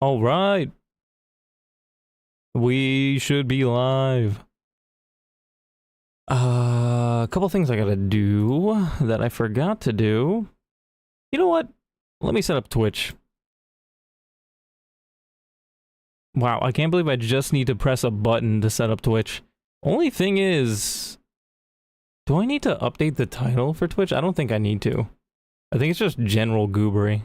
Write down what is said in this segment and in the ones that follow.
All right. We should be live. A couple things I gotta do that I forgot to do. You know what? Let me set up Twitch. Wow, I can't believe I just need to press a button to set up Twitch. Only thing is, do I need to update the title for Twitch? I don't think I need to. I think it's just general goobery.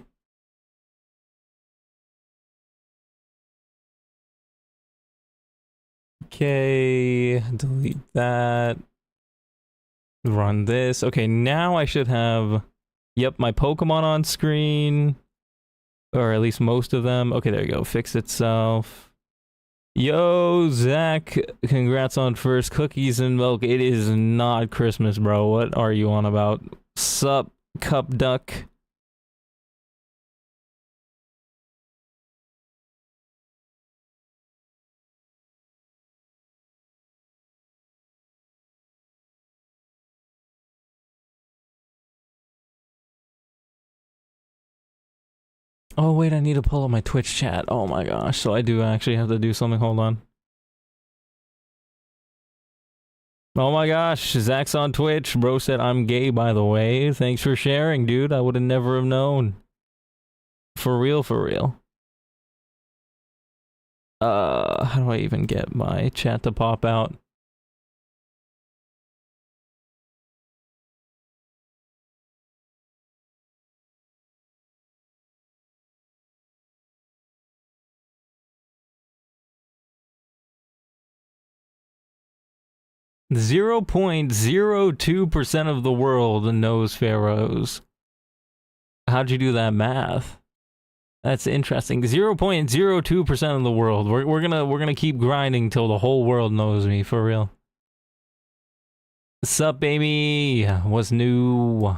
Okay, delete that. Run this. Okay, now I should have, yep, my Pokemon on screen. Or at least most of them. Okay, there you go. Fix itself. Yo, Zach, congrats on first cookies and milk. It is not Christmas, bro. What are you on about? Sup, Cup Duck? Oh, wait, I need to pull up my Twitch chat. Oh my gosh, so I do actually have to do something. Hold on. Oh my gosh, Zach's on Twitch. Bro said I'm gay, by the way. Thanks for sharing, dude. I would have never have known. For real, for real. How do I even get my chat to pop out? Zero 0.02% of the world knows pharaohs. How'd you do that math? That's interesting. 0.02% of the world. We're gonna keep grinding till the whole world knows me, for real. Sup, baby? What's new?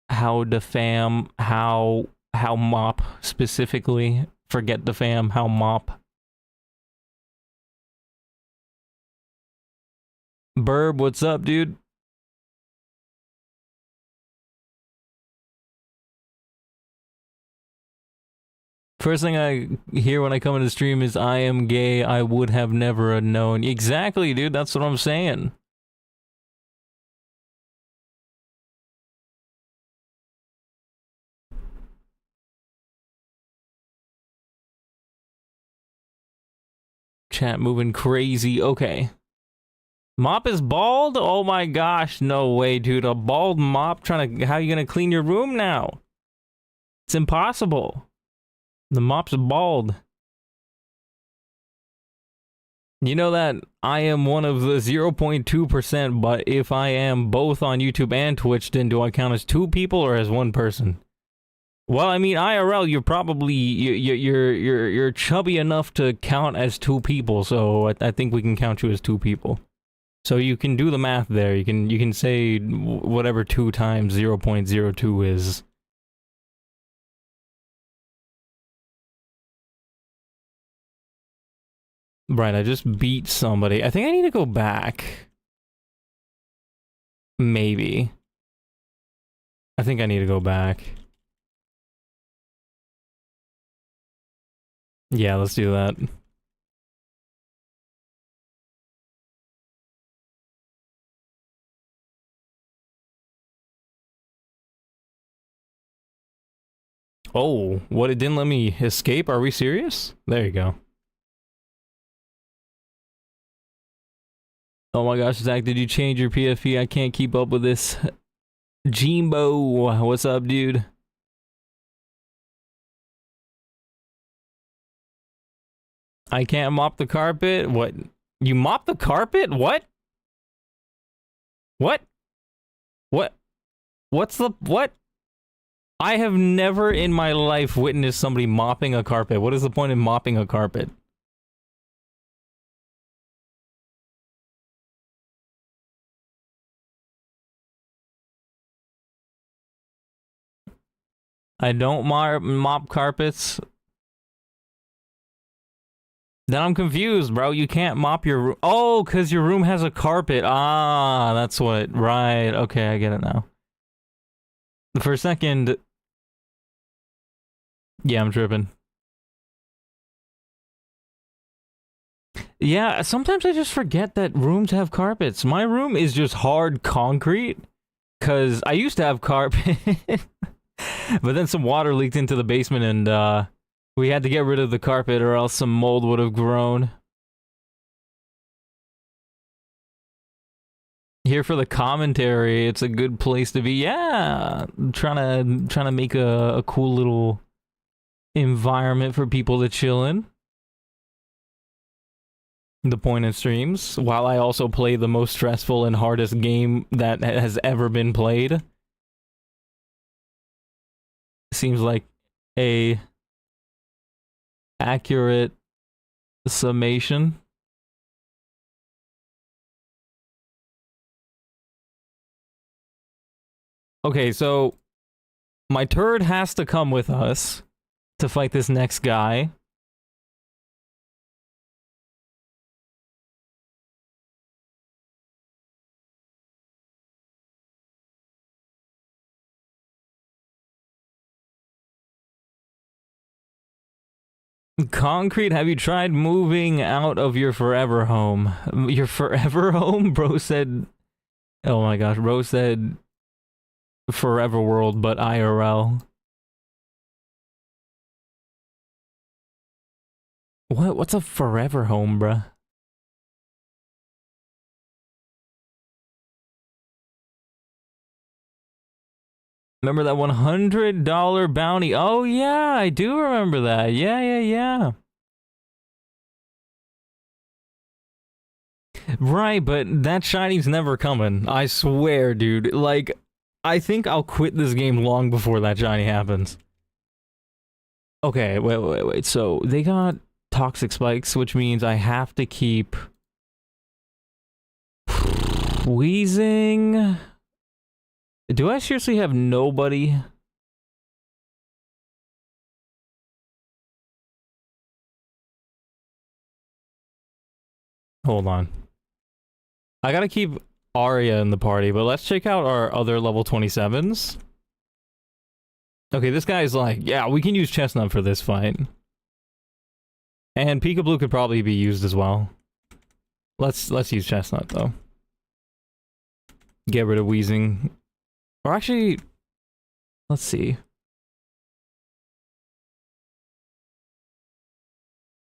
How the fam? How mop specifically? Forget the fam. How mop? Burb, what's up, dude? First thing I hear when I come into the stream is I am gay, I would have never known. Exactly, dude, that's what I'm saying. Chat moving crazy, okay. Mop is bald? Oh my gosh, no way, dude. A bald mop trying to... How are you gonna clean your room now? It's impossible. The mop's bald. You know that I am one of the 0.2%, but if I am both on YouTube and Twitch, then do I count as two people or as one person? Well, I mean, IRL, you're probably... You're chubby enough to count as two people, so I think we can count you as two people. So you can do the math there. You can say whatever 2 times 0.02 is. Right, I just beat somebody. I think I need to go back. Maybe. I think I need to go back. Yeah, let's do that. Oh, what? It didn't let me escape? Are we serious? There you go. Oh my gosh, Zach, did you change your PFP? I can't keep up with this. Jimbo, what's up, dude? I can't mop the carpet? What? You mop the carpet? What? What? What? What's the... What? I have never in my life witnessed somebody mopping a carpet. What is the point in mopping a carpet? I don't mop carpets. Then I'm confused, bro. You can't mop your room. Oh, because your room has a carpet. Ah, that's what. Right. Okay, I get it now. For a second... Yeah, I'm tripping. Yeah, sometimes I just forget that rooms have carpets. My room is just hard concrete, because I used to have carpet, but then some water leaked into the basement and we had to get rid of the carpet or else some mold would have grown. Here for the commentary, it's a good place to be. Yeah, trying to make a cool little environment for people to chill in. The point of streams, while I also play the most stressful and hardest game that has ever been played. Seems like a accurate summation. Okay, so my turd has to come with us to fight this next guy. Concrete, have you tried moving out of your forever home? Your forever home? Bro said... Oh my gosh, bro said... Forever world, but IRL. What's a forever home, bruh? Remember that $100 bounty? Oh yeah, I do remember that. Yeah. Right, but that shiny's never coming. I swear, dude. Like, I think I'll quit this game long before that shiny happens. Okay, wait. So, they got toxic spikes, which means I have to keep... Wheezing... Do I seriously have nobody? Hold on. I gotta keep Arya in the party, but let's check out our other level 27s. Okay, this guy's like, yeah, we can use Chestnut for this fight. And Peekaboo could probably be used as well. Let's use Chestnut, though. Get rid of Wheezing. Or actually, let's see.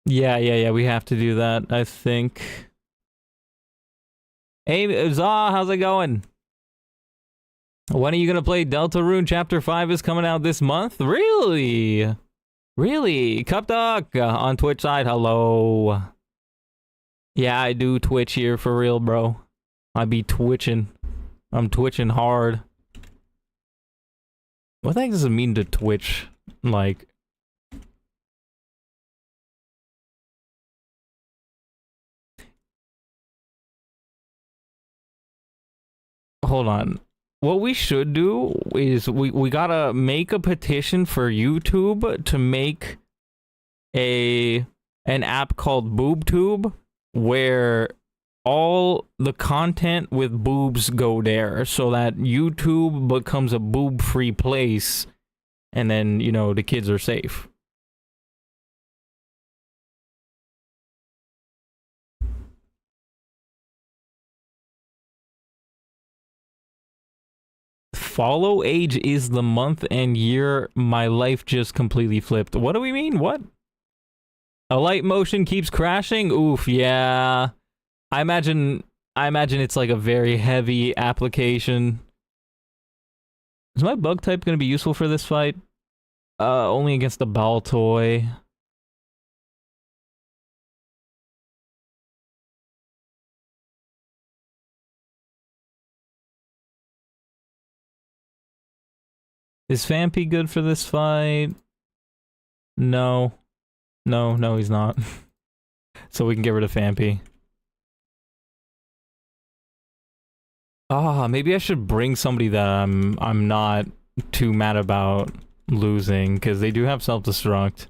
Yeah, we have to do that, I think. Hey, Zaw, how's it going? When are you gonna play Deltarune? Chapter 5 is coming out this month? Really? Really? Cupduck on Twitch side, hello. Yeah, I do Twitch here for real, bro. I be twitching. I'm twitching hard. What the heck does it mean to twitch? Like... Hold on. What we should do is we gotta make a petition for YouTube to make an app called BoobTube where all the content with boobs go there so that YouTube becomes a boob-free place and then, you know, the kids are safe. Follow age is the month and year my life just completely flipped. What do we mean? What? A light motion keeps crashing? Oof, yeah. I imagine it's like a very heavy application. Is my bug type going to be useful for this fight? Only against the Baltoy. Is Fampy good for this fight? No. No, he's not. So we can get rid of Fampy. Maybe I should bring somebody that I'm not too mad about losing, because they do have self-destruct.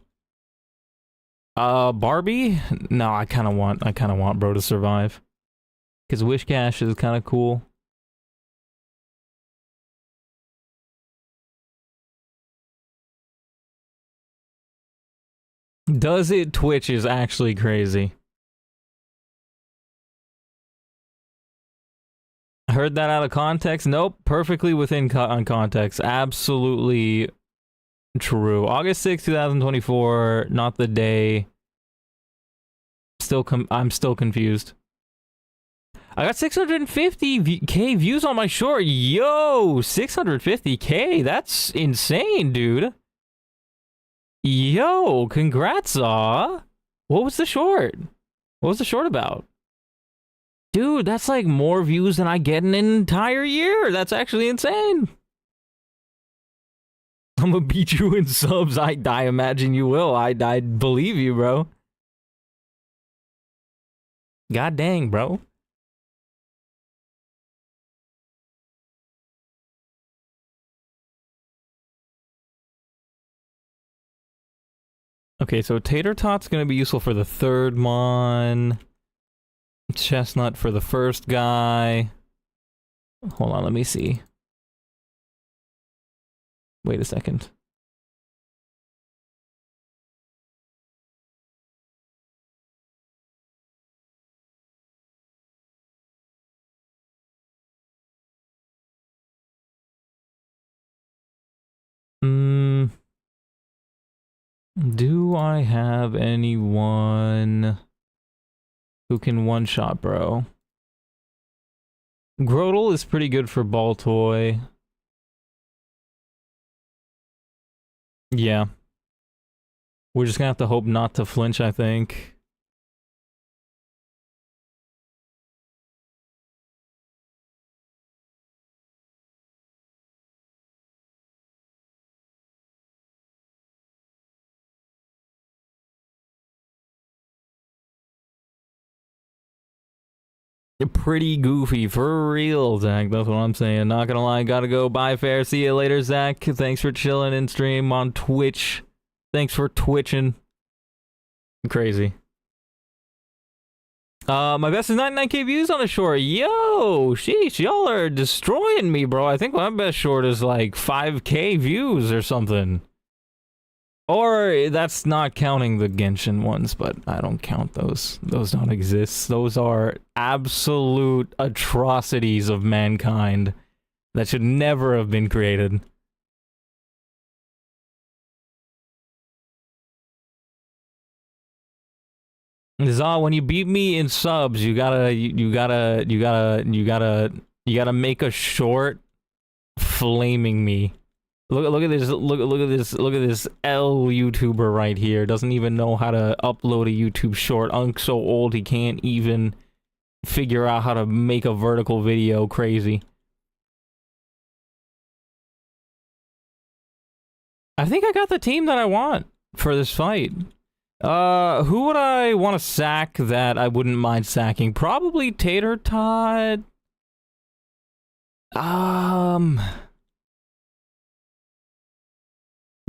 Barbie? No, I kinda want bro to survive. Because Wishcash is kinda cool. Does it twitch is actually crazy. Heard that out of context? Nope. Perfectly within context. Absolutely true. August 6, 2024. Not the day. I'm still confused. I got 650k views on my short. Yo, 650k. That's insane, dude. Yo, congrats, What was the short? What was the short about? Dude, that's like more views than I get in an entire year. That's actually insane. I'm gonna beat you in subs. I imagine you will. I believe you, bro. God dang, bro. Okay, so Tater Tot's gonna be useful for the third mon. Chestnut for the first guy. Hold on, let me see. Wait a second. Do I have anyone who can one-shot, bro? Grodel is pretty good for ball toy. Yeah. We're just gonna have to hope not to flinch, I think. Pretty goofy, for real, Zach. That's what I'm saying. Not gonna lie, gotta go. Bye, fair. See you later, Zach. Thanks for chilling in stream on Twitch. Thanks for twitching. Crazy. My best is 99k views on a short. Yo, sheesh, y'all are destroying me, bro. I think my best short is like 5k views or something. Or that's not counting the Genshin ones, but I don't count those. Those don't exist. Those are absolute atrocities of mankind that should never have been created. Zaw, when you beat me in subs, you gotta make a short flaming me. Look at this L YouTuber right here. Doesn't even know how to upload a YouTube short. Unk's so old he can't even figure out how to make a vertical video. Crazy. I think I got the team that I want for this fight. Who would I want to sack that I wouldn't mind sacking? Probably Tater Tot.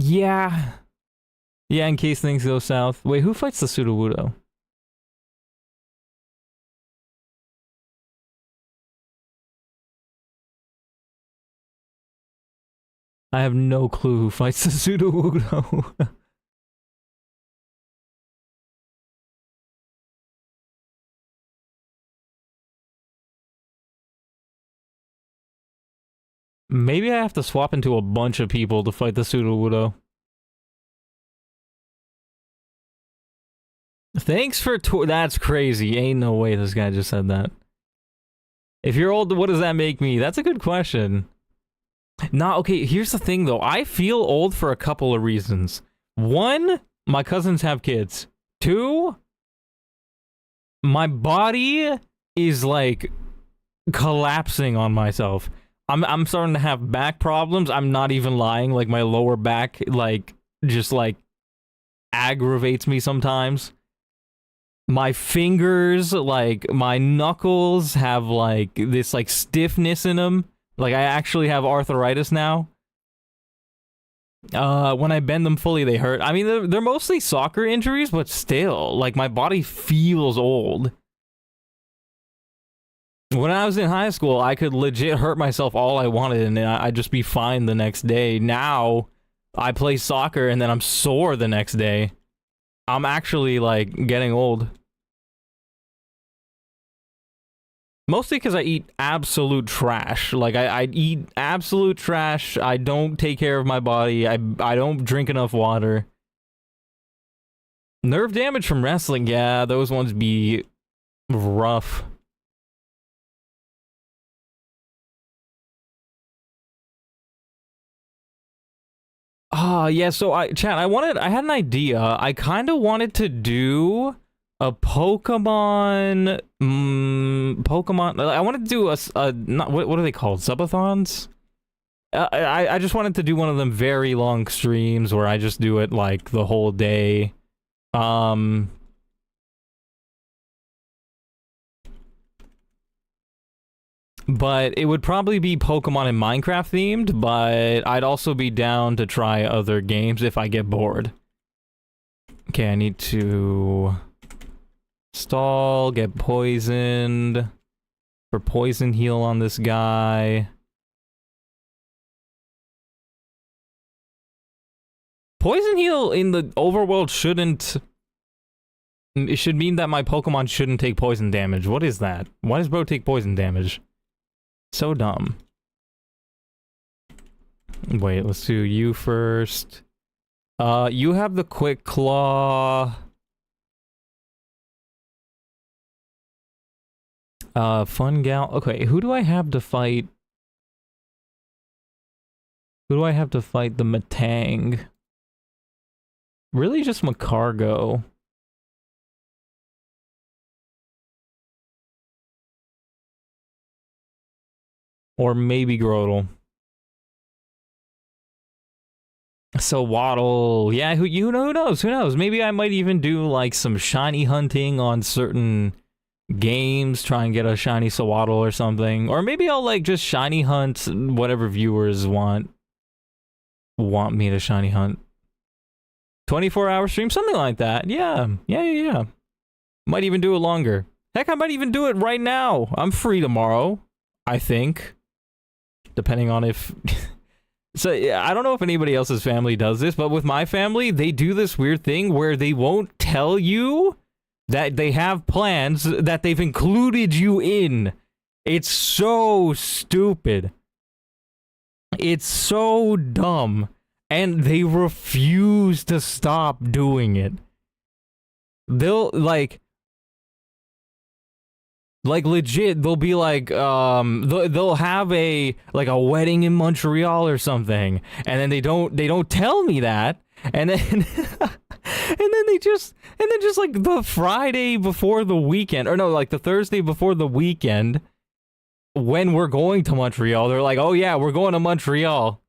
Yeah. Yeah, in case things go south. Wait, who fights the Sudowoodo? I have no clue who fights the Sudowoodo. Maybe I have to swap into a bunch of people to fight the Sudowoodo. Thanks for that's crazy. Ain't no way this guy just said that. If you're old, what does that make me? That's a good question. Nah, okay, here's the thing though. I feel old for a couple of reasons. One, my cousins have kids. Two, my body is like collapsing on myself. I'm starting to have back problems. I'm not even lying. Like my lower back, like just like aggravates me sometimes. My fingers, like my knuckles, have like this like stiffness in them. Like I actually have arthritis now. When I bend them fully, they hurt. I mean, they're mostly soccer injuries, but still, like my body feels old. When I was in high school, I could legit hurt myself all I wanted and I'd just be fine the next day. Now, I play soccer and then I'm sore the next day. I'm actually, like, getting old. Mostly because I eat absolute trash. Like, I eat absolute trash. I don't take care of my body. I don't drink enough water. Nerve damage from wrestling, yeah, those ones be rough. Yeah, so chat, I had an idea. I kind of wanted to do a Pokemon, I wanted to do not, what are they called? Subathons? I just wanted to do one of them very long streams where I just do it, like, the whole day. But it would probably be Pokemon and Minecraft themed, but I'd also be down to try other games if I get bored. Okay, I need to stall, get poisoned for poison heal on this guy. Poison heal in the overworld shouldn't... It should mean that my Pokemon shouldn't take poison damage. What is that? Why does bro take poison damage? So dumb. Wait, let's do you first. You have the quick claw. Fun gal. Okay, who do I have to fight? Who do I have to fight the Matang? Really just Macargo. Or maybe Grotle. So Waddle, yeah, who knows? Who knows? Maybe I might even do like some shiny hunting on certain games, try and get a shiny Sawaddle or something. Or maybe I'll like just shiny hunt whatever viewers want me to shiny hunt. 24-hour stream, something like that. Yeah. Might even do it longer. Heck, I might even do it right now. I'm free tomorrow, I think. Depending on if... So, yeah, I don't know if anybody else's family does this, but with my family, they do this weird thing where they won't tell you that they have plans that they've included you in. It's so stupid. It's so dumb. And they refuse to stop doing it. They'll, like legit, they'll be like, they'll have a wedding in Montreal or something, and then they don't tell me that, and then and then just like the Friday before the weekend, or no, like the Thursday before the weekend, when we're going to Montreal, they're like, oh yeah, we're going to Montreal.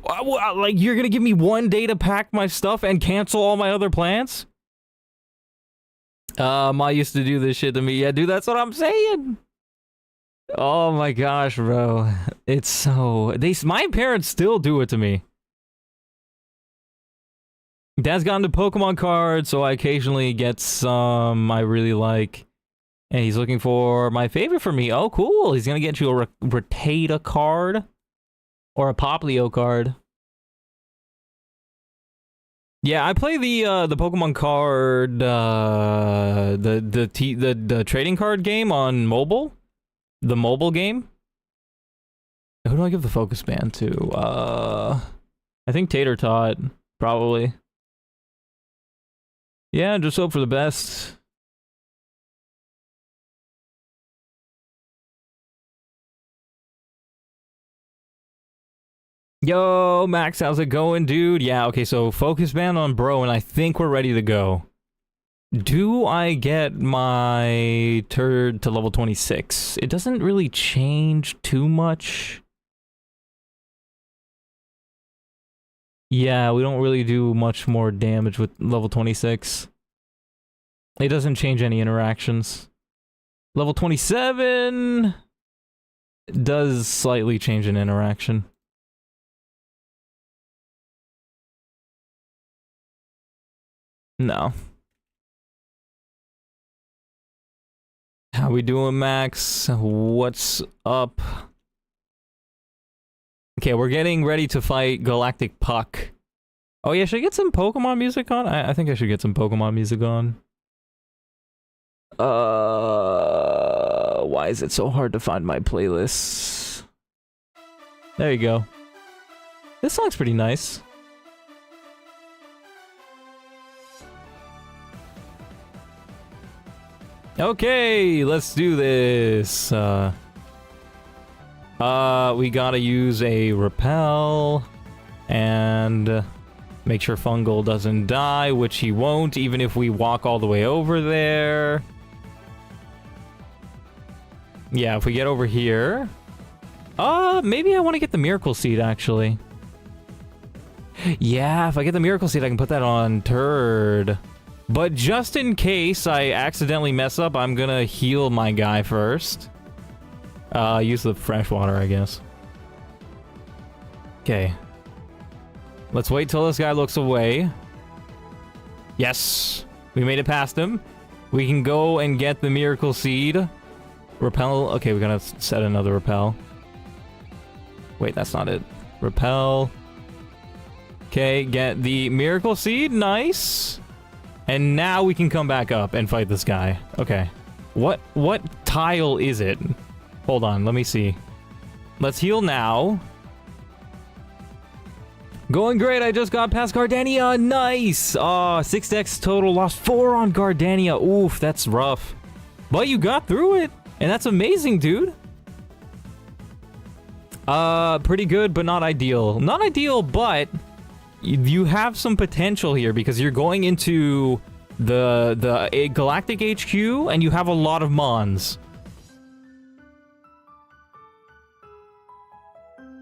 Like, you're gonna give me one day to pack my stuff and cancel all my other plans? Ma used to do this shit to me. Yeah, dude, that's what I'm saying. Oh my gosh, bro. It's so... My parents still do it to me. Dad's gotten the Pokemon cards, so I occasionally get some I really like. And he's looking for my favorite for me. Oh, cool. He's gonna get you a Rattata card. Or a Poplio card. Yeah, I play the Pokemon card, the trading card game on mobile. The mobile game. Who do I give the focus band to? I think Tater Tot, probably. Yeah, just hope for the best. Yo, Max, how's it going, dude? Yeah, okay, so focus band on bro, and I think we're ready to go. Do I get my turd to level 26? It doesn't really change too much. Yeah, we don't really do much more damage with level 26. It doesn't change any interactions. Level 27 does slightly change an interaction. No. How we doing, Max? What's up? Okay, we're getting ready to fight Galactic Puck. Oh yeah, should I get some Pokemon music on? I think I should get some Pokemon music on. Why is it so hard to find my playlists? There you go. This song's pretty nice. Okay, let's do this. We gotta use a repel and make sure Fungal doesn't die, which he won't, even if we walk all the way over there. Yeah, if we get over here. Maybe I want to get the Miracle Seed, actually. Yeah, if I get the Miracle Seed, I can put that on Turd. But just in case I accidentally mess up, I'm gonna heal my guy first. Use the fresh water, I guess. Okay. Let's wait till this guy looks away. Yes! We made it past him. We can go and get the Miracle Seed. Repel. Okay, we gotta set another repel. Wait, that's not it. Repel. Okay, get the Miracle Seed. Nice. And now we can come back up and fight this guy. Okay. What tile is it? Hold on, let me see. Let's heal now. Going great, I just got past Gardania. Nice! 6 decks total, lost 4 on Gardania. Oof, that's rough. But you got through it, and that's amazing, dude. Pretty good, but not ideal. Not ideal, but you have some potential here because you're going into the Galactic HQ, and you have a lot of Mons.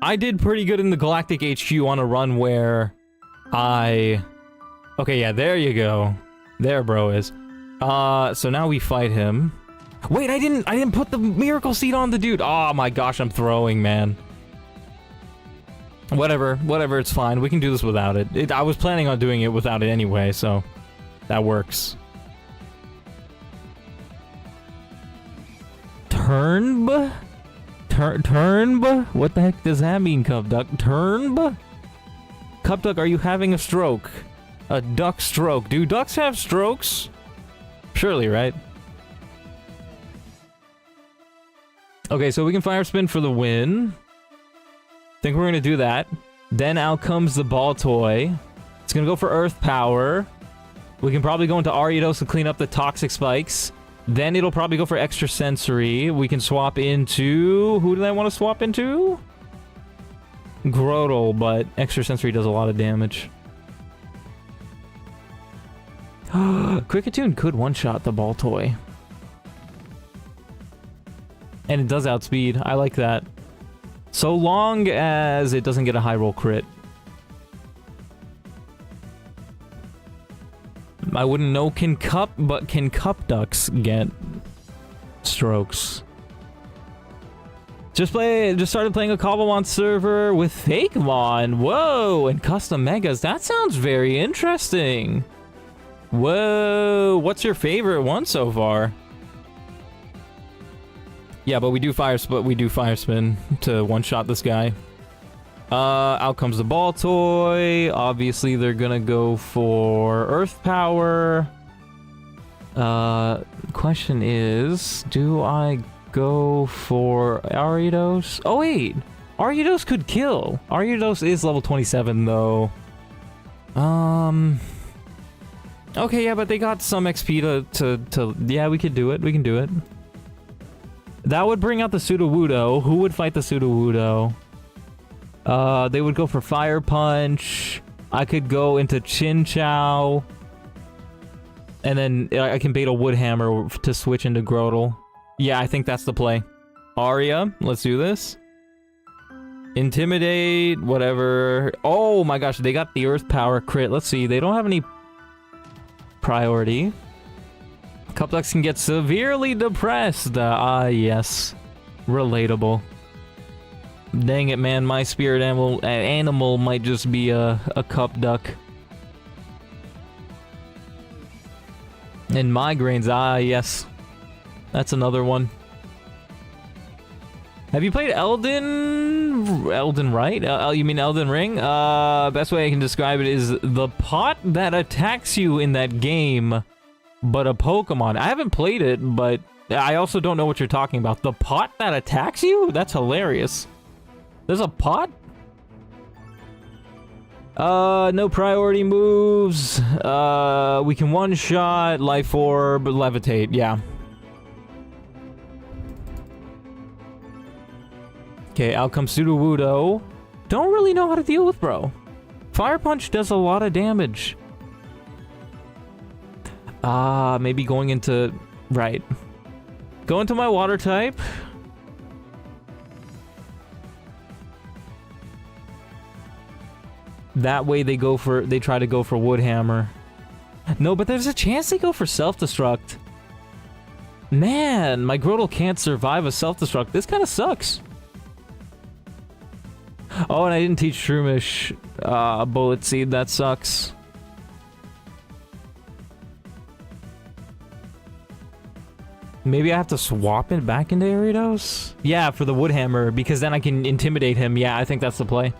I did pretty good in the Galactic HQ on a run where I... Okay, yeah, there you go. There, bro is. So now we fight him. Wait, I didn't put the Miracle Seed on the dude. Oh my gosh, I'm throwing, man. Whatever, it's fine. We can do this without it. I was planning on doing it without it anyway, so that works. Turnb? Turnb? What the heck does that mean, Cup Duck? Turnb? Cup Duck, are you having a stroke? A duck stroke. Do ducks have strokes? Surely, right? Okay, so we can Fire Spin for the win. Think we're gonna do that. Then out comes the ball toy. It's gonna go for Earth Power. We can probably go into Ariados to clean up the toxic spikes. Then it'll probably go for Extra Sensory. We can swap into... Who do I want to swap into? Grotle, but Extra Sensory does a lot of damage. Cricketune could one-shot the ball toy. And it does outspeed. I like that. So long as it doesn't get a high roll crit. I wouldn't know can Cup Ducks get strokes? Just started playing a Cobblemon server with Fakemon. Whoa, and custom megas. That sounds very interesting. Whoa, what's your favorite one so far? Yeah, but we do fire spin to one-shot this guy. Out comes the ball toy. Obviously, they're gonna go for Earth Power. Question is, do I go for Ariados? Oh wait, Ariados could kill. Ariados is level 27 though. Okay, yeah, but they got some XP to yeah, we could do it. We can do it. That would bring out the Sudowoodo. Who would fight the Sudowoodo? They would go for Fire Punch. I could go into Chinchou. And then I can bait a Woodhammer to switch into Grotle. Yeah, I think that's the play. Aria, let's do this. Intimidate, whatever. Oh my gosh, they got the Earth Power crit. Let's see, they don't have any priority. Cuplex can get severely depressed. Yes. Relatable. Dang it, man. My spirit animal might just be a Cup Duck. And migraines. Yes. That's another one. Have you played Elden right? You mean Elden Ring? Best way I can describe it is the pot that attacks you in that game, but a Pokemon. I haven't played it, but I also don't know what you're talking about. The pot that attacks you? That's hilarious. There's a pot? No priority moves. We can one-shot, Life Orb, Levitate, yeah. Okay, out comes Sudowoodo. Don't really know how to deal with bro. Fire Punch does a lot of damage. Maybe going into... Right. Go into my water type. That way they try to go for Wood Hammer. No, but there's a chance they go for Self-Destruct. Man, my Grotle can't survive a Self-Destruct. This kind of sucks. Oh, and I didn't teach Shroomish Bullet Seed. That sucks. Maybe I have to swap it back into Ariados? Yeah, for the Wood Hammer, because then I can intimidate him. Yeah, I think that's the play.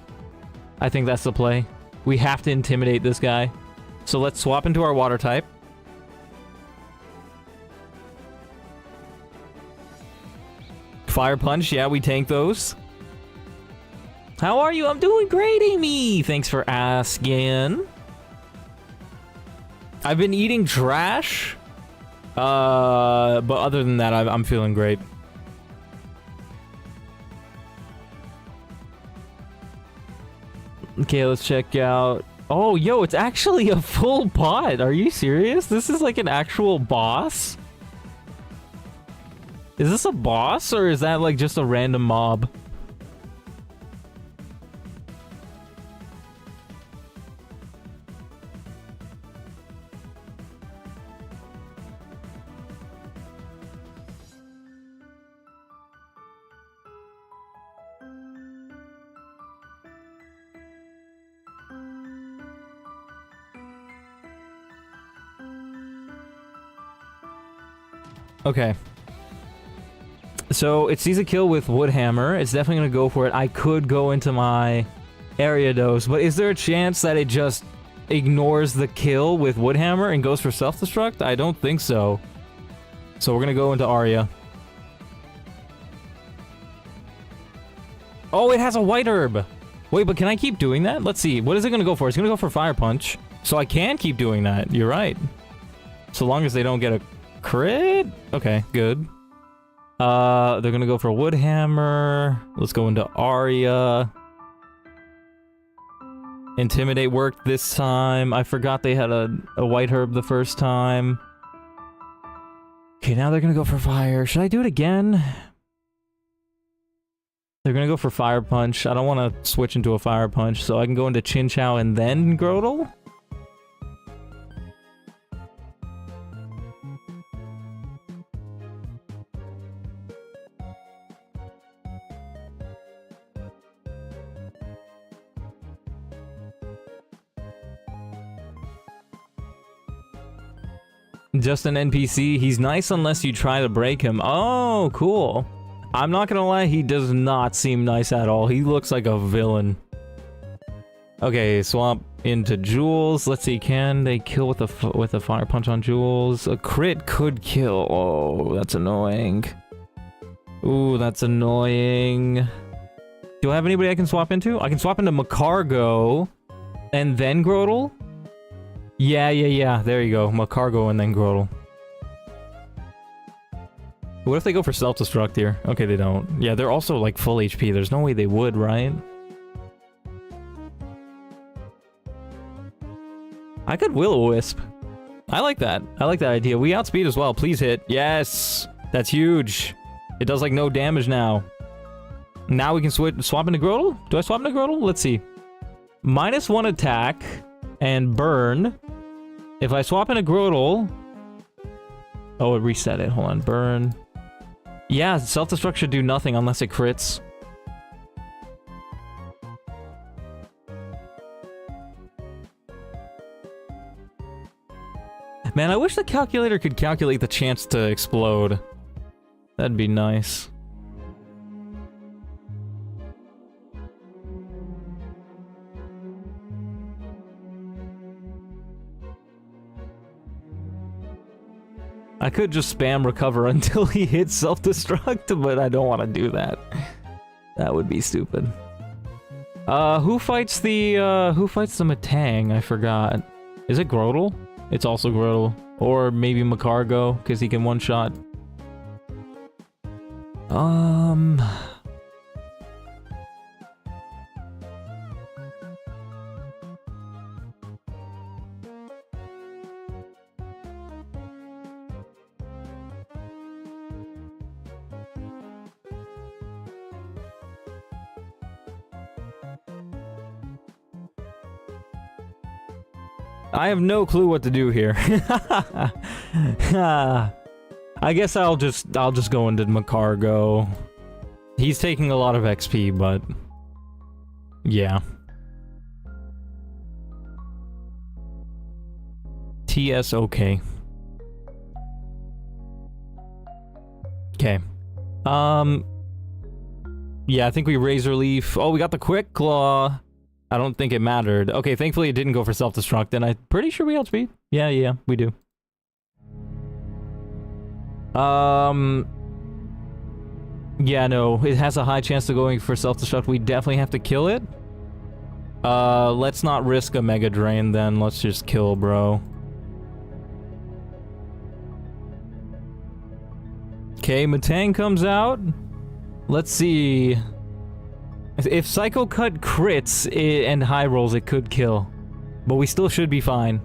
I think that's the play. We have to intimidate this guy. So let's swap into our water type. Fire Punch, yeah, we tank those. How are you? I'm doing great, Amy! Thanks for asking. I've been eating trash. But other than that, I'm feeling great. Okay, let's check out... Oh, yo, it's actually a full pot! Are you serious? This is like an actual boss? Is this a boss, or is that like just a random mob? Okay. So, it sees a kill with Wood Hammer. It's definitely gonna go for it. I could go into my Ariados, but is there a chance that it just ignores the kill with Wood Hammer and goes for Self-Destruct? I don't think so. So we're gonna go into Aria. Oh, it has a White Herb! Wait, but can I keep doing that? Let's see. What is it gonna go for? It's gonna go for Fire Punch. So I can keep doing that. You're right. So long as they don't get a crit? Okay, good. They're gonna go for Wood Hammer. Let's go into Aria. Intimidate worked this time. I forgot they had a White Herb the first time. Okay, now they're gonna go for Fire. Should I do it again? They're gonna go for Fire Punch. I don't want to switch into a Fire Punch, so I can go into Chinchou and then Grotle? Just an NPC. He's nice unless you try to break him. Oh, cool. I'm not gonna lie, he does not seem nice at all. He looks like a villain. Okay, swap into Jules. Let's see, can they kill with a Fire Punch on Jules? A crit could kill. Oh, that's annoying. Ooh, that's annoying. Do I have anybody I can swap into? I can swap into Macargo and then Grotle? Yeah. There you go. Macargo and then Grotle. What if they go for Self-Destruct here? Okay, they don't. Yeah, they're also like full HP. There's no way they would, right? I could Will-O-Wisp. I like that. I like that idea. We outspeed as well. Please hit. Yes! That's huge. It does like no damage now. Now we can swap into Grotle? Do I swap into Grotle? Let's see. -1 attack and burn. If I swap into Grotle... Oh, it reset it. Hold on. Burn. Yeah, Self-Destruct should do nothing unless it crits. Man, I wish the calculator could calculate the chance to explode. That'd be nice. I could just spam recover until he hits self-destruct, but I don't want to do that. That would be stupid. Who fights the Matang? I forgot. Is it Grodel? It's also Grodel. Or maybe Macargo, because he can one-shot. I have no clue what to do here. I guess I'll just go into Macargo. He's taking a lot of XP, but yeah. TS okay. Okay. Yeah, I think we Razor Leaf. Oh, we got the Quick Claw. I don't think it mattered. Okay, thankfully it didn't go for self-destruct, and I'm pretty sure we outspeed. Yeah, we do. Yeah, no, it has a high chance of going for self-destruct. We definitely have to kill it. Let's not risk a Mega Drain then. Let's just kill, bro. Okay, Matang comes out. Let's see. If Psycho Cut crits and high rolls, it could kill. But we still should be fine.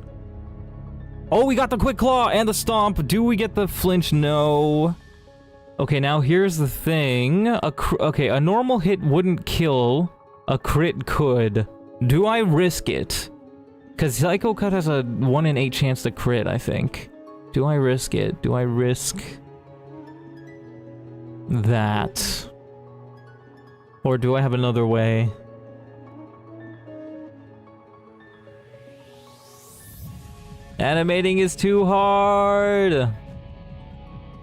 Oh, we got the Quick Claw and the Stomp. Do we get the flinch? No. Okay, now here's the thing. Okay, a normal hit wouldn't kill. A crit could. Do I risk it? Because Psycho Cut has a 1 in 8 chance to crit, I think. Do I risk it? Do I risk that? Or do I have another way? Animating is too hard!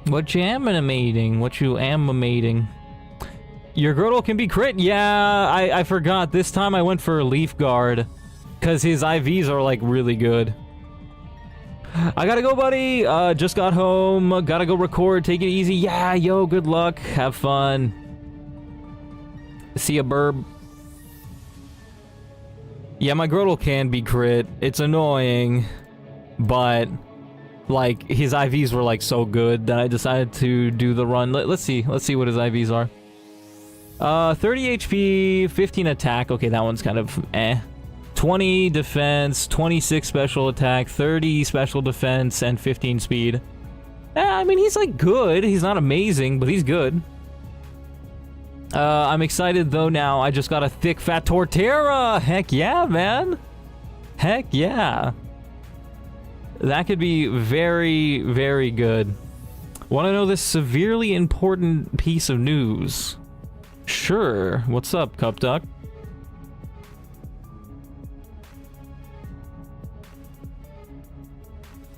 What you animating? What you animating? Your girdle can be crit? Yeah, I forgot. This time I went for Leaf Guard. Because his IVs are, like, really good. I gotta go, buddy! Just got home. Gotta go record. Take it easy. Yeah, yo, good luck. Have fun. See ya, burb. Yeah, my girdle can be crit. It's annoying. But, like, his IVs were, like, so good that I decided to do the run. Let's see. Let's see what his IVs are. 30 HP, 15 attack. Okay, that one's kind of eh. 20 defense, 26 special attack, 30 special defense, and 15 speed. I mean, he's, like, good. He's not amazing, but he's good. I'm excited, though, now. I just got a thick, fat Torterra! Heck yeah, man! Heck yeah! That could be very, very good. Want to know this severely important piece of news? Sure. What's up, Cup Duck?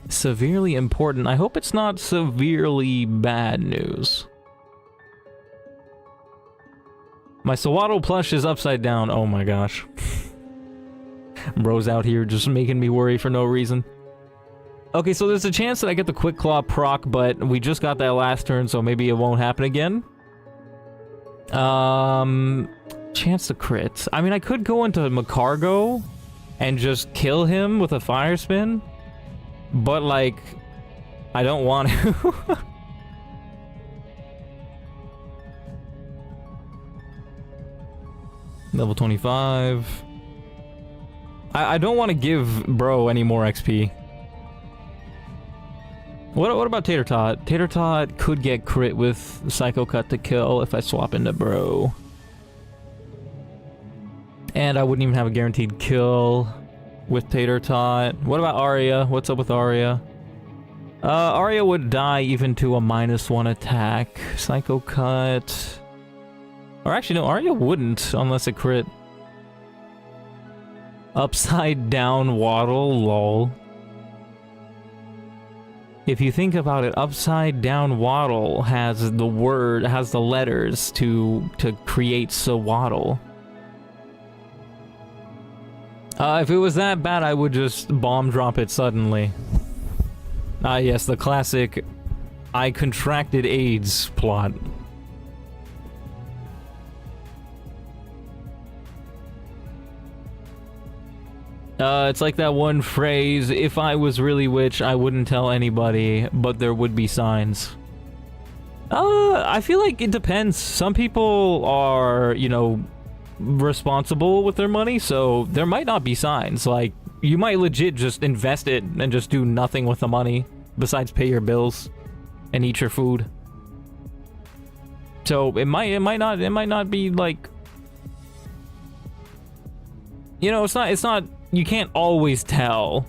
Severely important. I hope it's not severely bad news. My Sawaddle plush is upside down. Oh my gosh. Bro's out here just making me worry for no reason. Okay, so there's a chance that I get the Quick Claw proc, but we just got that last turn, so maybe it won't happen again. Chance to crit. I mean, I could go into Macargo and just kill him with a Fire Spin, but, like, I don't want to. Level 25. I don't want to give Bro any more XP. What about Tater Tot? Tater Tot could get crit with Psycho Cut to kill if I swap into Bro. And I wouldn't even have a guaranteed kill with Tater Tot. What about Arya? What's up with Arya? Arya would die even to a -1 attack. Psycho Cut. Or actually, no, Arya wouldn't unless it crit. Upside down waddle, lol. If you think about it, upside down waddle has the letters to create Sawaddle. If it was that bad, I would just bomb drop it suddenly. Ah, yes, the classic I contracted AIDS plot. It's like that one phrase, if I was really rich, I wouldn't tell anybody, but there would be signs. I feel like it depends. Some people are, you know, responsible with their money, so there might not be signs. Like, you might legit just invest it and just do nothing with the money besides pay your bills and eat your food. So it might not be like, you know, it's not you can't always tell.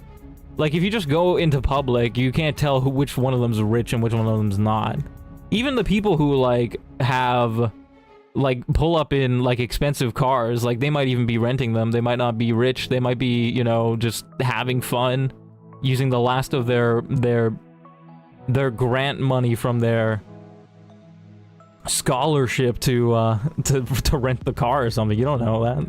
Like, if you just go into public, you can't tell which one of them's rich and which one of them's not. Even the people who, like, have, like, pull up in, like, expensive cars, like, they might even be renting them. They might not be rich. They might be, you know, just having fun, using the last of their grant money from their scholarship to rent the car or something. You don't know that.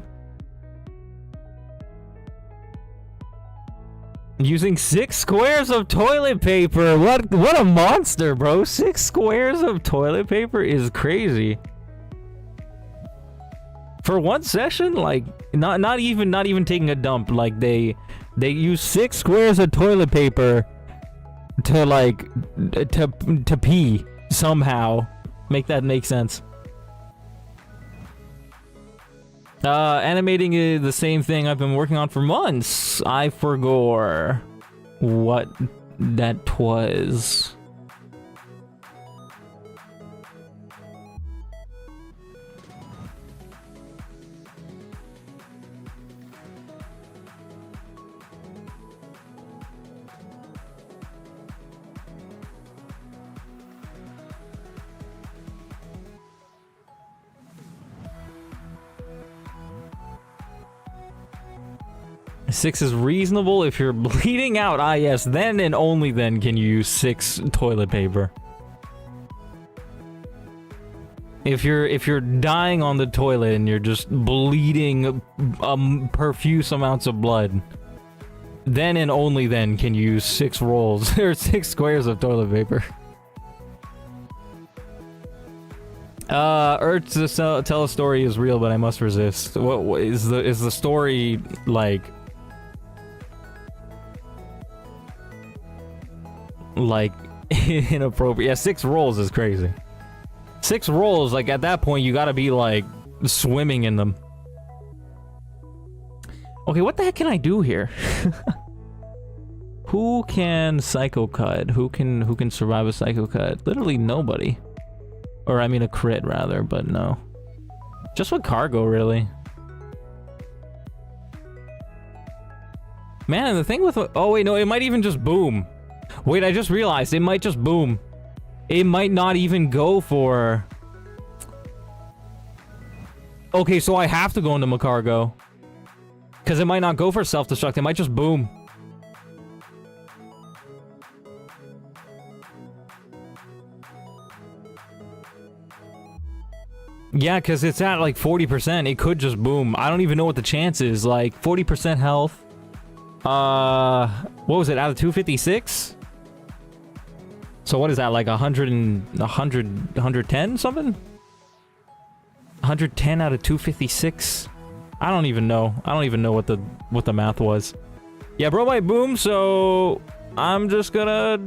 Using 6 squares of toilet paper. What a monster, bro. 6 squares of toilet paper is crazy. For one session, like, not even taking a dump, like, they use 6 squares of toilet paper to, like, to pee somehow. Make that make sense. Animating is the same thing I've been working on for months. I forgot what that was. Six is reasonable if you're bleeding out. Ah, yes, then and only then can you use 6 toilet paper. If you're dying on the toilet and you're just bleeding profuse amounts of blood, then and only then can you use 6 rolls or 6 squares of toilet paper. Urge to tell a story is real, but I must resist. What is the story like? Like, inappropriate. Yeah, 6 rolls is crazy. 6 rolls, like, at that point, you gotta be, like, swimming in them. Okay, what the heck can I do here? Who can psycho cut? Who can survive a psycho cut? Literally nobody. Or, I mean, a crit, rather, but no. Just with cargo, really. Man, and the thing with... Oh, wait, no, it might even just boom. Wait, I just realized it might just boom. It might not even go for... Okay, so I have to go into Macargo. Because it might not go for self-destruct, it might just boom. Yeah, because it's at like 40%, it could just boom. I don't even know what the chance is, like 40% health. What was it, out of 256? So what is that, like 110 something? 110 out of 256? I don't even know. I don't even know what the math was. Yeah, bro might boom, so I'm just gonna...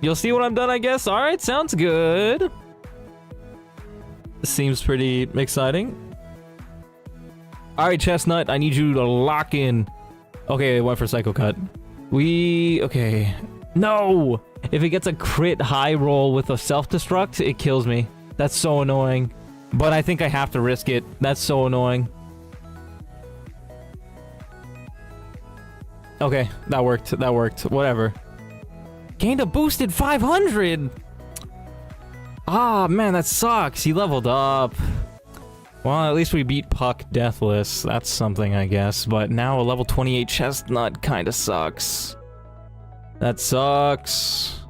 You'll see when I'm done, I guess. Alright, sounds good. Seems pretty exciting. Alright, Chestnut, I need you to lock in. Okay, it went for Psycho Cut. Okay. No! If it gets a crit high roll with a self-destruct, it kills me. That's so annoying. But I think I have to risk it. That's so annoying. Okay, that worked. That worked. Whatever. Gained a boosted 500! Ah, man, that sucks. He leveled up. Well, at least we beat Puck deathless. That's something, I guess. But now a level 28 Chestnut kinda sucks. That sucks.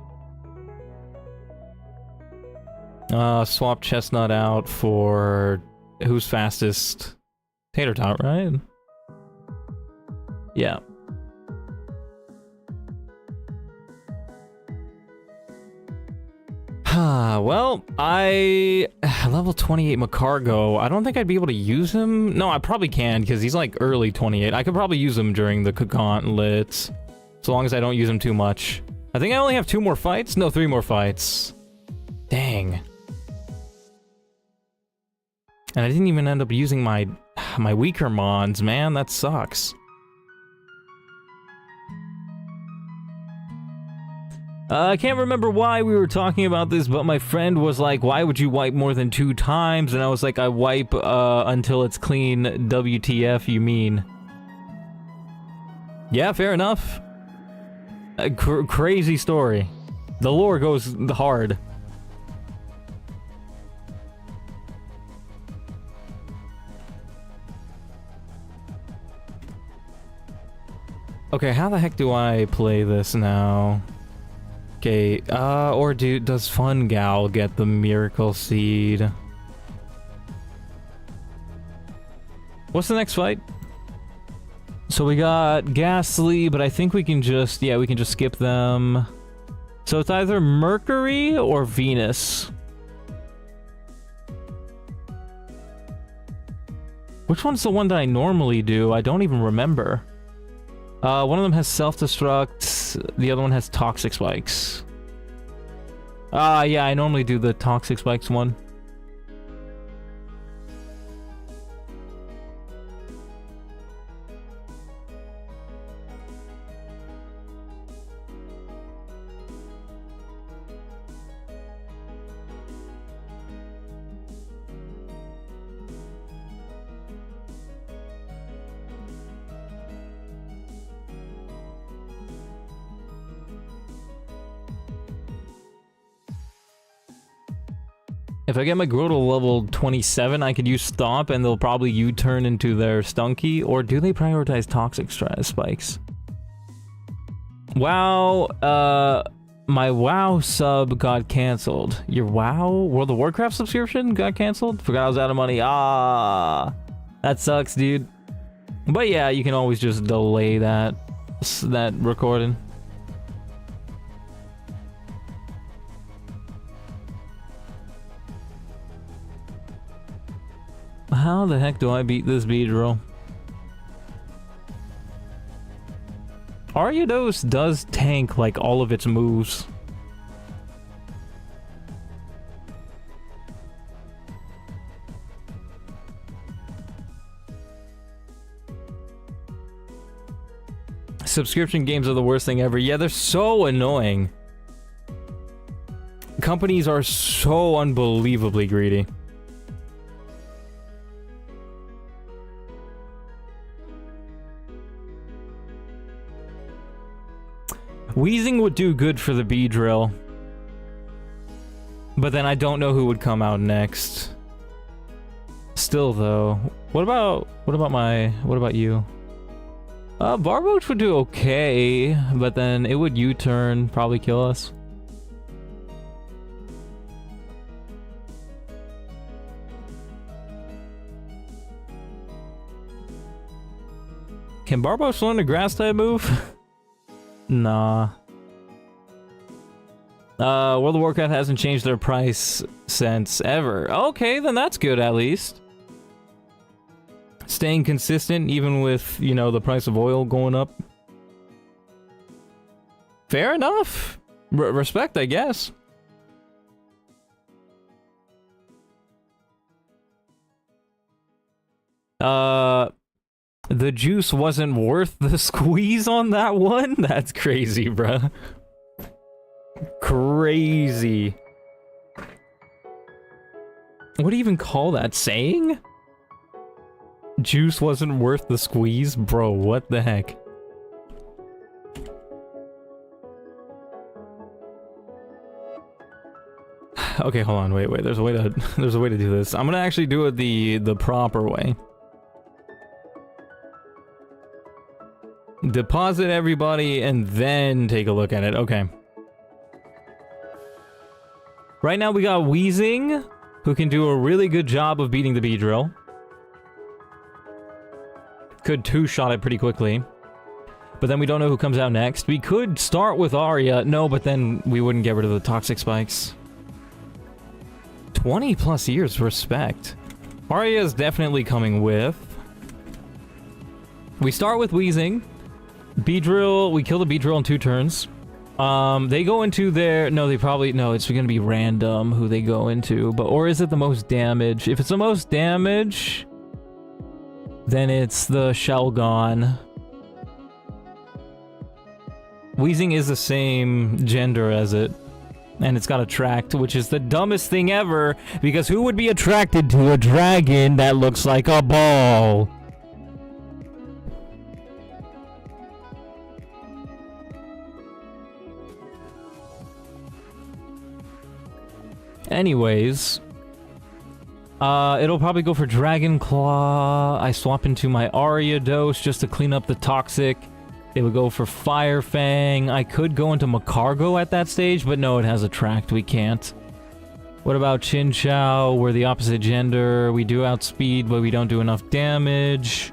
Swap Chestnut out for... Who's fastest? Tater Tot, right? Yeah. Well, I... Level 28 Macargo. I don't think I'd be able to use him. No, I probably can, because he's like early 28. I could probably use him during the gauntlets. So long as I don't use him too much. I think I only have 2 more fights? No, 3 more fights. Dang. And I didn't even end up using my weaker mons, man. That sucks. I can't remember why we were talking about this, but my friend was like, why would you wipe more than 2 times? And I was like, I wipe until it's clean. WTF, you mean? Yeah, fair enough. Crazy story. The lore goes hard. Okay, how the heck do I play this now? Okay, or does Fun Gal get the Miracle Seed? What's the next fight? So we got Ghastly, but I think we can just, yeah, we can just skip them. So it's either Mercury or Venus. Which one's the one that I normally do? I don't even remember. One of them has self-destruct, the other one has toxic spikes. Yeah, I normally do the toxic spikes one. If I get my Grow to level 27, I could use Stomp and they'll probably U-turn into their Stunky, or do they prioritize Toxic Spikes? WoW, my WoW sub got cancelled. Your WoW World of Warcraft subscription got cancelled? Forgot I was out of money. Ah, that sucks, dude. But yeah, you can always just delay that recording. How the heck do I beat this Beedrill? Ariados does tank like all of its moves. Subscription games are the worst thing ever. Yeah, they're so annoying. Companies are so unbelievably greedy. Wheezing would do good for the Beedrill. But then I don't know who would come out next. Still though, what about you? Barboach would do okay, but then it would U-turn, probably kill us. Can Barboach learn a grass type move? Nah. World of Warcraft hasn't changed their price since ever. Okay, then that's good at least. Staying consistent even with, you know, the price of oil going up. Fair enough. Respect, I guess. The juice wasn't worth the squeeze on that one? That's crazy, bruh. Crazy. What do you even call that? Saying? Juice wasn't worth the squeeze? Bro, what the heck? Okay, hold on, wait, there's a way to do this. I'm gonna actually do it the proper way. Deposit everybody and then take a look at it. Okay. Right now we got Wheezing, who can do a really good job of beating the Beedrill. Could two-shot it pretty quickly. But then we don't know who comes out next. We could start with Arya. No, but then we wouldn't get rid of the Toxic Spikes. 20 plus years, respect. Arya is definitely coming with. We start with Weezing. Beedrill, we kill the Beedrill in 2 turns. They go into their... No, they probably... No, it's gonna be random who they go into. But or is it the most damage? If it's the most damage, then it's the Shelgon. Weezing is the same gender as it. And it's got Attract, which is the dumbest thing ever, because who would be attracted to a dragon that looks like a ball? Anyways, it'll probably go for Dragon Claw. I swap into my Arya dose just to clean up the toxic. They would go for Fire Fang. I could go into Macargo at that stage, but no, it has Attract. We can't. What about Chinchou? We're the opposite gender. We do outspeed, but we don't do enough damage.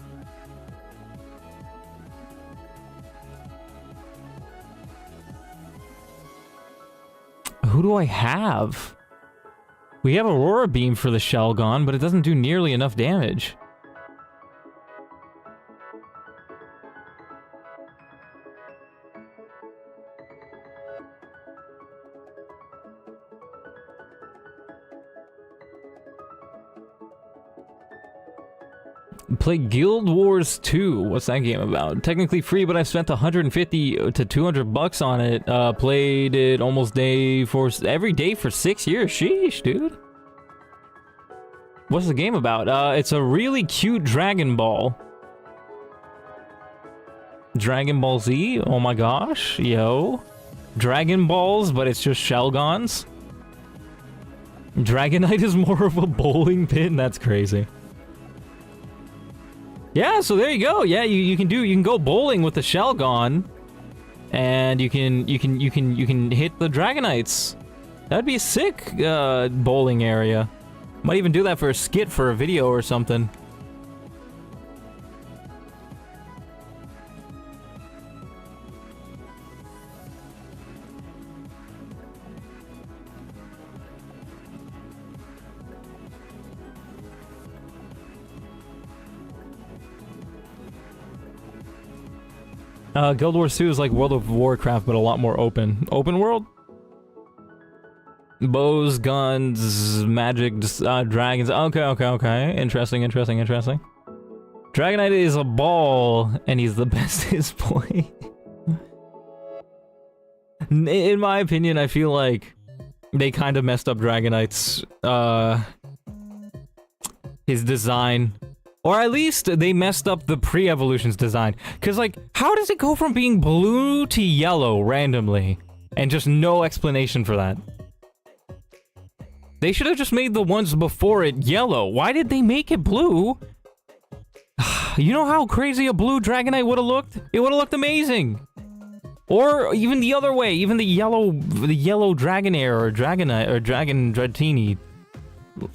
Who do I have? We have Aurora Beam for the Shelgon, but it doesn't do nearly enough damage. Play Guild Wars 2. What's that game about? Technically free, but I've spent 150 to 200 bucks on it. Played it almost every day for 6 years. Sheesh, dude. What's the game about? It's a really cute Dragon Ball. Dragon Ball Z? Oh my gosh. Yo. Dragon Balls, but it's just Shelgons. Dragonite is more of a bowling pin? That's crazy. Yeah, so there you go. Yeah, you can go bowling with the Shelgon, and you can hit the Dragonites. That'd be a sick bowling area. Might even do that for a skit for a video or something. Guild Wars 2 is like World of Warcraft, but a lot more open. Open world? Bows, guns, magic, dragons. Okay. Interesting. Dragonite is a ball, and he's the bestest boy. In my opinion, I feel like they kind of messed up Dragonite's, his design. Or at least they messed up the pre-evolution's design. Because, like, how does it go from being blue to yellow randomly? And just no explanation for that. They should have just made the ones before it yellow. Why did they make it blue? You know how crazy a blue Dragonite would have looked? It would have looked amazing. Or even the other way, even the yellow Dragonair or Dragonite or Dragon Dratini.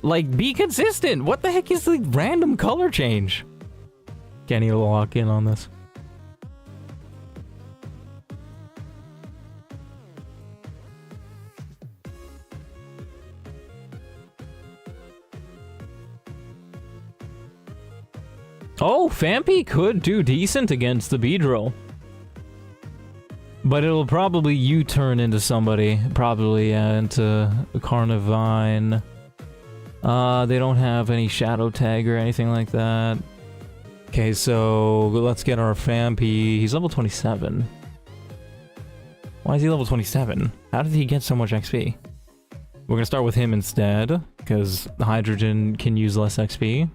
Like, be consistent. What the heck is the random color change? Can't even lock in on this. Oh, Fampi could do decent against the Beedrill. But it'll probably U-turn into somebody. Probably, into Carnivine. They don't have any Shadow Tag or anything like that. Okay, so let's get our Fampi. He's level 27. Why is he level 27? How did he get so much XP? We're gonna start with him instead, because Hydrogen can use less XP.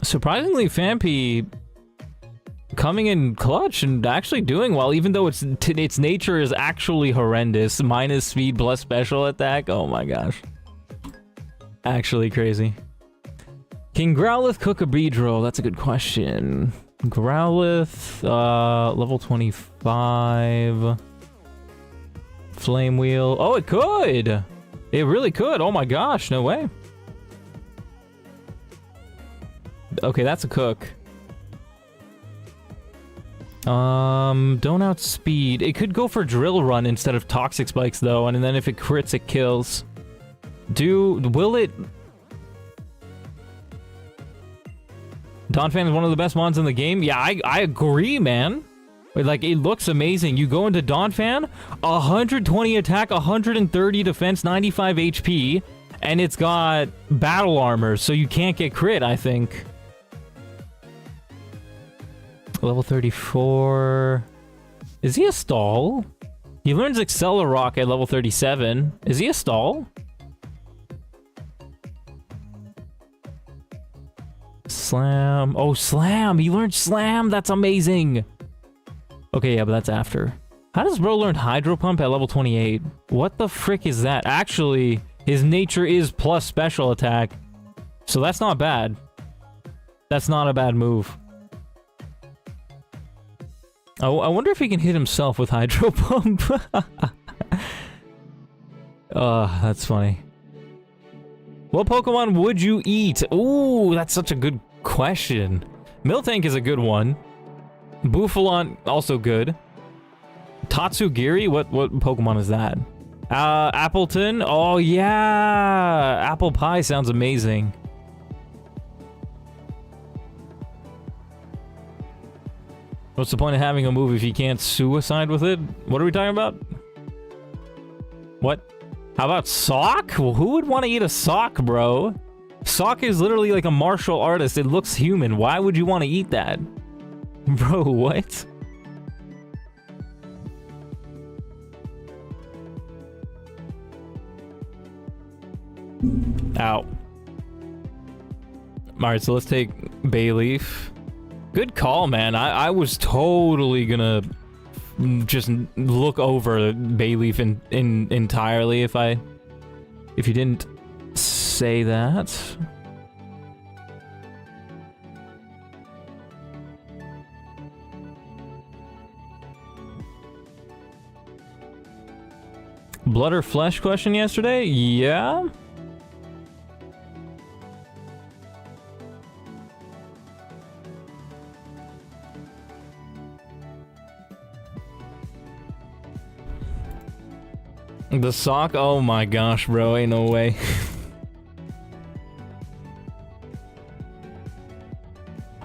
Surprisingly, Fampi coming in clutch and actually doing well, even though its nature is actually horrendous. Minus speed plus special attack. Oh my gosh. Actually crazy. Can Growlithe cook a Beedrill? That's a good question. Growlithe, level 25. Flame Wheel. Oh, it could! It really could. Oh my gosh, no way. Okay, that's a cook. Don't outspeed. It could go for drill run instead of toxic spikes though, and then if it crits, it kills. Will it? Donphan is one of the best mons in the game. Yeah, I agree, man. Like, it looks amazing. You go into Donphan, 120 attack, 130 defense, 95 HP, and it's got battle armor, so you can't get crit, I think. Level 34. Is he a stall? He learns Accelerock at level 37. Is he a stall? Slam. Oh, Slam! He learned Slam! That's amazing! Okay, yeah, but that's after. How does bro learn Hydro Pump at level 28? What the frick is that? Actually, his nature is plus special attack. So that's not bad. That's not a bad move. Oh, I wonder if he can hit himself with Hydro Pump. That's funny. What Pokemon would you eat? Ooh, that's such a good question. Miltank is a good one. Bouffalon, also good. Tatsugiri? What Pokemon is that? Appleton? Oh, yeah! Apple pie sounds amazing. What's the point of having a move if you can't suicide with it? What are we talking about? What? How about Sock? Well, who would want to eat a sock, bro? Sock is literally like a martial artist. It looks human. Why would you want to eat that? Bro, what? Ow. Alright, so let's take Bayleaf. Good call, man. I was totally gonna just look over Bayleaf entirely if you didn't say that. Blood or flesh question yesterday? Yeah. The sock? Oh my gosh, bro. Ain't no way.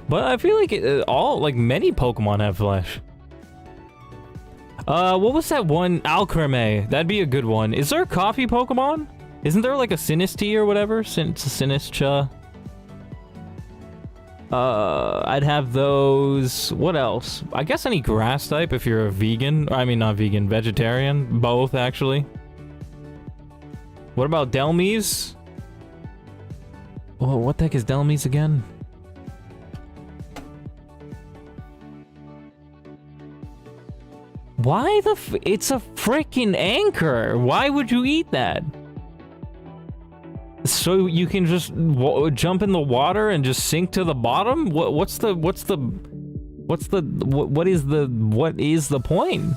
But I feel like many Pokemon have flesh. What was that one? Alcremie. That'd be a good one. Is there a coffee Pokemon? Isn't there like a Sinistea or whatever? Sinistra. I'd have those. What else? I guess any grass type if you're a vegan. I mean, not vegan, vegetarian. Both, actually. What about Delmies? Oh, what the heck is Delmies again? Why the it's a freaking anchor. Why would you eat that? So you can just jump in the water and just sink to the bottom? What is the point?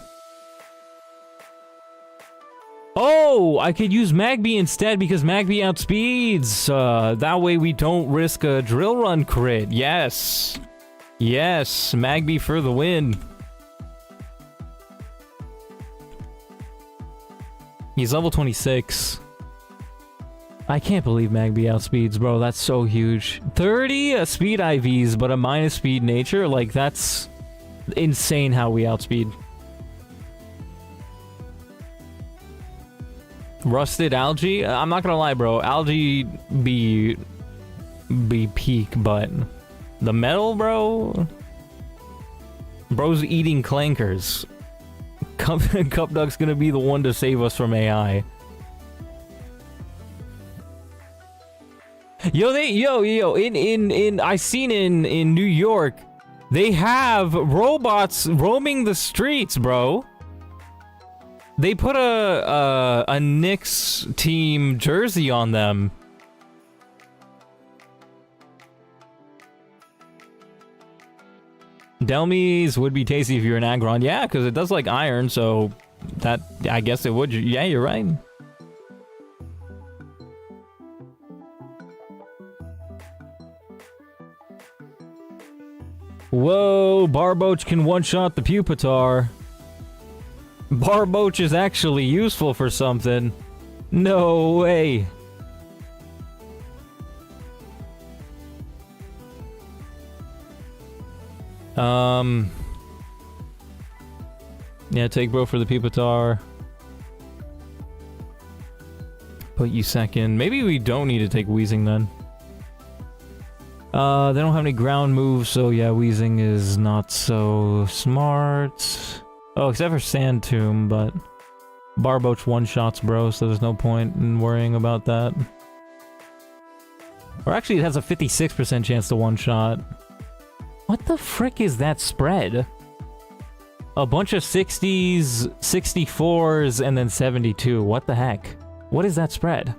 Oh, I could use Magby instead because Magby outspeeds. That way we don't risk a drill run crit. Yes. Yes, Magby for the win. He's level 26. I can't believe Magby outspeeds, bro. That's so huge. 30 speed IVs, but a minus speed nature? Like, that's insane how we outspeed. Rusted algae? I'm not gonna lie, bro. Algae be peak, but the metal, bro? Bro's eating clankers. Cupduck's gonna be the one to save us from AI. I seen in New York, they have robots roaming the streets, bro. They put a Knicks team jersey on them. Delmies would be tasty if you're an Aggron. Yeah, because it does like iron, so that, I guess it would. Yeah, you're right. Whoa, Barboach can one-shot the Pupitar. Barboach is actually useful for something. No way. Yeah, take bro for the Pupitar. Put you second. Maybe we don't need to take Weezing then. They don't have any ground moves, so yeah, Weezing is not so smart. Oh, except for Sand Tomb, but Barboach one-shots bro, so there's no point in worrying about that. Or actually, it has a 56% chance to one-shot. What the frick is that spread? A bunch of 60s, 64s, and then 72. What the heck? What is that spread?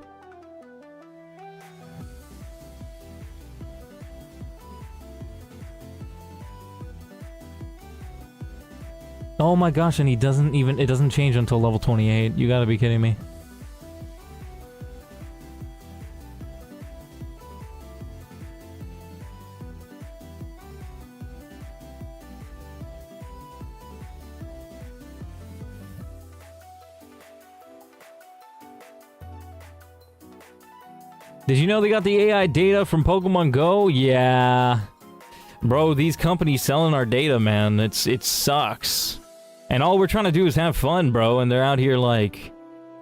Oh my gosh, and he doesn't even... It doesn't change until level 28. You gotta be kidding me. Did you know they got the AI data from Pokemon Go? Yeah. Bro, these companies selling our data, man. It sucks. And all we're trying to do is have fun, bro, and they're out here like...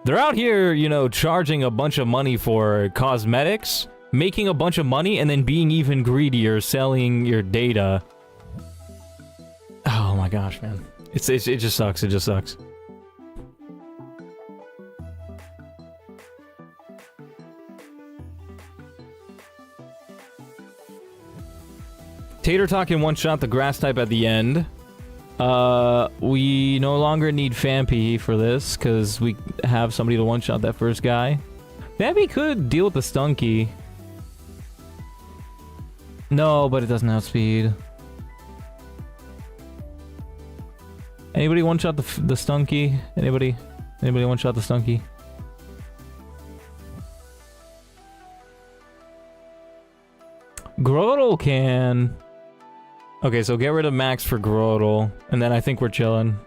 They're out here, you know, charging a bunch of money for cosmetics, making a bunch of money, and then being even greedier, selling your data. Oh my gosh, man. It just sucks, it just sucks. Tater Tot can one-shot the grass type at the end. We no longer need Fampi for this, because we have somebody to one-shot that first guy. Fampi could deal with the Stunky. No, but it doesn't have speed. Anybody one-shot the Stunky? Anybody one-shot the Stunky? Grotle can... Okay, so get rid of Max for Grotle, and then I think we're chilling.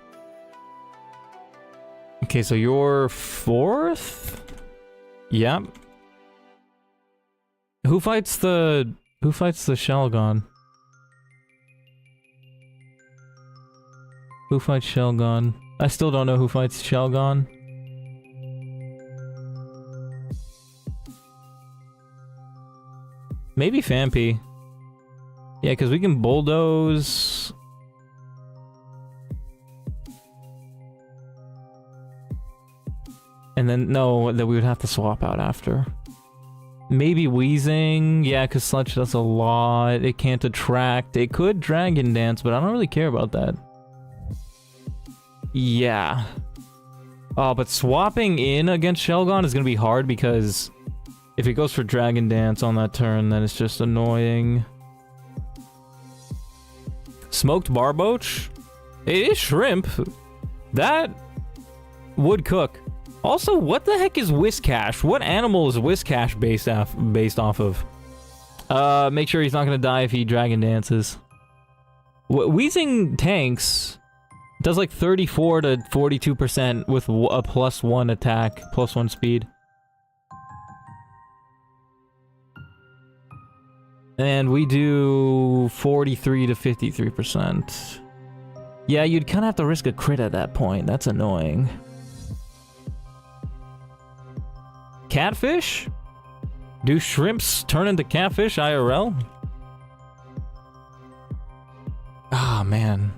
Okay, so you're 4th? Yep. Who fights the Shelgon? Who fights Shelgon? I still don't know who fights Shelgon. Maybe Fampi. Yeah, because we can bulldoze. And then, no, that we would have to swap out after. Maybe Weezing. Yeah, because Sludge does a lot. It can't attract. It could Dragon Dance, but I don't really care about that. Yeah. Oh, but swapping in against Shelgon is going to be hard because if it goes for Dragon Dance on that turn, then it's just annoying. Smoked Barboach? It is shrimp. That would cook. Also, what the heck is Whiscash? What animal is Whiscash based off of? Make sure he's not gonna die if he Dragon Dances. Weezing tanks does like 34 to 42% with a +1 attack, +1 speed. And we do 43 to 53%. Yeah, you'd kind of have to risk a crit at that point. That's annoying. Catfish? Do shrimps turn into catfish IRL? Ah, man.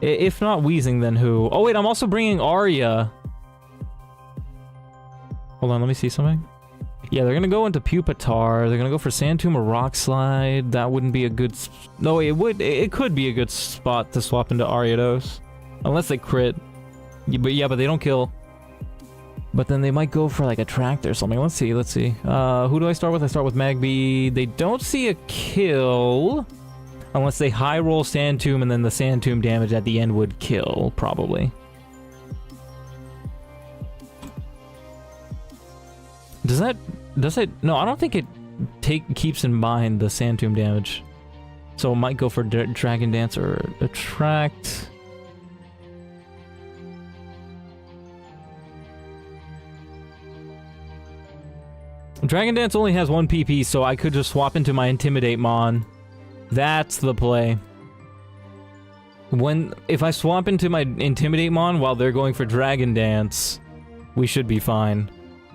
If not Weezing, then who? Oh, wait, I'm also bringing Arya. Hold on, let me see something. Yeah, they're gonna go into Pupitar. They're gonna go for Sand Tomb or Rock Slide. That wouldn't be a good... No, it would. It could be a good spot to swap into Ariados. Unless they crit. Yeah, but they don't kill. But then they might go for like a Tract or something. Let's see, let's see. Who do I start with? I start with Magby. They don't see a kill. Unless they high roll Sand Tomb and then the Sand Tomb damage at the end would kill, probably. Does it? No, I don't think it keeps in mind the Sand Tomb damage. So I might go for Dragon Dance or Attract. Dragon Dance only has 1 PP, so I could just swap into my Intimidate Mon. That's the play. If I swap into my Intimidate Mon while they're going for Dragon Dance, we should be fine.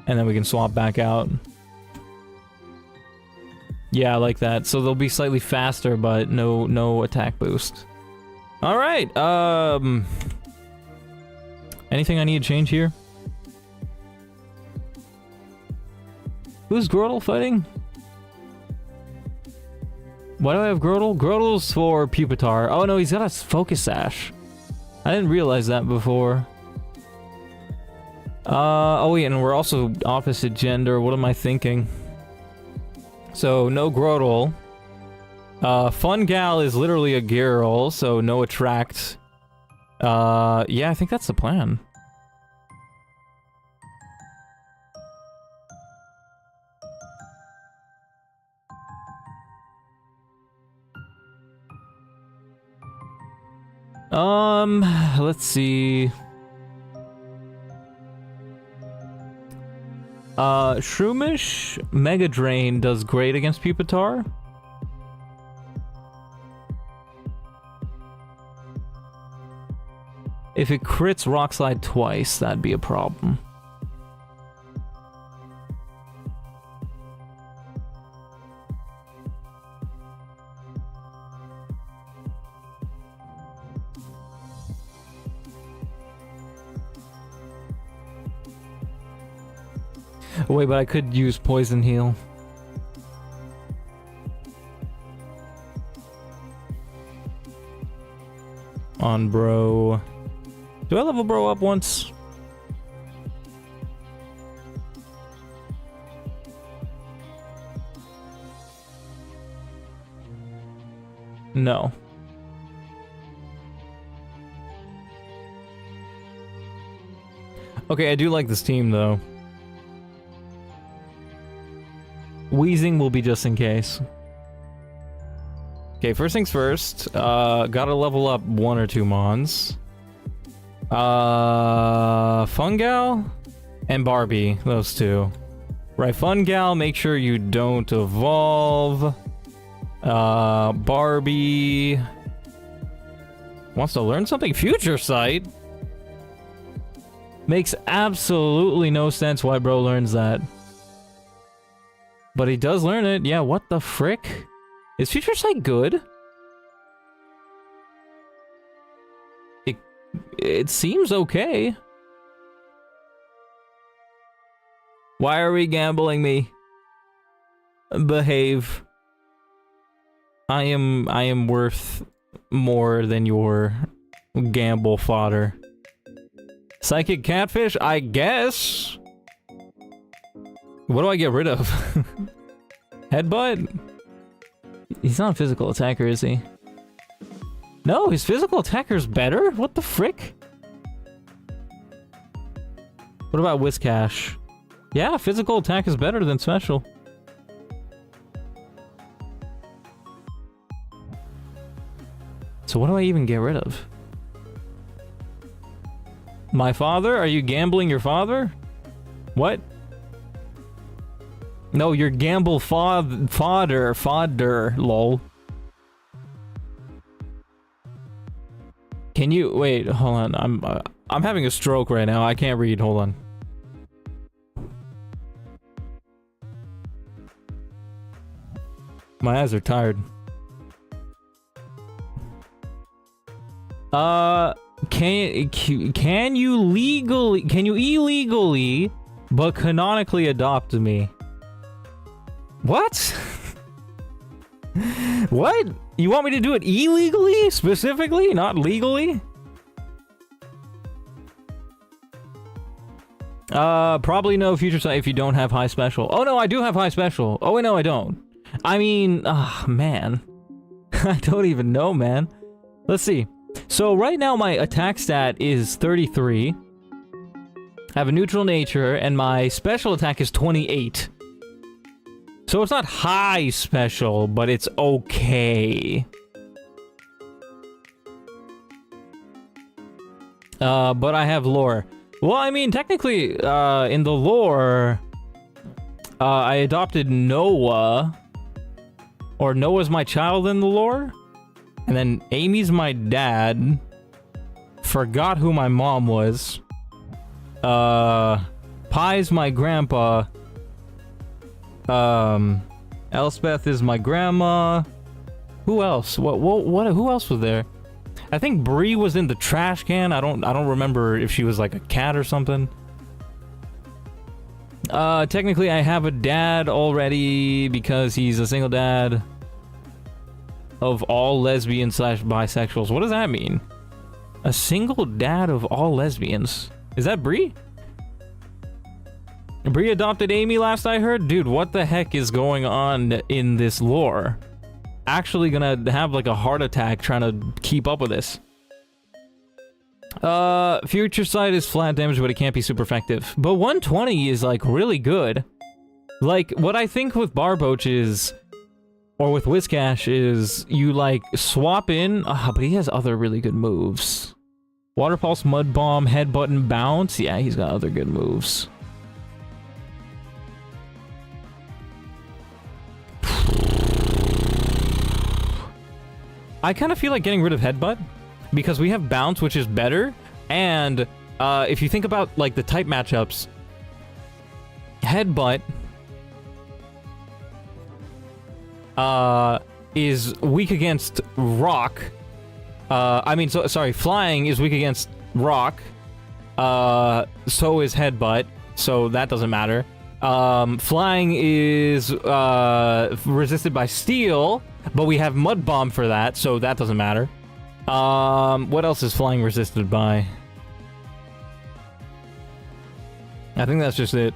And then we can swap back out. Yeah, I like that. So they'll be slightly faster, but no attack boost. Alright, anything I need to change here? Who's Grotle fighting? Why do I have Grotle? Grotle's for Pupitar. Oh no, he's got a Focus Sash. I didn't realize that before. Oh wait, and we're also opposite gender. What am I thinking? So, no Grotle. Fun Gal is literally a girl, so no Attract. Yeah, I think that's the plan. Let's see. Shroomish Mega Drain does great against Pupitar. If it crits Rock Slide twice, that'd be a problem. Wait, but I could use Poison Heal. On Bro. Do I level Bro up once? No. Okay, I do like this team though. Wheezing will be just in case. Okay, first things first. Gotta level up 1 or 2 Mons. Fungal and Barbie, those two. Right, Fungal, make sure you don't evolve. Barbie wants to learn something. Future Sight? Makes absolutely no sense why bro learns that. But he does learn it. Yeah, what the frick? Is Future Sight good? It seems okay. Why are we gambling me? Behave. I am worth more than your gamble fodder. Psychic Catfish, I guess. What do I get rid of? Headbutt? He's not a physical attacker, is he? No, his physical attacker's better? What the frick? What about Whiscash? Yeah, physical attack is better than special. So what do I even get rid of? My father? Are you gambling your father? What? No, you're gamble fodder, lol. Can you wait? Hold on, I'm having a stroke right now. I can't read. Hold on. My eyes are tired. Can you illegally, but canonically adopt me? What? What? You want me to do it illegally, specifically, not legally? Probably no Future Sight if you don't have high special. Oh no, I do have high special. Oh wait, no, I don't. I mean, man. I don't even know, man. Let's see. So right now my attack stat is 33. I have a neutral nature, and my special attack is 28. So it's not high special, but it's okay. But I have lore. Well, I mean, technically, in the lore, I adopted Noah. Or Noah's my child in the lore. And then Amy's my dad. Forgot who my mom was. Pie's my grandpa. Elspeth is my grandma. Who else? What? Who else was there? I think Bree was in the trash can. I don't remember if she was like a cat or something. Technically I have a dad already because he's a single dad of all lesbians / bisexuals. What does that mean? A single dad of all lesbians. Is that Bree? Bree adopted Amy last I heard? Dude, what the heck is going on in this lore? Actually gonna have like a heart attack trying to keep up with this. Future sight is flat damage, but it can't be super effective. But 120 is like really good. Like, what I think with Barboach is, or with Whiscash is, you like swap in, but he has other really good moves. Water Pulse, Mud Bomb, Headbutt, and Bounce. Yeah, he's got other good moves. I kind of feel like getting rid of Headbutt because we have Bounce, which is better, and if you think about like the type matchups, Headbutt is weak against Rock. Sorry, Flying is weak against Rock. So is Headbutt, so that doesn't matter. Flying is resisted by Steel, but we have Mud Bomb for that, so that doesn't matter. What else is Flying resisted by? I think that's just it.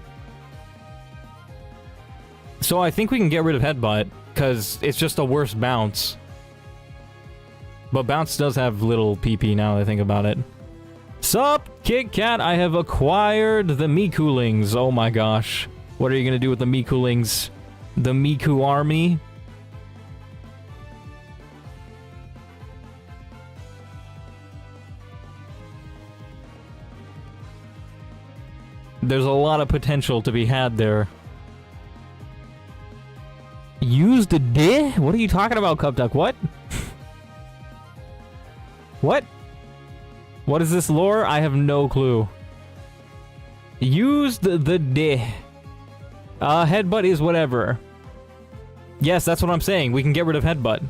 So I think we can get rid of Headbutt, because it's just a worse Bounce. But Bounce does have little PP now that I think about it. Sup, Kit Kat, I have acquired the Mikulings. Oh my gosh. What are you gonna do with the Mikulings? The Miku army? There's a lot of potential to be had there. Use the D? What are you talking about, Cup Duck? What? What? What is this lore? I have no clue. Use the D. Headbutt is whatever. Yes, that's what I'm saying. We can get rid of Headbutt.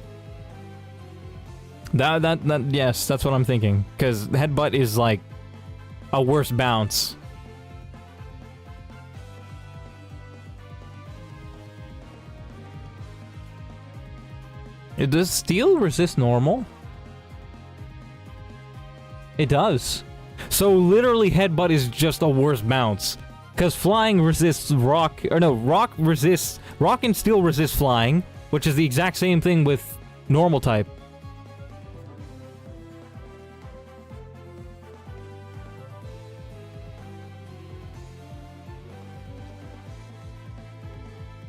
Yes, that's what I'm thinking. Because Headbutt is like a worse Bounce. Does Steel resist normal? It does. So literally Headbutt is just a worse Bounce. Because Flying resists Rock, or no, Rock and Steel resist Flying, which is the exact same thing with normal type.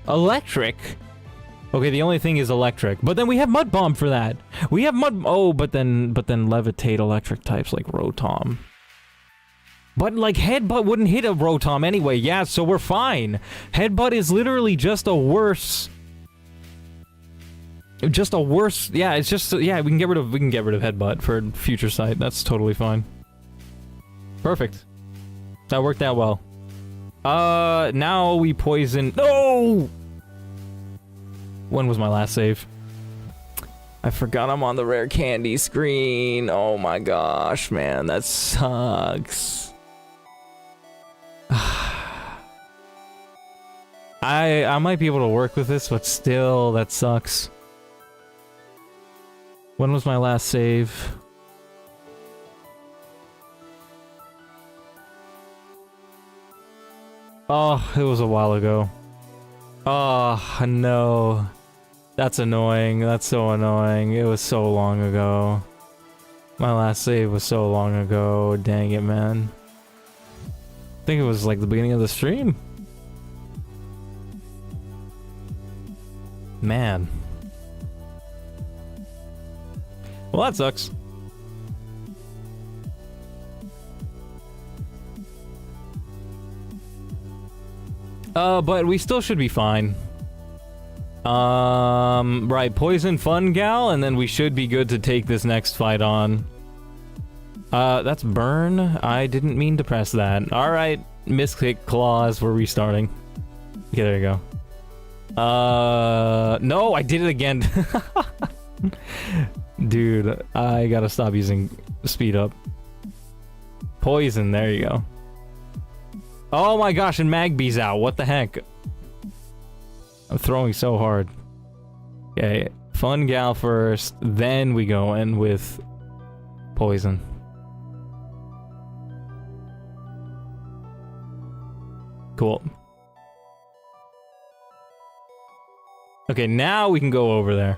Electric? Okay, the only thing is electric, but then we have Mud Bomb for that. We have but then levitate electric types like Rotom. But like Headbutt wouldn't hit a Rotom anyway. Yeah, so we're fine. Headbutt is literally just a worse. Yeah, it's just we can get rid of Headbutt for future sight. That's totally fine. Perfect. That worked out well. Now we poison. No. When was my last save? I forgot I'm on the rare candy screen. Oh my gosh, man, that sucks. I might be able to work with this, but still, that sucks. When was my last save? Oh, it was a while ago. Oh, no. That's annoying. That's so annoying. It was so long ago. My last save was so long ago. Dang it, man. I think it was like the beginning of the stream. Man. Well, that sucks. But we still should be fine. Right, poison fun gal, and then we should be good to take this next fight on. That's burn. I didn't mean to press that. Alright, misclick claws, we're restarting. Okay, there you go. No, I did it again. Dude, I gotta stop using speed up. Poison, there you go. Oh my gosh, and Magby's out. What the heck? I'm throwing so hard. Okay, fun gal first, then we go in with poison. Cool. Okay, now we can go over there.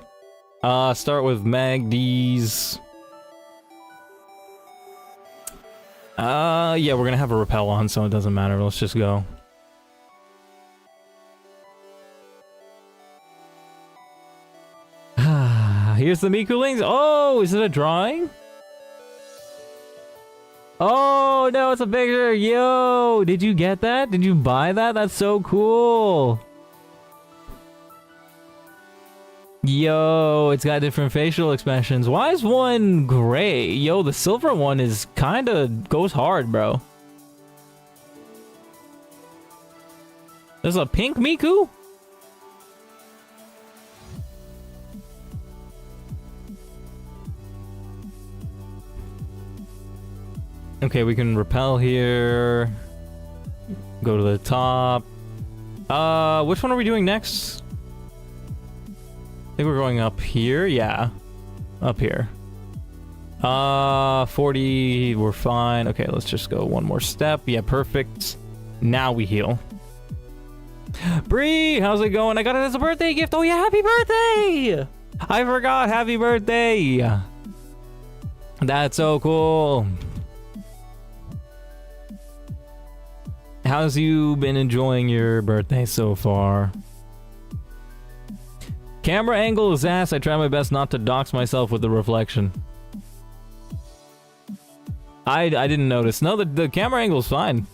Start with Magdy's. Yeah, we're gonna have a repel on, so it doesn't matter. Let's just go. Here's the Mikulings. Oh, is it a drawing? Oh, no, it's a picture. Yo, did you get that? Did you buy that? That's so cool. Yo, it's got different facial expressions. Why is one gray? Yo, the silver one is kinda goes hard, bro. There's a pink Miku? Okay, we can repel here. Go to the top. Which one are we doing next? I think we're going up here. Yeah. Up here. 40, we're fine. Okay, let's just go one more step. Yeah, perfect. Now we heal. Bree, how's it going? I got it as a birthday gift. Oh yeah, happy birthday! I forgot, happy birthday! That's so cool. How's you been enjoying your birthday so far? Camera angle is ass. I try my best not to dox myself with the reflection. I didn't notice. No, the camera angle is fine.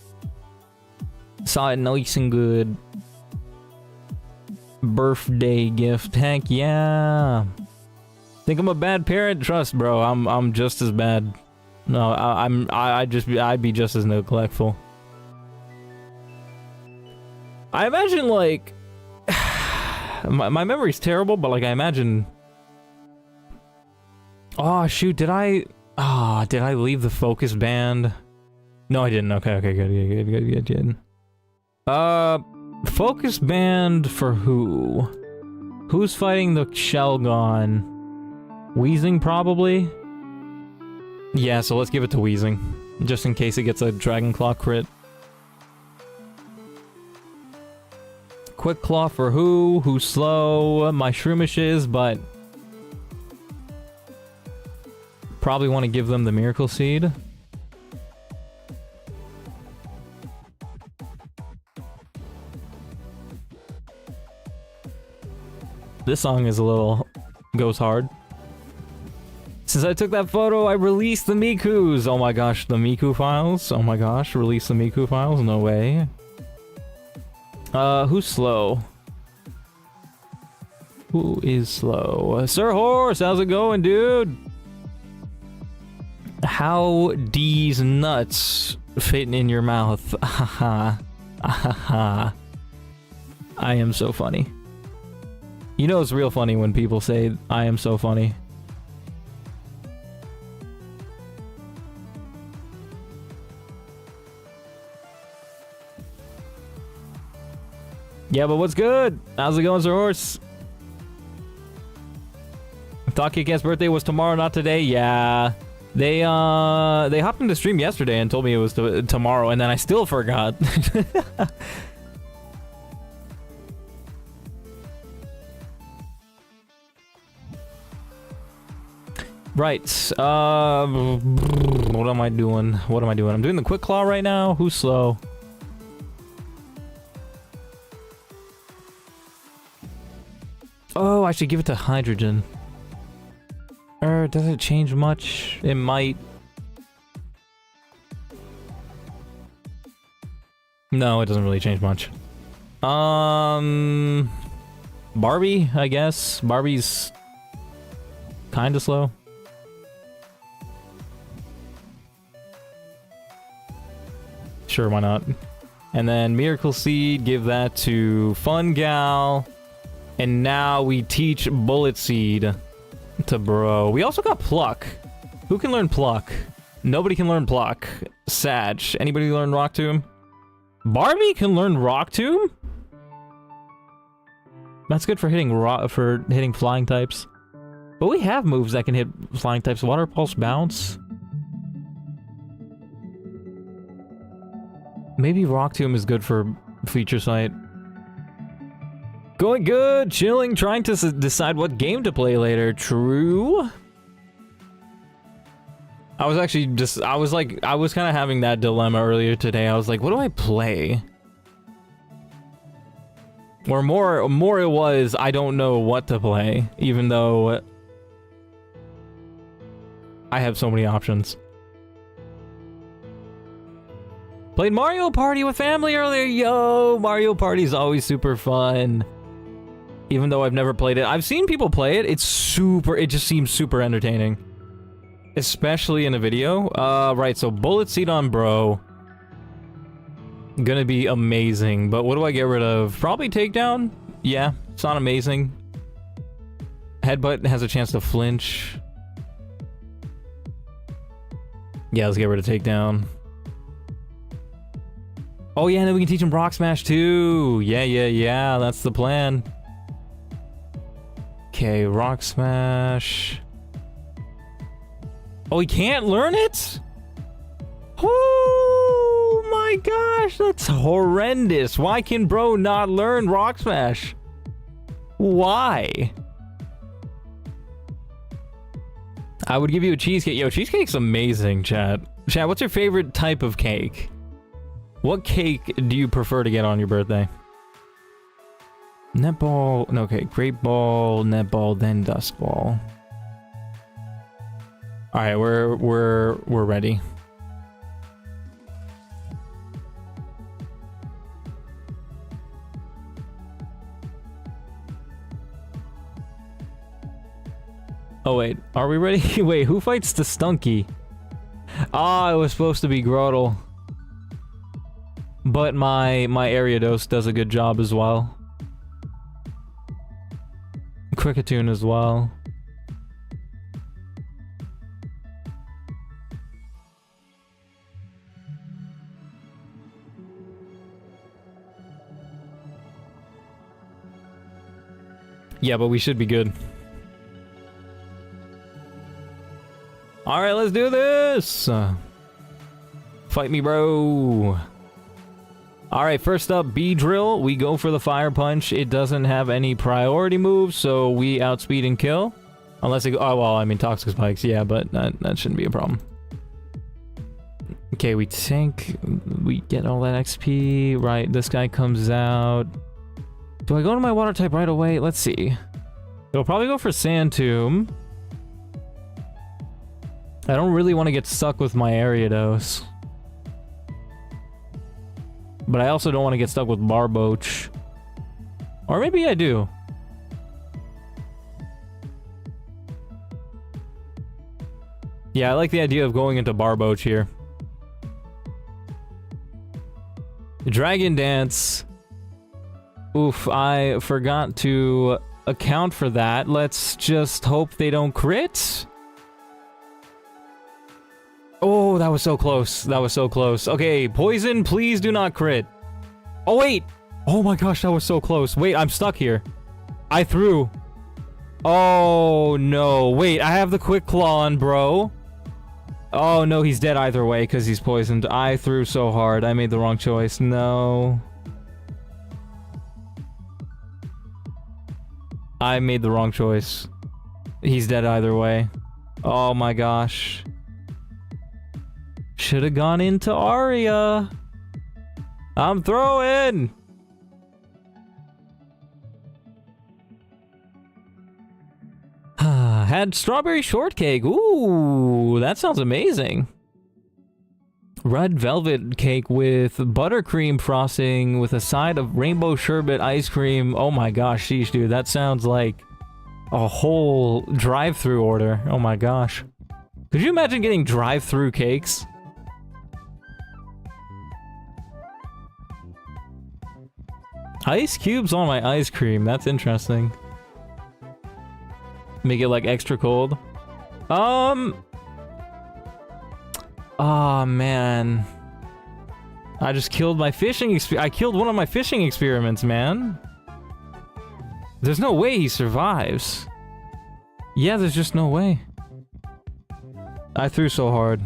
Saw it nice and good. Birthday gift. Heck yeah. Think I'm a bad parent? Trust, bro. I'm just as bad. No, I'd be just as neglectful. I imagine, like, my memory's terrible, but like I imagine. Oh shoot! Did I leave the focus band? No, I didn't. Okay, good. Focus band for who? Who's fighting the Shelgon? Wheezing probably. Yeah, so let's give it to Wheezing, just in case it gets a Dragon Claw crit. Quick Claw for who? Who's slow? My Shroomish is, but probably want to give them the Miracle Seed. This song is a little goes hard. Since I took that photo, I released the Mikus. Oh my gosh, the Miku files. Oh my gosh, release the Miku files. No way. Who's slow? Who is slow? Sir Horse, how's it going, dude? How these nuts fitting in your mouth? Haha. Haha. I am so funny. You know it's real funny when people say, I am so funny. Yeah, but what's good? How's it going, Sir Horse? Thought Kick-Ass birthday was tomorrow, not today. Yeah. They hopped into stream yesterday and told me it was tomorrow, and then I still forgot. Right. What am I doing? What am I doing? I'm doing the Quick Claw right now. Who's slow? I should give it to hydrogen. Does it change much? It might. No, it doesn't really change much. Barbie, I guess. Barbie's kind of slow. Sure, why not? And then Miracle Seed, give that to Fun Gal. And now we teach Bullet Seed to Bro. We also got Pluck. Who can learn Pluck? Nobody can learn Pluck. Sag. Anybody learn Rock Tomb? Barbie can learn Rock Tomb? That's good for hitting flying types. But we have moves that can hit flying types. Water Pulse Bounce. Maybe Rock Tomb is good for Feature Sight. Going good, chilling, trying to decide what game to play later. True. I was actually just, I was kind of having that dilemma earlier today. I was like, what do I play? Or more it was, I don't know what to play, even though I have so many options. Played Mario Party with family earlier. Yo, Mario Party's always super fun. Even though I've never played it. I've seen people play it. It just seems super entertaining. Especially in a video. Right, so Bullet Seed on Bro. Gonna be amazing. But what do I get rid of? Probably Takedown? Yeah, it's not amazing. Headbutt has a chance to flinch. Yeah, let's get rid of Takedown. Oh yeah, and then we can teach him Rock Smash too. Yeah, that's the plan. Okay, Rock Smash. Oh, he can't learn it? Oh my gosh, that's horrendous. Why can Bro not learn Rock Smash? Why? I would give you a cheesecake. Yo, cheesecake's amazing, chat. Chat, what's your favorite type of cake? What cake do you prefer to get on your birthday? Netball, no, okay, Great Ball, Netball, then Dust Ball. All right, we're ready. Oh wait, are we ready? Wait, who fights the Stunky? Ah, it was supposed to be Grotle. But my Ariados does a good job as well. Cricketune as well. Yeah, but we should be good. Alright, let's do this! Fight me, bro! Alright, first up, B-Drill. We go for the Fire Punch. It doesn't have any priority moves, so we outspeed and kill. Unless it... Oh, well, I mean, Toxic Spikes, yeah, but that shouldn't be a problem. Okay, we tank. We get all that XP. Right, this guy comes out. Do I go to my Water type right away? Let's see. It'll probably go for Sand Tomb. I don't really want to get stuck with my Ariados. But I also don't want to get stuck with Barboach. Or maybe I do. Yeah, I like the idea of going into Barboach here. Dragon Dance. Oof, I forgot to account for that. Let's just hope they don't crit. Oh, that was so close. That was so close. Okay, Poison, please do not crit. Oh, wait. Oh my gosh, that was so close. Wait, I'm stuck here. I threw. Oh, no. Wait, I have the Quick Claw on, bro. Oh, no, he's dead either way because he's poisoned. I threw so hard. I made the wrong choice. No. I made the wrong choice. He's dead either way. Oh my gosh. Should have gone into Aria. I'm throwing. Had strawberry shortcake. Ooh, that sounds amazing. Red velvet cake with buttercream frosting with a side of rainbow sherbet ice cream. Oh my gosh, sheesh, dude. That sounds like a whole drive-through order. Oh my gosh. Could you imagine getting drive-through cakes? Ice cubes on my ice cream. That's interesting. Make it like extra cold. Oh man. I just killed my fishing I killed one of my fishing experiments, man. There's no way he survives. Yeah, there's just no way. I threw so hard.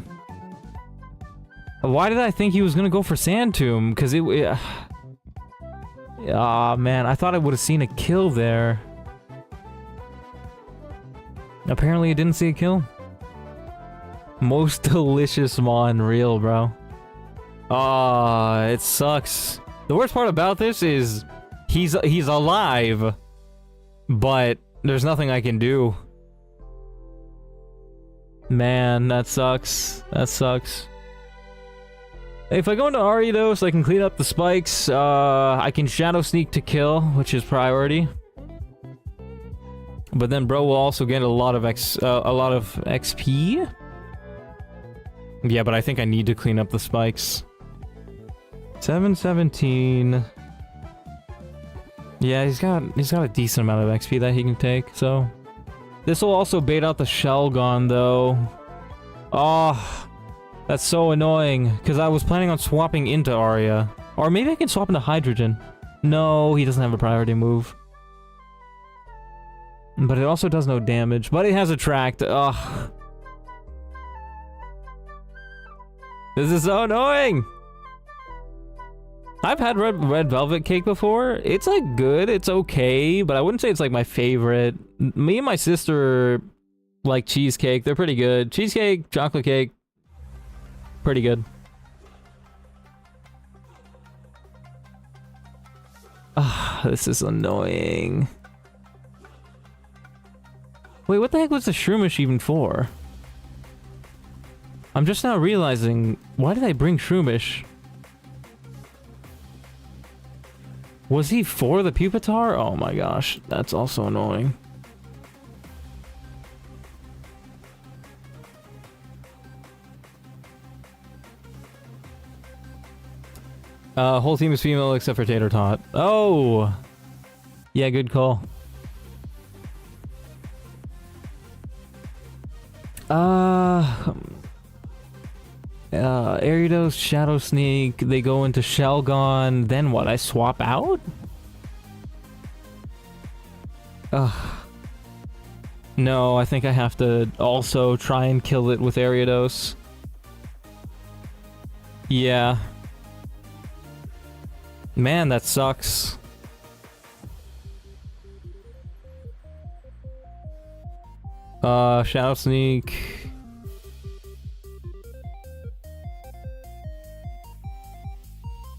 Why did I think he was gonna go for Sand Tomb? Cause ah, man, I thought I would have seen a kill there. Apparently I didn't see a kill. Most delicious mon real, bro. Ah, it sucks. The worst part about this is he's alive, but there's nothing I can do. Man, that sucks. That sucks. If I go into Ariados, I can clean up the spikes. I can shadow sneak to kill, which is priority. But then bro will also get a lot of XP. Yeah, but I think I need to clean up the spikes. 717. Yeah, he's got a decent amount of XP that he can take, so this will also bait out the Shelgon though. Oh, that's so annoying because I was planning on swapping into Arya. Or maybe I can swap into Hydrogen. No, he doesn't have a priority move. But it also does no damage. But it has Attract. Ugh. This is so annoying! I've had red velvet cake before. It's like good, it's okay, but I wouldn't say it's like my favorite. Me and my sister like cheesecake, they're pretty good. Cheesecake, chocolate cake, pretty good. Ah, this is annoying. Wait, what the heck was the Shroomish even for? I'm just now realizing, why did I bring Shroomish? Was he for the Pupitar? Oh my gosh, that's also annoying. Whole team is female except for Tater Tot. Oh! Yeah, good call. Ariados, Shadow Sneak, they go into Shelgon, then what? I swap out? No, I think I have to also try and kill it with Ariados. Yeah. Man, that sucks. Shadow Sneak.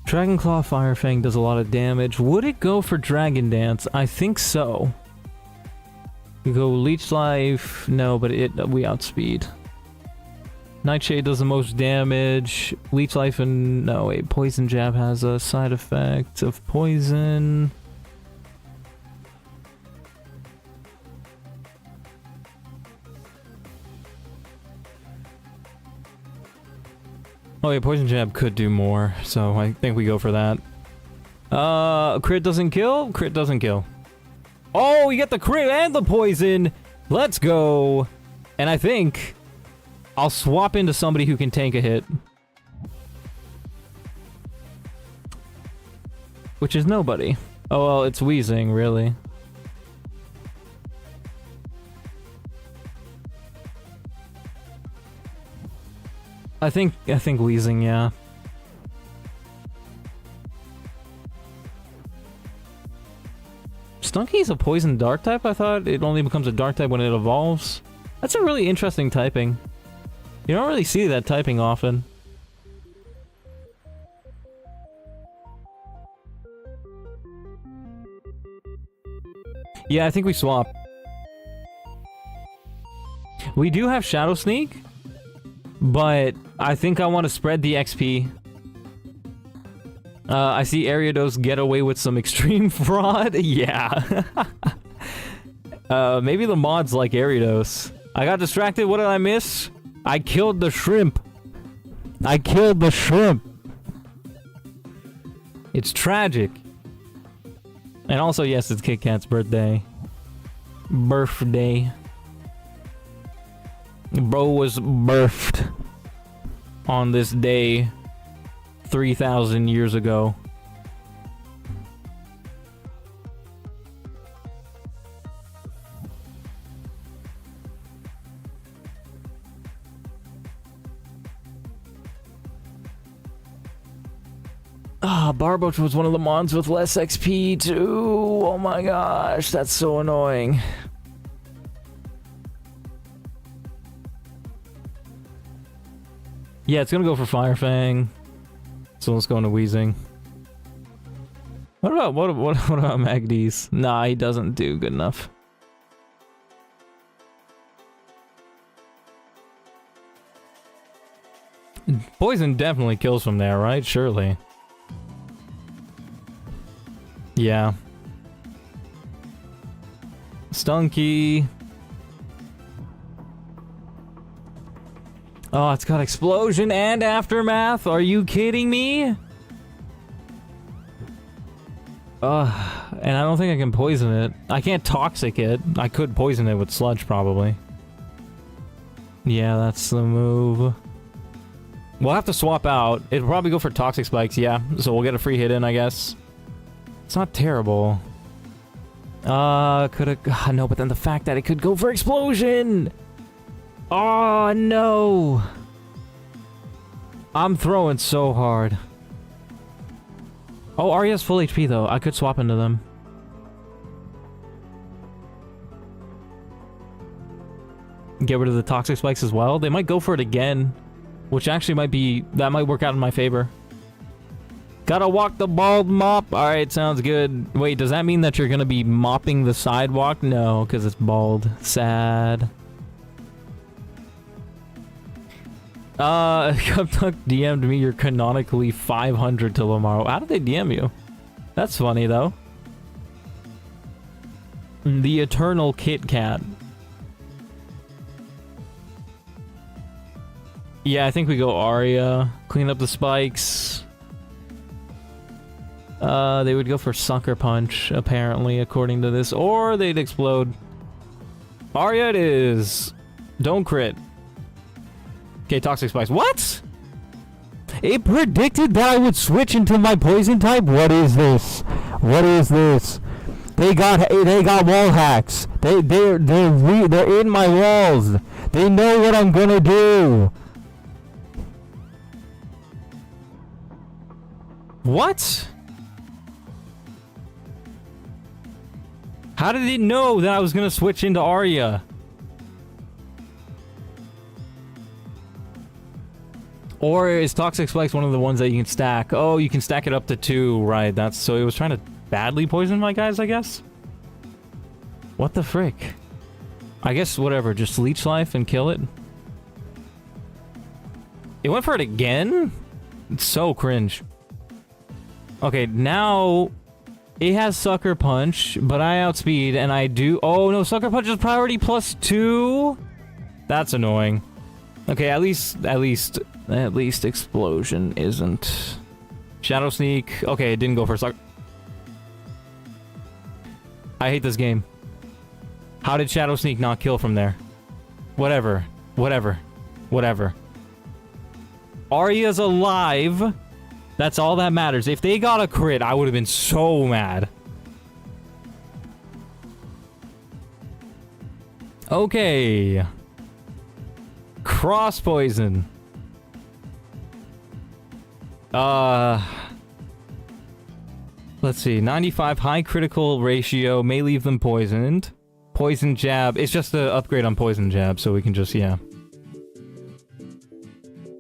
Dragonclaw Firefang does a lot of damage. Would it go for Dragon Dance? I think so. We go Leech Life. No, but we outspeed. Nightshade does the most damage. Leech Life and... No, wait. Poison Jab has a side effect of poison. Oh yeah, Poison Jab could do more, so I think we go for that. Crit doesn't kill? Crit doesn't kill. Oh, we get the crit and the poison! Let's go! And I think I'll swap into somebody who can tank a hit. Which is nobody. Oh well, it's Wheezing, really. I think Wheezing, yeah. Stunky's a poison dark type? I thought it only becomes a dark type when it evolves. That's a really interesting typing. You don't really see that typing often. Yeah, I think we swap. We do have Shadow Sneak, but I think I want to spread the XP. I see Ariados get away with some extreme fraud. Yeah. Maybe the mods like Ariados. I got distracted. What did I miss? I killed the shrimp. I killed the shrimp. It's tragic. And also, yes, it's Kit Kat's birthday. Birthday. Bro was birthed on this day 3,000 years ago. Barboach was one of the mons with less XP too. Oh my gosh, that's so annoying. Yeah, it's gonna go for Firefang. So let's go into Wheezing. What about Magdi's? Nah, he doesn't do good enough. Poison definitely kills from there, right? Surely. Yeah. Stunky. Oh, it's got Explosion and Aftermath. Are you kidding me? And I don't think I can poison it. I can't Toxic it. I could poison it with Sludge, probably. Yeah, that's the move. We'll have to swap out. It'll probably go for Toxic Spikes, yeah. So we'll get a free hit in, I guess. It's not terrible. Could've... no, but then the fact that it could go for Explosion! Oh, no! I'm throwing so hard. Oh, Arya's full HP, though. I could swap into them. Get rid of the Toxic Spikes as well. They might go for it again. Which actually might be... that might work out in my favor. Gotta walk the bald mop. Alright, sounds good. Wait, does that mean that you're gonna be mopping the sidewalk? No, because it's bald. Sad. Cuptuck DM'd me you're canonically 500 till tomorrow. How did they DM you? That's funny, though. The Eternal Kit Kat. Yeah, I think we go Arya. Clean up the spikes. They would go for Sucker Punch, apparently, according to this. Or they'd explode. Arya it is. Don't crit. Okay, Toxic Spikes. What? It predicted that I would switch into my poison type? What is this? What is this? They got wall hacks. They're in my walls. They know what I'm gonna do. What? How did it know that I was gonna switch into Arya? Or is Toxic Spikes one of the ones that you can stack? Oh, you can stack it up to 2, right? That's so it was trying to badly poison my guys, I guess? What the frick? I guess whatever, just Leech Life and kill it. It went for it again? It's so cringe. Okay, now it has Sucker Punch, but I outspeed and I do... Oh no, Sucker Punch is priority +2? That's annoying. Okay, at least Explosion isn't. Shadow Sneak. Okay, it didn't go for Sucker. I hate this game. How did Shadow Sneak not kill from there? Whatever. Arya's alive. That's all that matters. If they got a crit, I would have been so mad. Okay. Cross poison. Let's see. 95 high critical ratio may leave them poisoned. Poison jab. It's just the upgrade on poison jab, so we can just, yeah.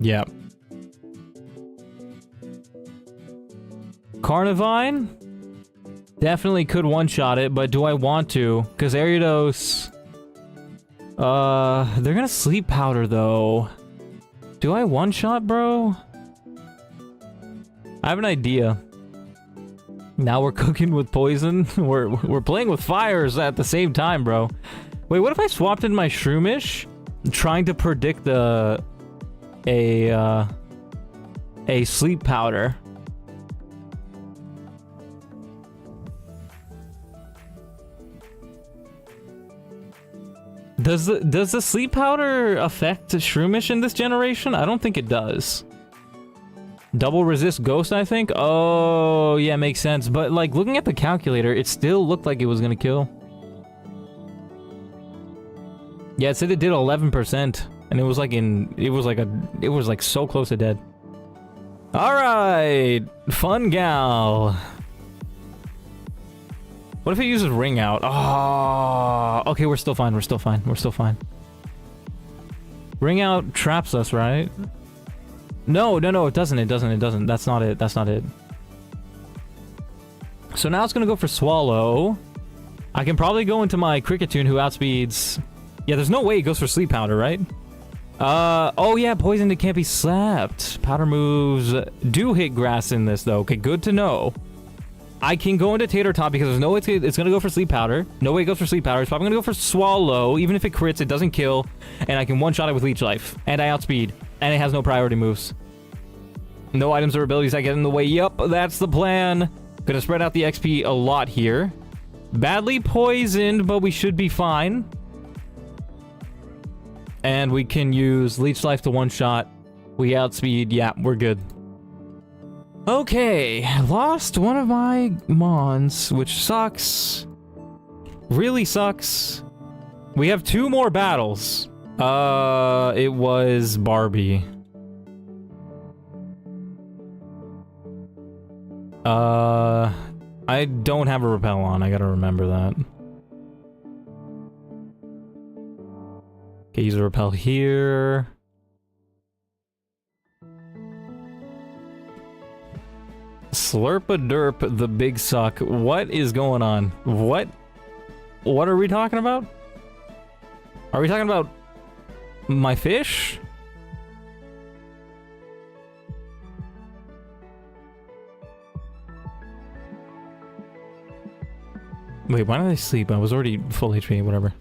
Yeah. Carnivine? Definitely could one-shot it, but do I want to? Because Ariados... They're gonna sleep powder though. Do I one-shot, bro? I have an idea. Now we're cooking with poison. We're playing with fires at the same time, bro. Wait, what if I swapped in my Shroomish, trying to predict a sleep powder? Does the sleep powder affect Shroomish in this generation? I don't think it does. Double resist ghost, I think? Oh, yeah, makes sense. But, like, looking at the calculator, it still looked like it was gonna kill. Yeah, it said it did 11%. And it was like so close to dead. Alright! Fun gal. What if it uses ring out? Oh, okay, we're still fine, we're still fine, we're still fine. Ring out traps us, right? No, it doesn't. That's not it. So now it's gonna go for Swallow. I can probably go into my Cricketune who outspeeds... Yeah, there's no way it goes for Sleep Powder, right? Oh yeah, Poisoned, it can't be slapped. Powder moves do hit grass in this though. Okay, good to know. I can go into Tater Tot because there's no way it's gonna go for Sleep Powder. No way it goes for Sleep Powder. It's probably gonna go for Swallow. Even if it crits, it doesn't kill. And I can one-shot it with Leech Life. And I outspeed. And it has no priority moves. No items or abilities that get in the way. Yup, that's the plan. Gonna spread out the XP a lot here. Badly poisoned, but we should be fine. And we can use Leech Life to one-shot. We outspeed. Yeah, we're good. Okay, lost one of my Mons, which sucks. Really sucks. We have 2 more battles. It was Barbie. I don't have a repel on, I gotta remember that. Okay, use a repel here. Slurp-a-derp, the big suck. What is going on? What are we talking about? Are we talking about my fish? Wait, why did I sleep? I was already full HP, whatever.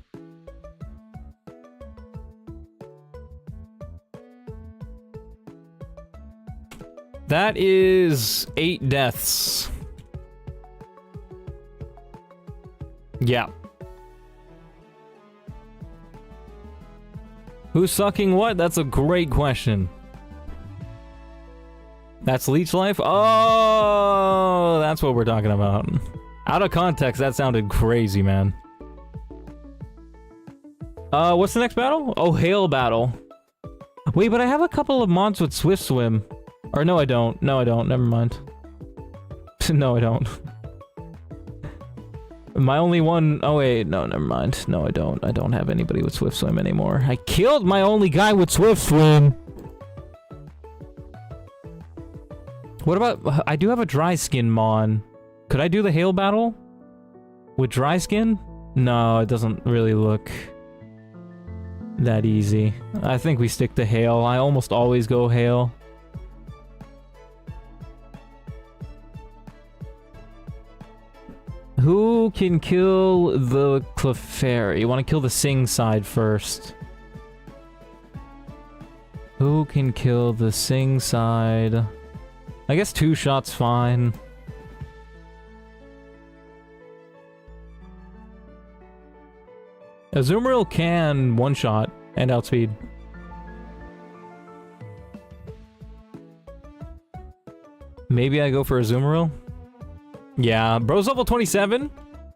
That is 8 deaths. Yeah. Who's sucking what? That's a great question. That's Leech Life? Oh, that's what we're talking about. Out of context, that sounded crazy, man. What's the next battle? Oh, Hail Battle. Wait, but I have a couple of mons with Swift Swim. Or no, I don't. No, I don't. Never mind. No, I don't. My only one... Oh, wait. No, never mind. No, I don't. I don't have anybody with Swift Swim anymore. I killed my only guy with Swift Swim! What about... I do have a Dry Skin Mon. Could I do the Hail Battle? With Dry Skin? No, it doesn't really look... that easy. I think we stick to Hail. I almost always go Hail. Who can kill the Clefairy? You want to kill the Sing side first. Who can kill the Sing side? I guess 2 shots fine. Azumarill can one-shot and outspeed. Maybe I go for Azumarill? Yeah, bro's level 27.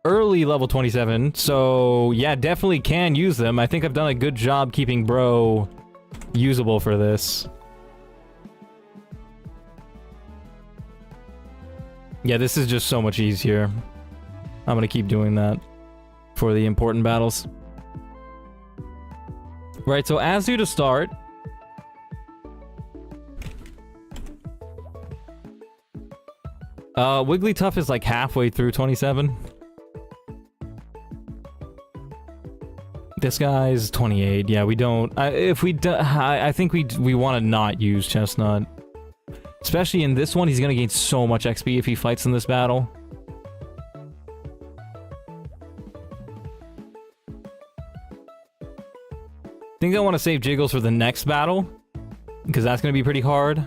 Early level 27. So, yeah, definitely can use them. I think I've done a good job keeping bro usable for this. Yeah, this is just so much easier. I'm gonna keep doing that for the important battles. Right, so Azu to start. Wigglytuff is like halfway through 27. This guy's 28. Yeah, we don't. If we do, I think we want to not use Chestnut. Especially in this one, he's gonna gain so much XP if he fights in this battle. I think I want to save Jiggles for the next battle, because that's gonna be pretty hard.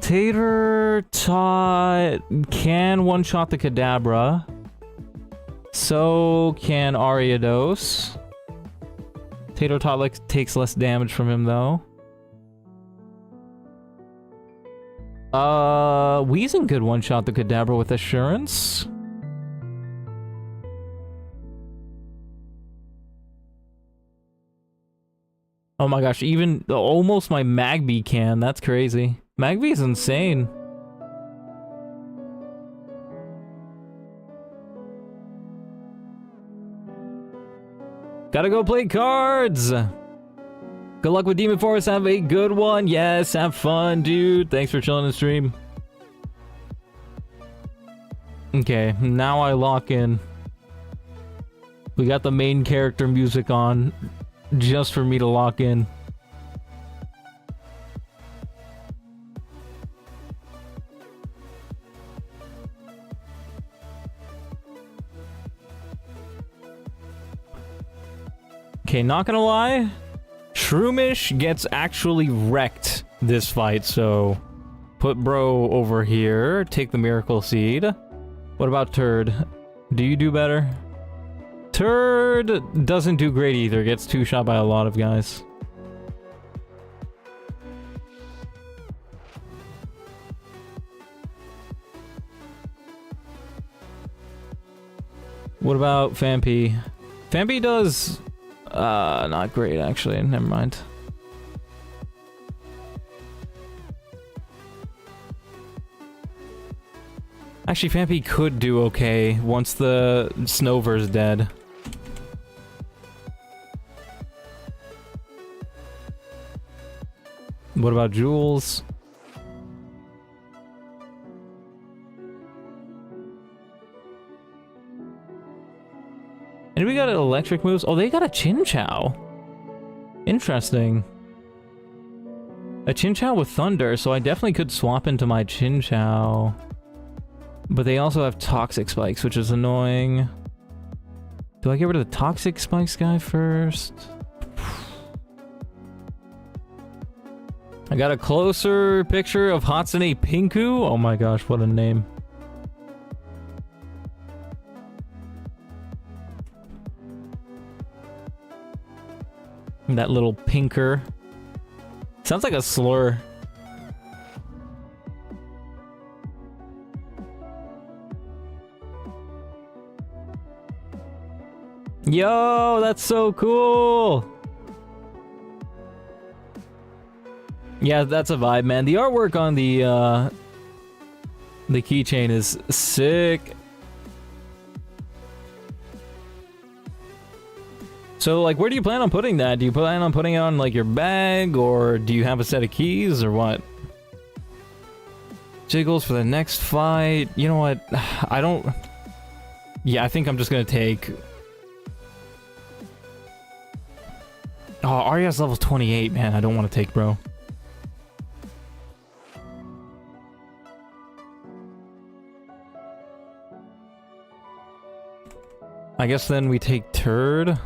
Tater Tot can one-shot the Kadabra. So can Ariados. Tater Tot takes less damage from him, though. Weezing could one-shot the Kadabra with Assurance. Oh my gosh, even almost my Magby can. That's crazy. Magby is insane. Gotta go play cards! Good luck with Demon Forest, have a good one. Yes, have fun, dude. Thanks for chilling the stream. Okay, now I lock in. We got the main character music on, just for me to lock in. Okay, not gonna lie, Shroomish gets actually wrecked this fight, so put bro over here, take the Miracle Seed. What about Turd? Do you do better? Turd doesn't do great either, gets two-shot by a lot of guys. What about Fampi? Fampi does... not great, actually. Never mind. Actually, Fampi could do okay once the Snover's dead. What about Jules? And we got electric moves. Oh, they got a Chinchou. Interesting. A Chinchou with Thunder, so I definitely could swap into my Chinchou. But they also have Toxic Spikes, which is annoying. Do I get rid of the Toxic Spikes guy first? I got a closer picture of Hatsune Pinku. Oh my gosh, what a name. That little pinker. Sounds like a slur. Yo, that's so cool. Yeah, that's a vibe, man. The artwork on the keychain is sick. So, like, where do you plan on putting that? Do you plan on putting it on, like, your bag, or do you have a set of keys, or what? Jiggles for the next fight. You know what? I don't... Yeah, I think I'm just gonna take... Oh, Arya's level 28, man. I don't want to take, bro. I guess then we take Turd.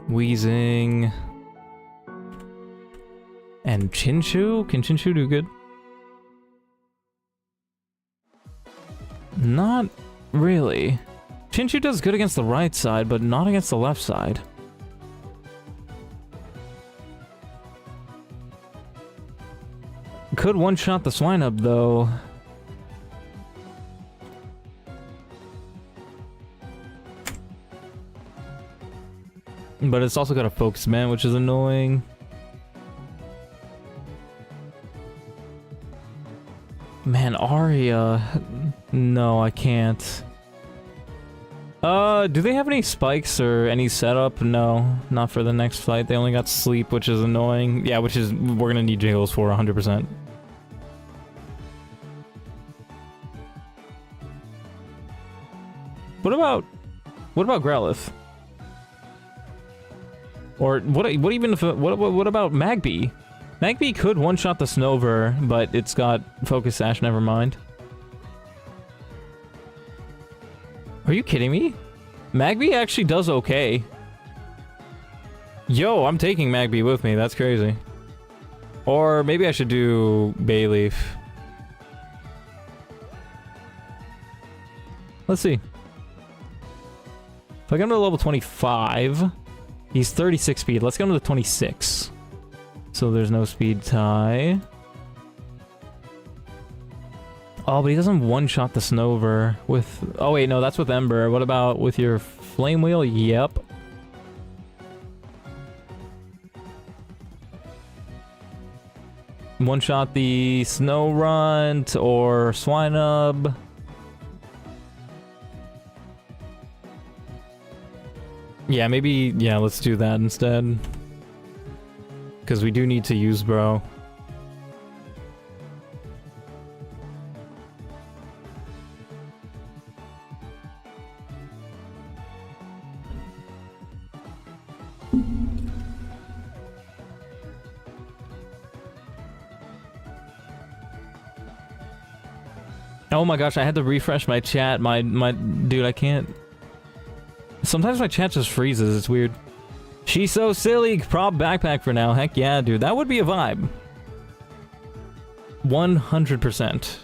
Weezing. And Chinchou? Can Chinchou do good? Not really. Chinchou does good against the right side, but not against the left side. Could one-shot the Swinub, though. But it's also got a Focus Man, which is annoying. Man, Arya... No, I can't. Do they have any spikes or any setup? No, not for the next fight. They only got Sleep, which is annoying. Yeah, which is... We're gonna need Jiggles for 100%. What about Growlithe? Or what even if what about Magby? Magby could one-shot the Snover, but it's got Focus Sash, never mind. Are you kidding me? Magby actually does okay. Yo, I'm taking Magby with me, that's crazy. Or maybe I should do Bayleaf. Let's see. If I get him to level 25, he's 36 speed. Let's get him to 26. So there's no speed tie. Oh, but he doesn't one-shot the Snover with... Oh wait, no, that's with Ember. What about with your Flame Wheel? Yep. One-shot the Snorunt or Swinub. Yeah, maybe... Yeah, let's do that instead. Because we do need to use Bro. Oh my gosh, I had to refresh my chat. My dude, I can't. Sometimes my chat just freezes. It's weird. She's so silly. Prob backpack for now. Heck yeah, dude. That would be a vibe. 100%.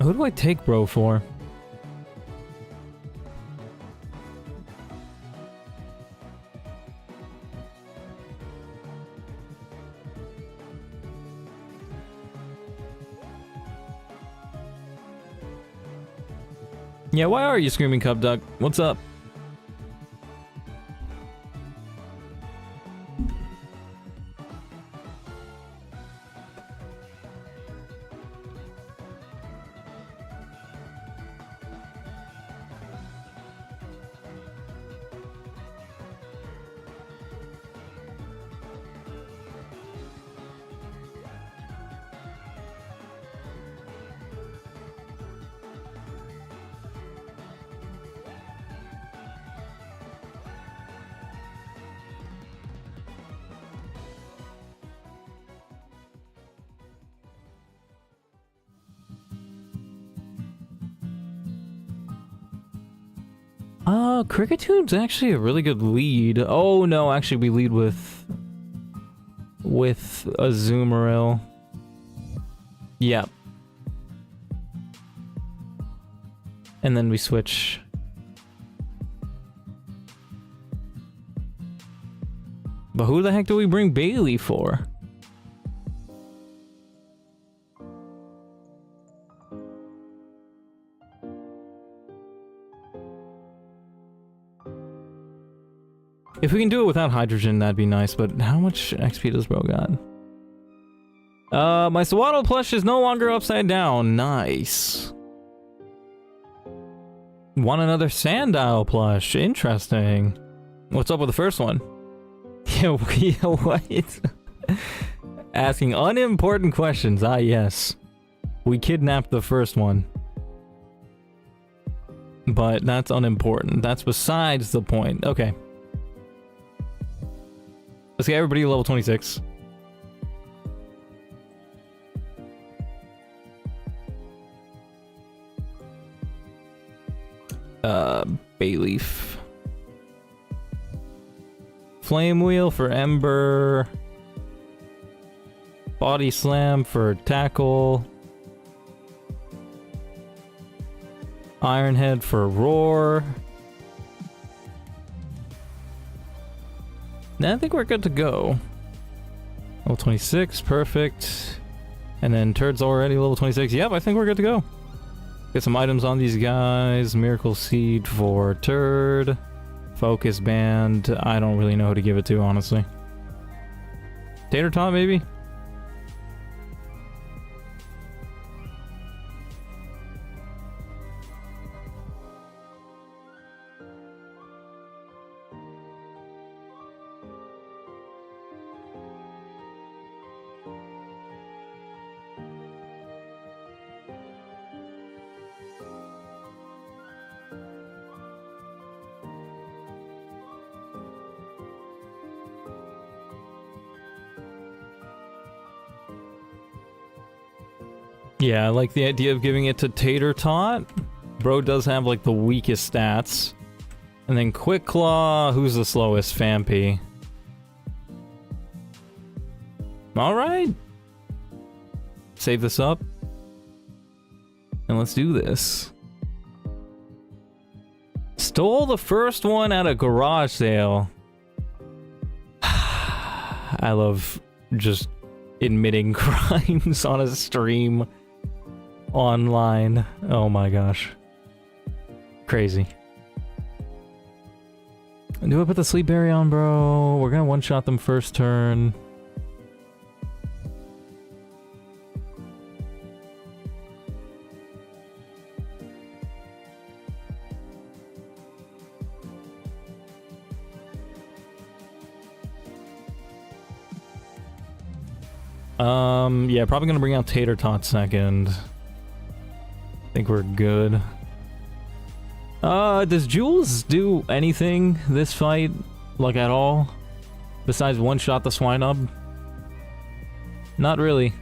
Who do I take Bro for? Yeah, why are you screaming, Cup Duck? What's up? Crickettoon's actually a really good lead. Oh no, actually we lead with Azumarill. Yep. And then we switch. But who the heck do we bring Bailey for? If we can do it without hydrogen, that'd be nice, but how much XP does Bro got? My Swaddle plush is no longer upside down. Nice. Want another Sandile plush. Interesting. What's up with the first one? Yeah, what? Asking unimportant questions. Ah, yes. We kidnapped the first one. But that's unimportant. That's besides the point. Okay. Let's get everybody to level 26. Bayleaf. Flame Wheel for Ember. Body Slam for Tackle. Iron Head for Roar. I think we're good to go. Level 26, perfect. And then Turd's already level 26. Yep, I think we're good to go. Get some items on these guys. Miracle Seed for Turd. Focus Band. I don't really know who to give it to, honestly. Tater Tot, maybe? Yeah, I like the idea of giving it to Tater Tot. Bro does have, like, the weakest stats. And then Quick Claw, who's the slowest? Fampy. Alright. Save this up. And let's do this. Stole the first one at a garage sale. I love just admitting crimes on a stream. Online. Oh my gosh. Crazy. Do I put the sleep berry on, bro? We're gonna one-shot them first turn. Yeah, probably gonna bring out Tater Tot second. I think we're good. Does Jules do anything this fight? Like, at all? Besides one-shot the Swinub? Not really.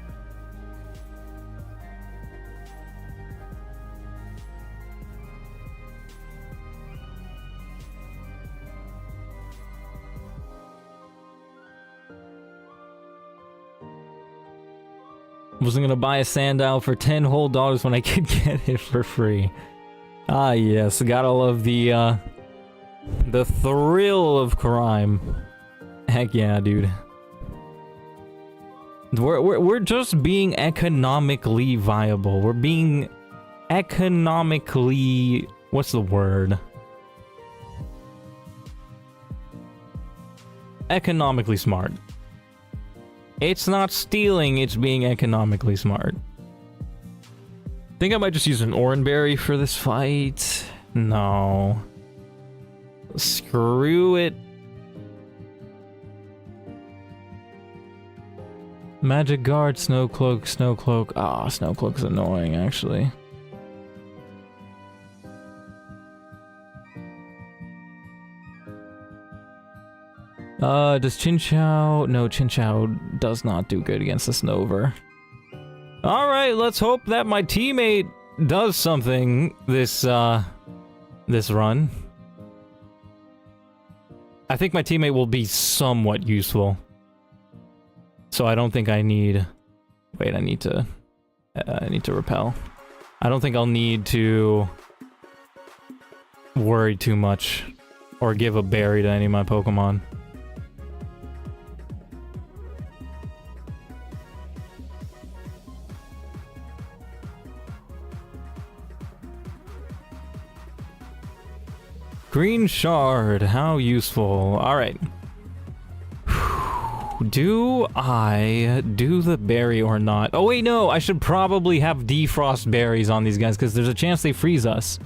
Wasn't gonna buy a sandal for $10 whole when I could get it for free. Ah yes, gotta love the thrill of crime. Heck yeah, dude. We're just being economically viable. We're being economically... what's the word? Economically smart. It's not stealing, it's being economically smart. Think I might just use an Oranberry for this fight. No. Screw it. Magic Guard, Snow Cloak, Snow Cloak. Ah, Snow Cloak's annoying, actually. Does chinchou? No, chinchou does not do good against the Snover. Alright, let's hope that my teammate does something this run. I think my teammate will be somewhat useful. So I don't think I need... wait, I need to repel. I don't think I'll need to worry too much or give a berry to any of my Pokemon. Green Shard, how useful. Alright. Do I do the berry or not? Oh wait, no, I should probably have defrost berries on these guys because there's a chance they freeze us.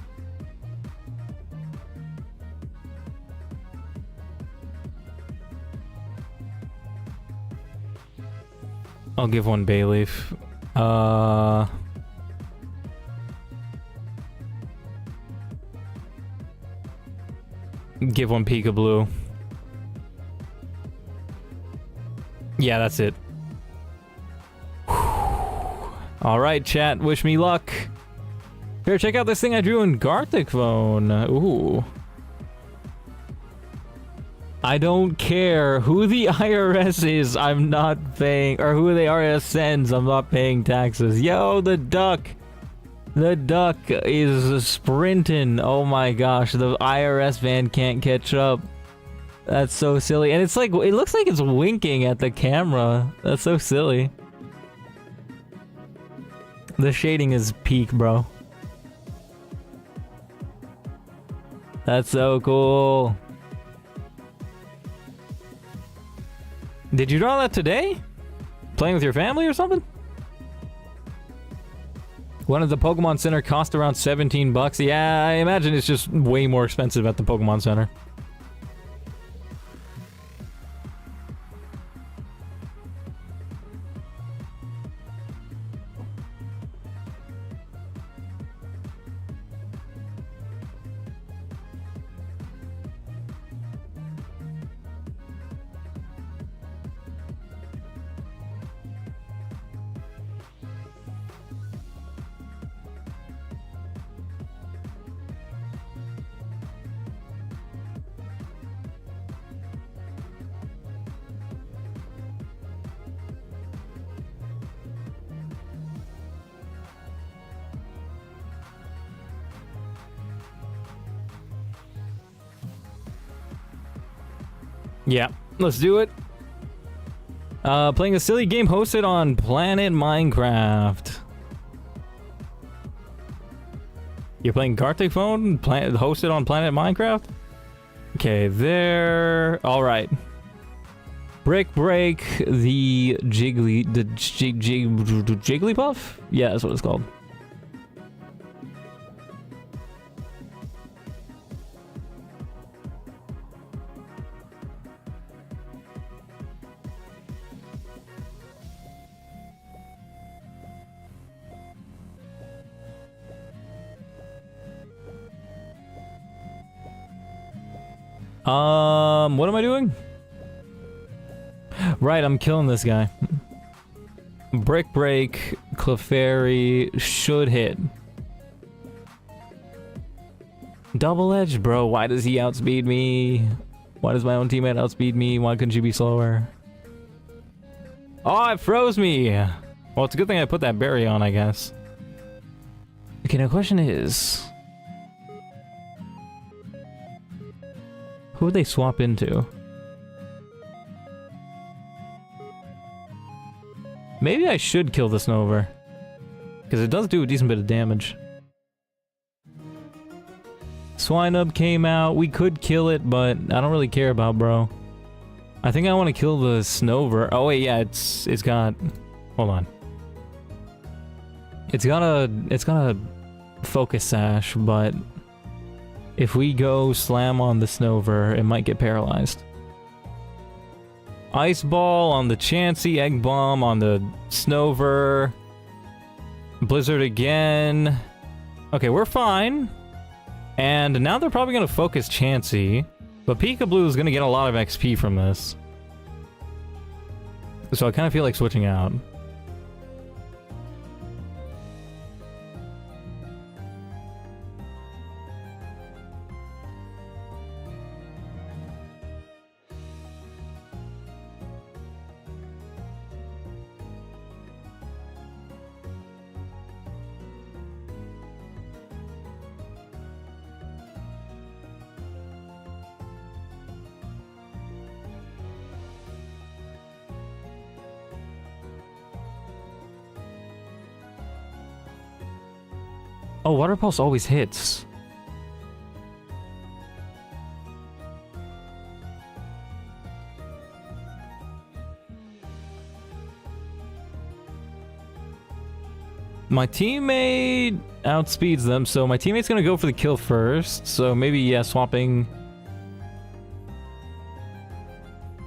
I'll give one Bayleaf. Give one Peekaboo. Yeah, that's it. Alright, chat, wish me luck. Here, check out this thing I drew in Gartic Phone. Ooh. I don't care who the IRS is, I'm not paying, or who the IRS sends, I'm not paying taxes. Yo, the duck! The duck is sprinting. Oh my gosh, the IRS van can't catch up. That's so silly. And it's like, it looks like it's winking at the camera. That's so silly. The shading is peak, bro. That's so cool. Did you draw that today? Playing with your family or something? One at the Pokemon Center cost around 17 bucks. Yeah, I imagine it's just way more expensive at the Pokemon Center. Yeah, let's do it. Playing a silly game hosted on Planet Minecraft. You're playing Gartic Phone hosted on Planet Minecraft? Okay, there. All right. Brick Break the Jigglypuff? Yeah, that's what it's called. What am I doing? Right, I'm killing this guy. Brick Break, Clefairy should hit. Double Edge, bro. Why does he outspeed me? Why does my own teammate outspeed me? Why couldn't you be slower? Oh, it froze me! Well, it's a good thing I put that berry on, I guess. Okay, now the question is... who would they swap into? Maybe I should kill the Snover. Because it does do a decent bit of damage. Swinub came out. We could kill it, but I don't really care about, bro. I think I want to kill the Snover. Oh wait, yeah, it's got... hold on. It's got a Focus Sash, but if we go slam on the Snover, it might get paralyzed. Ice Ball on the Chansey, Egg Bomb on the Snover. Blizzard again. Okay, we're fine. And now they're probably going to focus Chansey. But Pikablue is going to get a lot of XP from this. So I kind of feel like switching out. Oh, Water Pulse always hits. My teammate outspeeds them, so my teammate's gonna go for the kill first. So maybe, yeah, swapping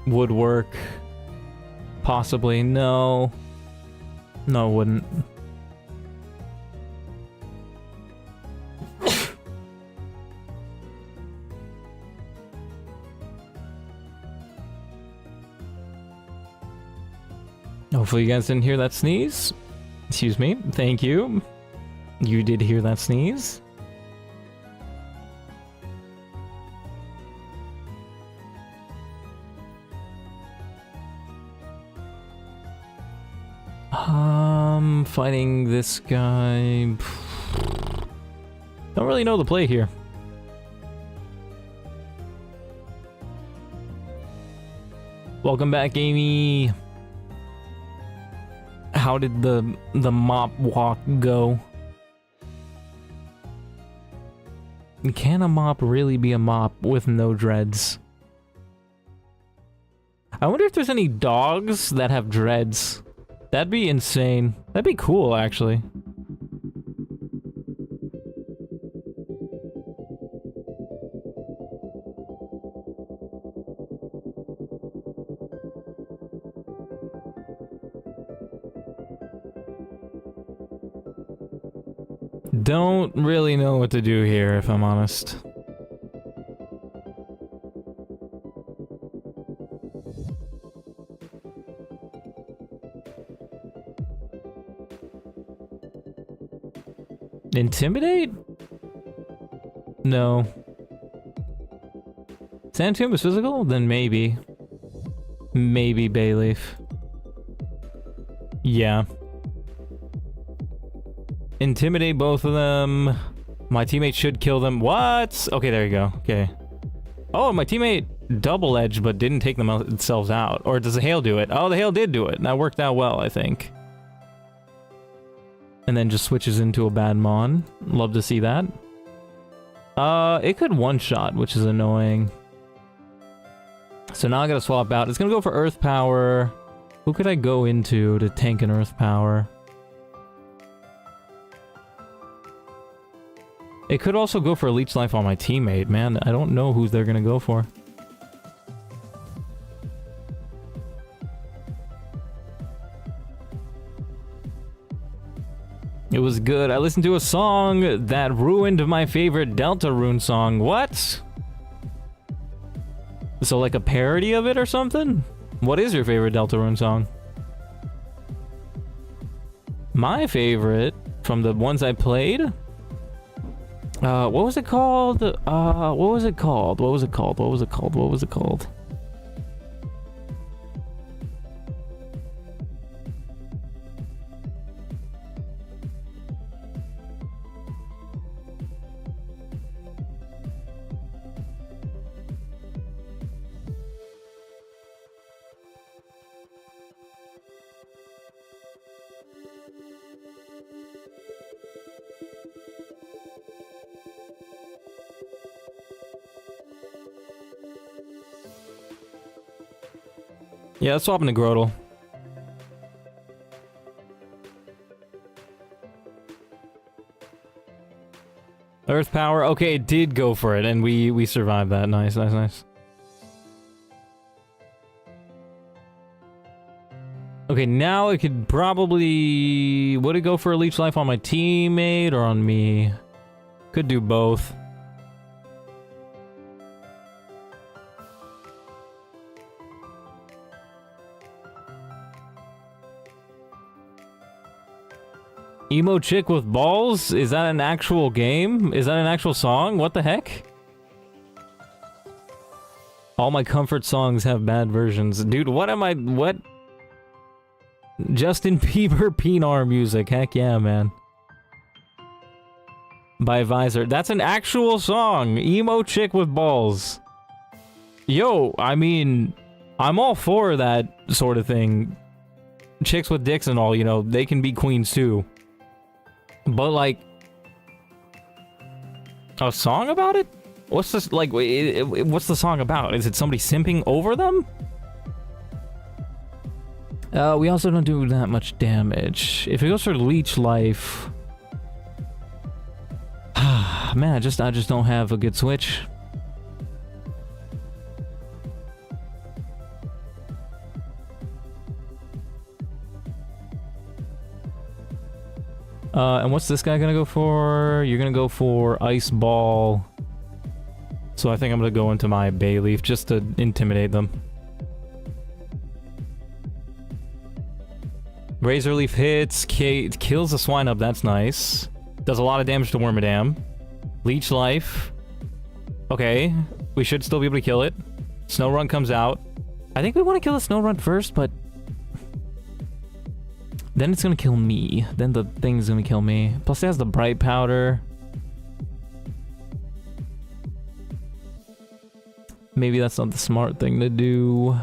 would work. Possibly. No. No, it wouldn't. Hopefully you guys didn't hear that sneeze. Excuse me. Thank you. You did hear that sneeze. Fighting this guy. Don't really know the play here. Welcome back, Amy. How did the mop walk go? Can a mop really be a mop with no dreads? I wonder if there's any dogs that have dreads. That'd be insane. That'd be cool, actually. Don't really know what to do here, if I'm honest. Intimidate? No. Sand Tomb is physical? Then maybe. Maybe Bayleaf. Yeah. Intimidate both of them. My teammate should kill them. What? Okay, there you go. Okay. Oh, my teammate double-edged but didn't take themselves out. Or does the hail do it? Oh, the hail did do it. That worked out well, I think. And then just switches into a bad mon. Love to see that. It could one-shot, which is annoying. So now I gotta swap out. It's gonna go for Earth Power. Who could I go into to tank an Earth Power? It could also go for a Leech Life on my teammate, man. I don't know who they're gonna go for. It was good. I listened to a song that ruined my favorite Deltarune song. What? So like a parody of it or something? What is your favorite Deltarune song? My favorite from the ones I played? What was it called? What was it called? What was it called? What was it called? What was it called? Yeah, let's swap into Grotle. Earth Power. Okay, it did go for it, and we survived that. Nice, nice, nice. Okay, now it could probably... Would it go for a Leech Life on my teammate or on me? Could do both. Emo Chick with Balls? Is that an actual game? Is that an actual song? What the heck? All my comfort songs have bad versions. Dude, what am I... What? Justin Bieber Pinar music. Heck yeah, man. By Visor. That's an actual song. Emo Chick with Balls. Yo, I mean... I'm all for that sort of thing. Chicks with dicks and all, you know, they can be queens too. But, like, a song about it? What's this, like, what's the song about? Is it somebody simping over them? We also don't do that much damage. If it goes for Leech Life... Man, I just don't have a good switch. And what's this guy gonna go for? You're gonna go for Ice Ball. So I think I'm gonna go into my Bayleaf just to intimidate them. Razor Leaf hits, kills the Swinub, that's nice. Does a lot of damage to Wormadam. Leech Life. Okay, we should still be able to kill it. Snow Run comes out. I think we want to kill the Snow Run first, but... Then it's gonna kill me. Then the thing's gonna kill me. Plus it has the Bright Powder. Maybe that's not the smart thing to do.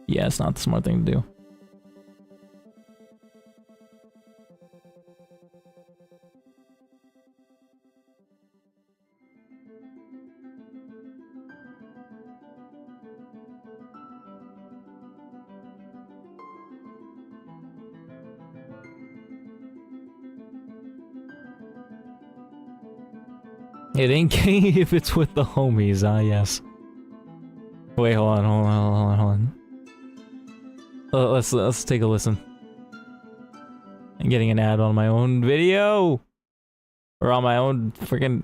Yeah, it's not the smart thing to do. It ain't gay if it's with the homies, ah yes. Wait, hold on. Let's take a listen. I'm getting an ad on my own video! Or on my own freaking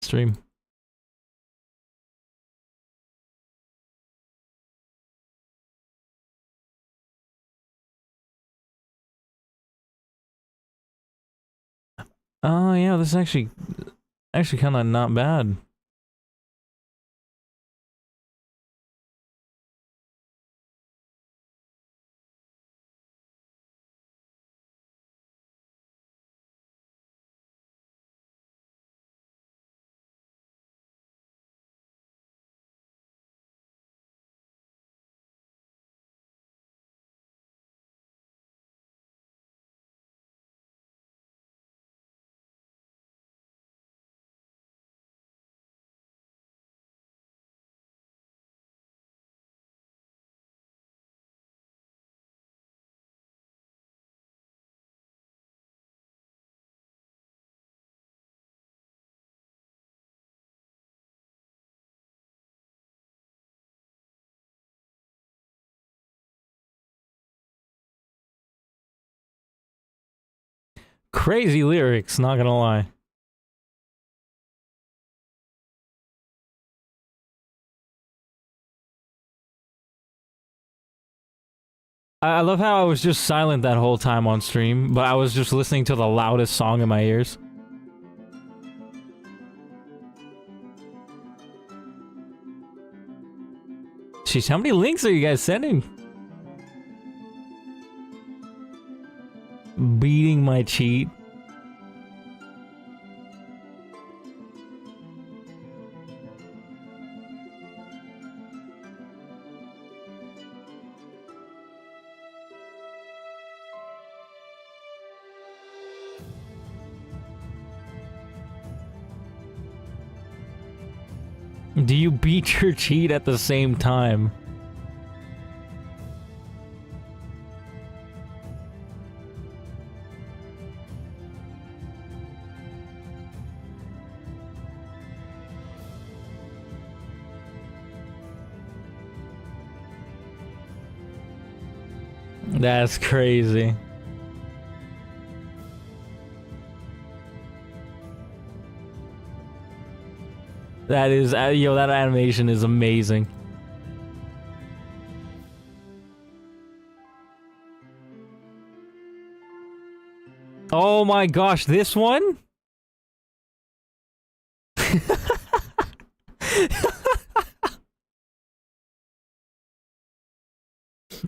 stream. Oh yeah, this is actually kind of not bad. Crazy lyrics, not gonna lie. I love how I was just silent that whole time on stream, but I was just listening to the loudest song in my ears. Jeez, how many links are you guys sending? Beating my cheat. Do you beat your cheat at the same time? That's crazy. That is, yo, that animation is amazing. Oh my gosh, this one?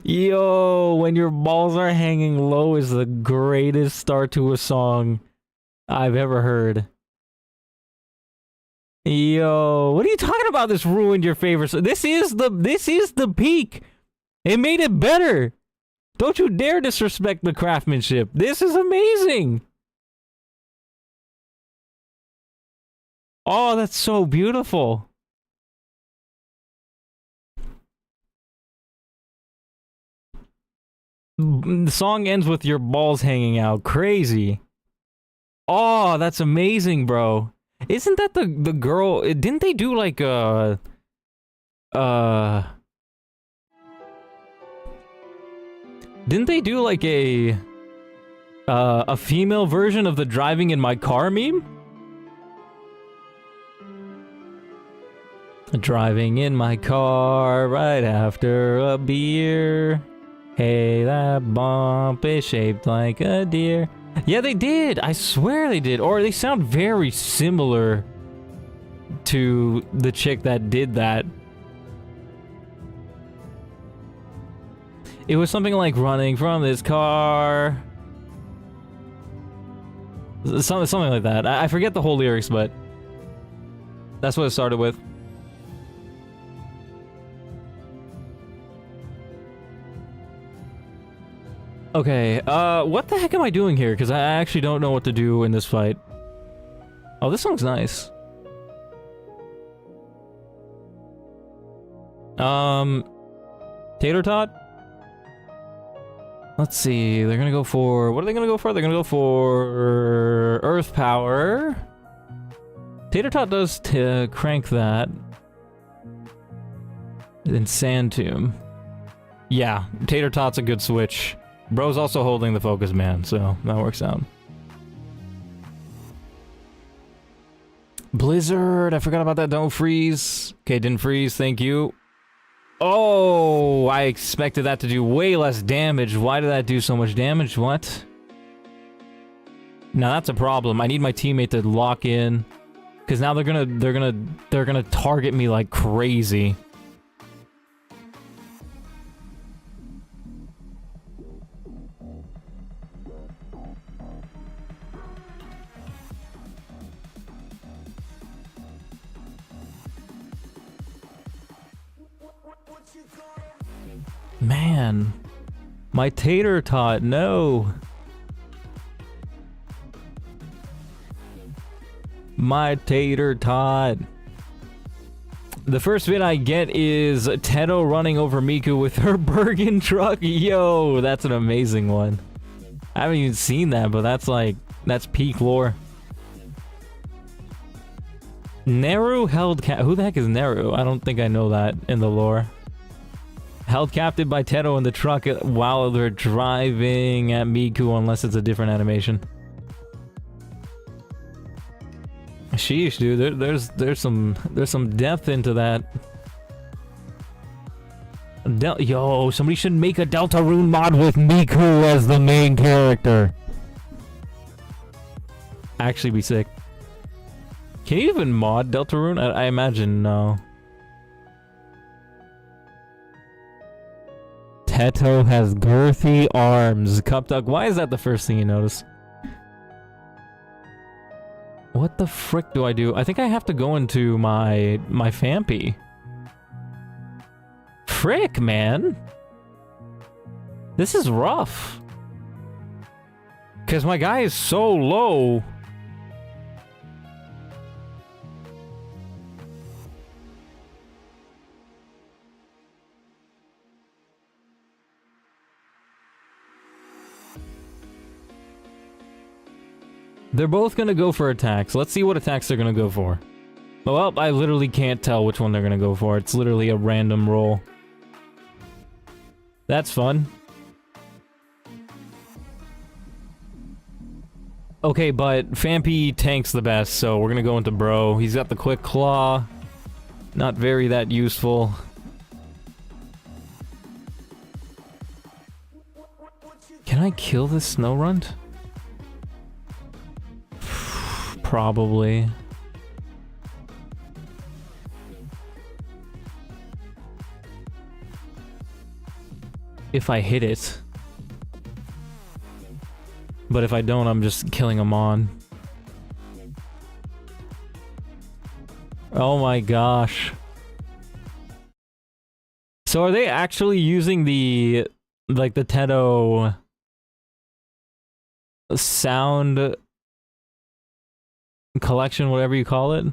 Yo, when your balls are hanging low is the greatest start to a song I've ever heard. Yo, what are you talking about? This ruined your favorite. This is the peak. It made it better. Don't you dare disrespect the craftsmanship. This is amazing. Oh, that's so beautiful. The song ends with your balls hanging out. Crazy. Oh, that's amazing, bro. Isn't that the girl? Didn't they do like a female version of the driving in my car meme? Driving in my car right after a beer. Hey, that bump is shaped like a deer. Yeah, they did. I swear they did. Or they sound very similar to the chick that did that. It was something like running from this car. Something like that. I forget the whole lyrics, but that's what it started with. Okay, what the heck am I doing here? Because I actually don't know what to do in this fight. Oh, this song's nice. Tater tot? Let's see, they're gonna go for... What are they gonna go for? They're gonna go for... Earth power. Tater Tot does crank that. Then Sand Tomb. Yeah, Tater Tot's a good switch. Bro's also holding the focus man, so that works out. Blizzard, I forgot about that. Don't freeze. Okay, didn't freeze, thank you. Oh, I expected that to do way less damage. Why did that do so much damage? What? Now that's a problem. I need my teammate to lock in, because now they're gonna target me like crazy. Man, my Tater Tot, no. My Tater Tot. The first vid I get is Teto running over Miku with her Bergen truck. Yo, that's an amazing one. I haven't even seen that, but that's peak lore. Neru held who the heck is Neru? I don't think I know that in the lore. Held captive by Teto in the truck while they're driving at Miku, unless it's a different animation. Sheesh, dude, there's some depth into that. Yo, somebody should make a Deltarune mod with Miku as the main character. Actually be sick. Can you even mod Deltarune? I imagine no. Teto has girthy arms. Cup Duck, why is that the first thing you notice? What the frick do I do? I think I have to go into my Fampy. Frick, man. This is rough. Because my guy is so low. They're both gonna go for attacks. Let's see what attacks they're gonna go for. Well, I literally can't tell which one they're gonna go for. It's literally a random roll. That's fun. Okay, but Fampy tanks the best, so we're gonna go into Bro. He's got the Quick Claw. Not very that useful. Can I kill this Snorunt? Probably. If I hit it. But if I don't, I'm just killing him on. Oh my gosh. So are they actually using the Teto sound collection, whatever you call it?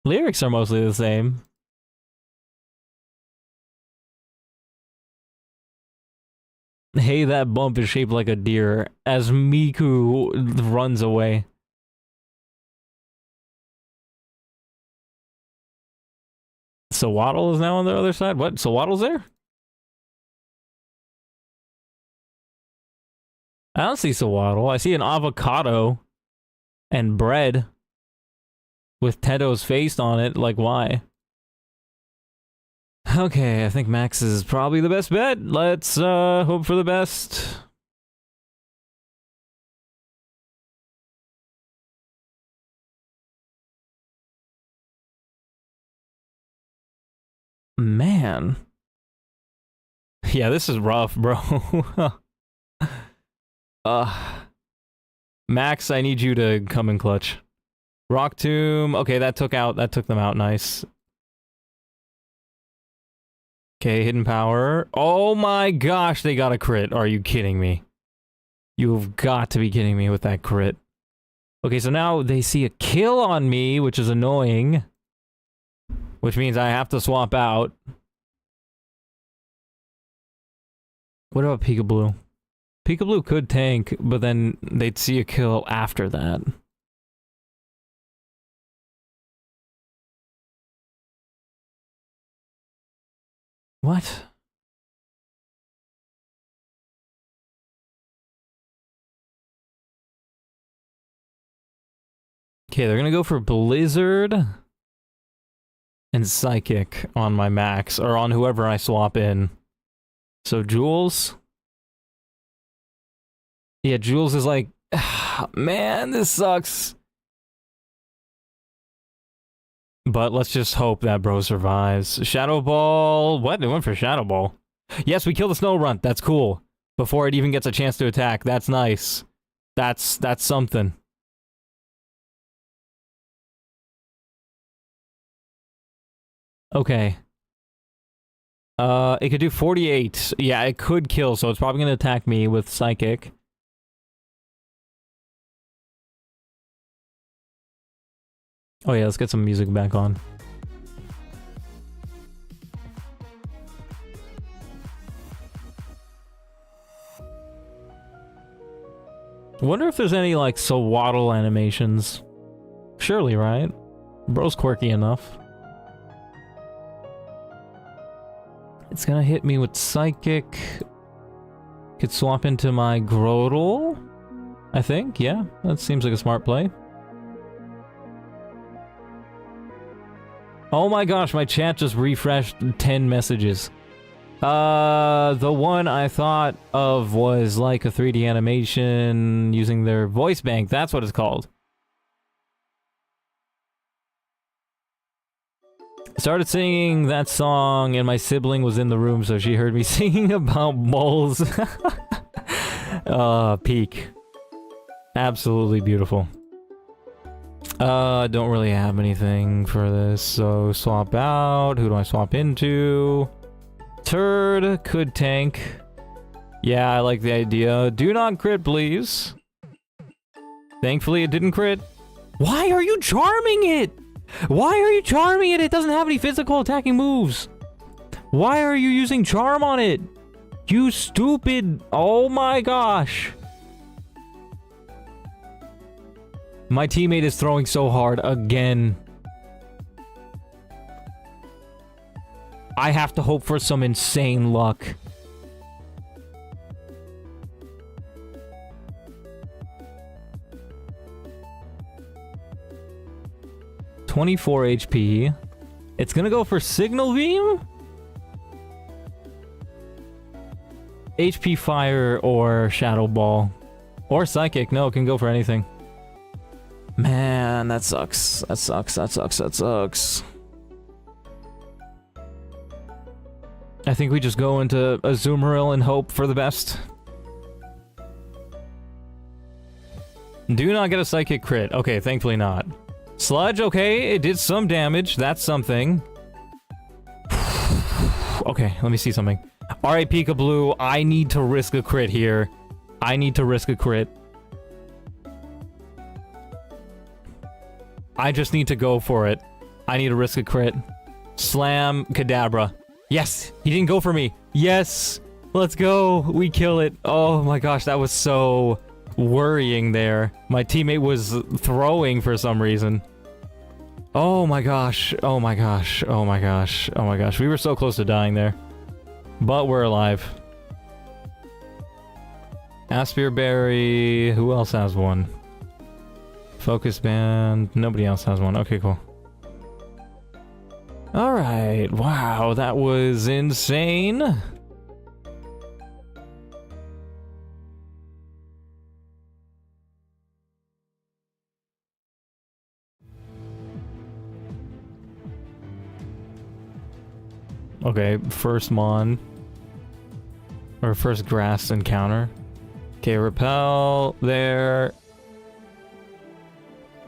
Lyrics are mostly the same. Hey, that bump is shaped like a deer as Miku runs away. Sawaddle is now on the other side? What? Sawaddle's there? I don't see Sawaddle. I see an avocado and bread with Teto's face on it. Like, why? Okay, I think Max is probably the best bet. Let's hope for the best. Man. Yeah, this is rough, bro. Max, I need you to come in clutch. Rock Tomb. Okay, that took them out. Nice. Okay, Hidden Power. Oh my gosh, they got a crit. Are you kidding me? You've got to be kidding me with that crit. Okay, so now they see a kill on me, which is annoying. which means I have to swap out. What about Peekaboo? Peekaboo could tank, but then they'd see a kill after that. What? Okay, they're gonna go for Blizzard and Psychic on my max, or on whoever I swap in. So Jules? Yeah, Jules is like, man, this sucks. But let's just hope that bro survives. Shadow Ball, what? They went for Shadow Ball. Yes, we killed the Snow Runt, that's cool. Before it even gets a chance to attack, that's nice. That's something. Okay. It could do 48. Yeah, it could kill, so it's probably gonna attack me with Psychic. Oh yeah, let's get some music back on. Wonder if there's any, like, Sawaddle animations. Surely, right? Bro's quirky enough. It's gonna hit me with Psychic. Could swap into my Grotle, I think. Yeah, that seems like a smart play. Oh my gosh, my chat just refreshed 10 messages. The one I thought of was like a 3D animation using their voice bank. That's what it's called. Started singing that song and my sibling was in the room, so she heard me singing about moles. Peak. Absolutely beautiful. Don't really have anything for this, so swap out. Who do I swap into? Turd could tank. Yeah, I like the idea. Do not crit, please. Thankfully, it didn't crit. Why are you charming it? Why are you charming it? It doesn't have any physical attacking moves. Why are you using charm on it? You stupid... Oh my gosh. My teammate is throwing so hard again. I have to hope for some insane luck. $24 HP. It's gonna go for Signal Beam? HP Fire or Shadow Ball. Or Psychic. No, it can go for anything. Man, that sucks. That sucks, that sucks, that sucks. I think we just go into a Azumarill and hope for the best. Do not get a Psychic crit. Okay, thankfully not. Sludge, okay, it did some damage. That's something. Okay, let me see something. Alright, Peekaboo, I need to risk a crit here. I need to risk a crit. I just need to go for it. I need to risk a crit. Slam Kadabra. Yes! He didn't go for me. Yes! Let's go! We kill it. Oh my gosh, that was so worrying there. My teammate was throwing for some reason. Oh my gosh. Oh my gosh. Oh my gosh. Oh my gosh. We were so close to dying there. But we're alive. Aspir Berry. Who else has one? Focus Band. Nobody else has one. Okay, cool. Alright. Wow, that was insane. Okay, first Mon. Or first grass encounter. Okay, repel there.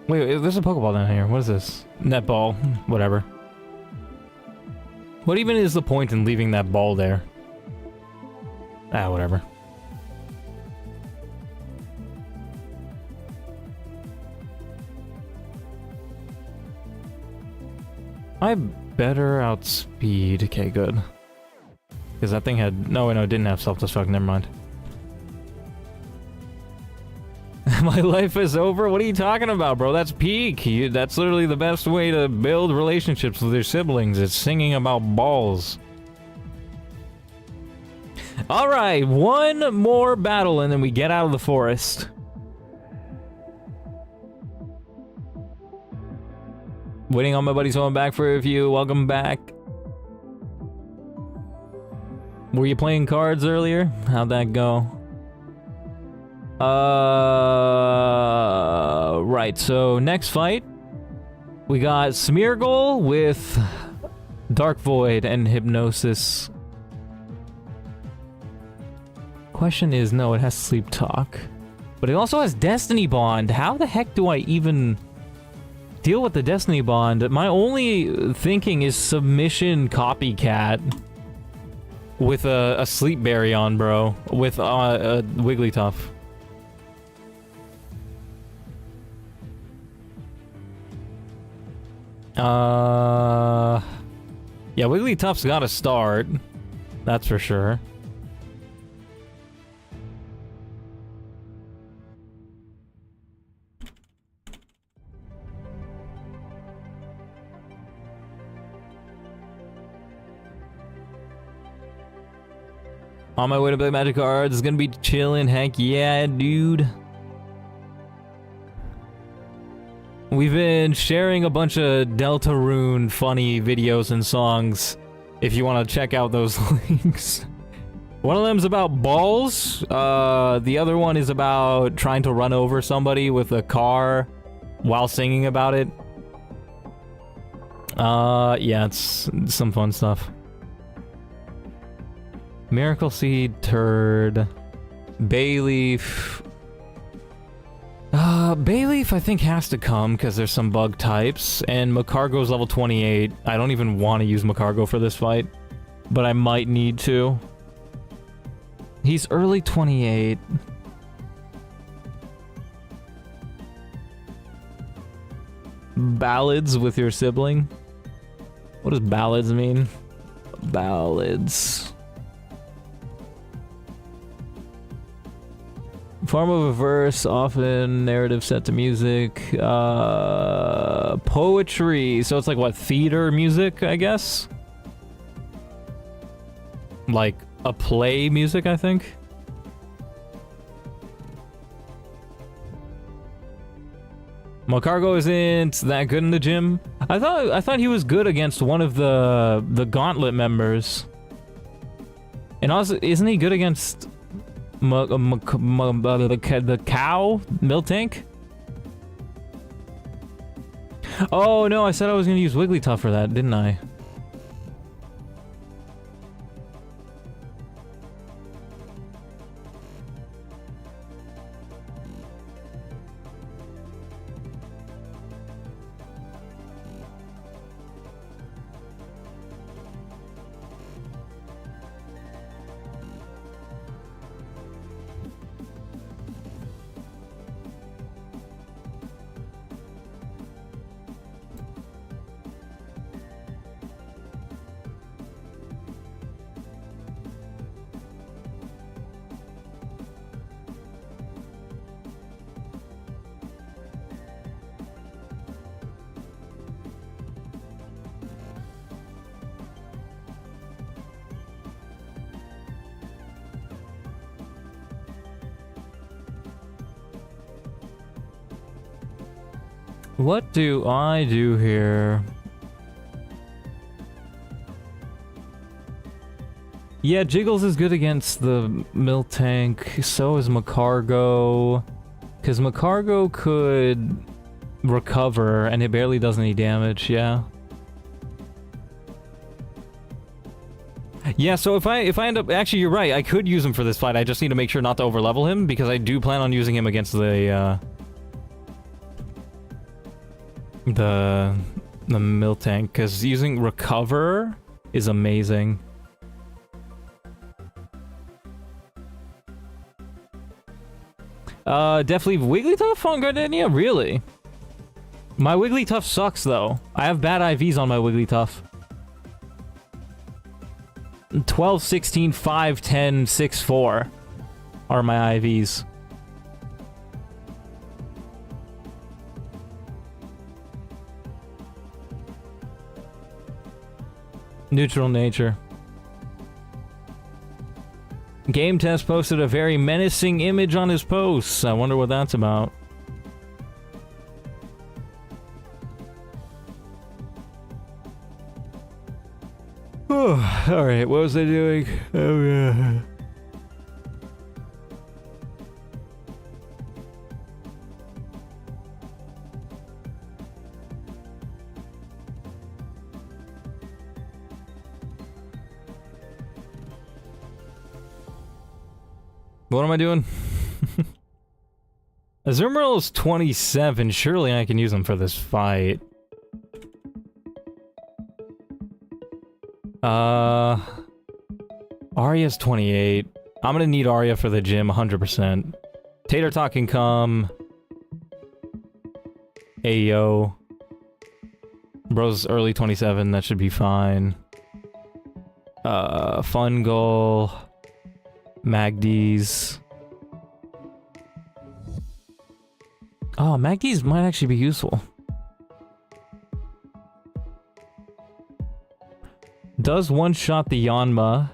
Wait, there's a Pokeball down here. What is this? Netball. Whatever. What even is the point in leaving that ball there? Ah, whatever. better outspeed. Okay, good. Because that thing had... No, it didn't have self-destruct. Never mind. My life is over? What are you talking about, bro? That's peak. That's literally the best way to build relationships with your siblings. It's singing about balls. Alright, one more battle and then we get out of the forest. Waiting on my buddies going back for a review. Welcome back. Were you playing cards earlier? How'd that go? Right, so next fight, we got Smeargle with Dark Void and Hypnosis. Question is, no, it has Sleep Talk. But it also has Destiny Bond. How the heck do I even deal with the Destiny Bond? My only thinking is Submission Copycat with a Sleep Berry on, bro. With a Wigglytuff. Yeah, Wigglytuff's gotta start. That's for sure. On my way to play Magic Cards. It's gonna be chillin'. Heck yeah, dude. We've been sharing a bunch of Deltarune funny videos and songs. If you want to check out those links. One of them's about balls. The other one is about trying to run over somebody with a car while singing about it. Yeah, it's some fun stuff. Miracle Seed, Turd, Bayleaf. Bayleaf I think has to come because there's some bug types, and Macargo's level 28. I don't even want to use Macargo for this fight, but I might need to. He's early 28. Ballads with your sibling? What does ballads mean? Ballads. Form of a verse, often narrative set to music. Poetry. So it's like what, theater music, I guess? Like a play music, I think. Macargo isn't that good in the gym. I thought he was good against one of the Gauntlet members. And also, isn't he good against the cow? Miltank? Oh no, I said I was gonna use Wigglytuff for that, didn't I? What do I do here? Yeah, Jiggles is good against the Miltank, so is Macargo. Because Macargo could recover, and it barely does any damage, yeah. Yeah, so if I end up... Actually, you're right, I could use him for this fight, I just need to make sure not to overlevel him, because I do plan on using him against the Miltank, because using Recover is amazing. Definitely Wigglytuff on Gardenia? Really? My Wigglytuff sucks, though. I have bad IVs on my Wigglytuff. 12, 16, 5, 10, 6, 4 are my IVs. Neutral nature. Game Test posted a very menacing image on his posts. I wonder what that's about. Alright, what was I doing? Oh yeah. What am I doing? Azumarill is 27. Surely I can use them for this fight. Arya's 28. I'm gonna need Arya for the gym, 100%. Tater Tot can come. Ayo. Bro's early 27, that should be fine. Fungal. Magdies. Oh, Magdies might actually be useful. Does one-shot the Yanma.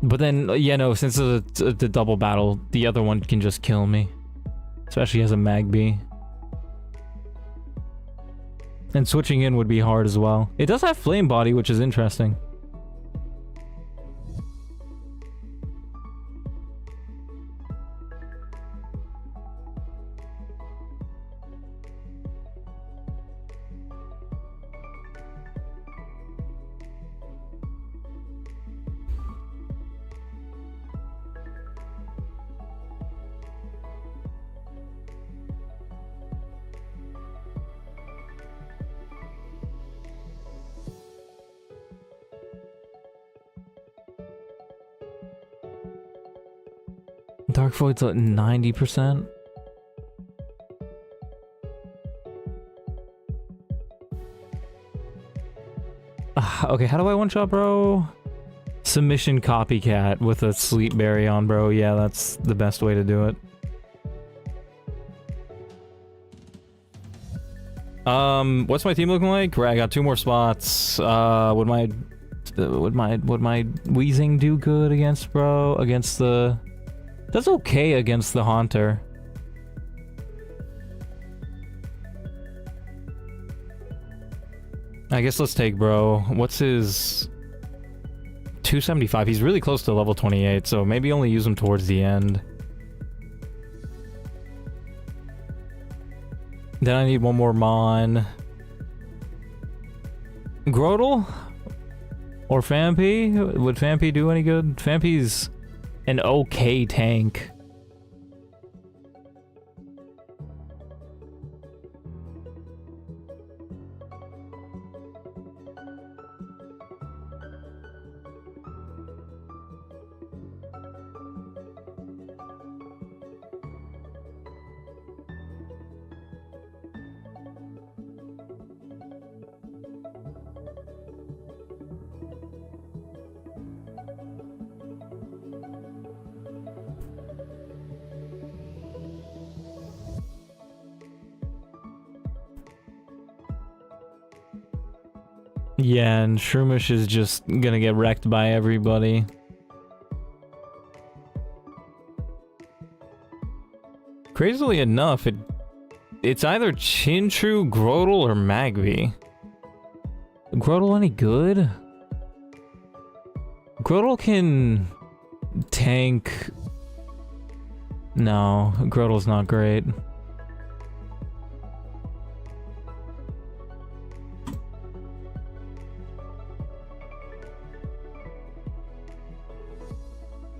But then, yeah, no, since it's a double battle, the other one can just kill me. Especially as a Magby. And switching in would be hard as well. It does have Flame Body, which is interesting. Dark Void's at 90%. Okay, how do I one-shot, bro? Submission Copycat with a Sleep Berry on, bro. Yeah, that's the best way to do it. What's my team looking like? Right, I got 2 more spots. Would my Weezing do good against, bro? Against the... That's okay against the Haunter. I guess let's take bro. What's his... 275. He's really close to level 28, so maybe only use him towards the end. Then I need one more Mon. Grotle? Or Fampi? Would Fampi do any good? Fampi's an okay tank. Yeah, and Shroomish is just gonna get wrecked by everybody. Crazily enough, it's either Chinchou, Grotle, or Magby. Grotle any good? Grotle can tank... No, Grotle's not great.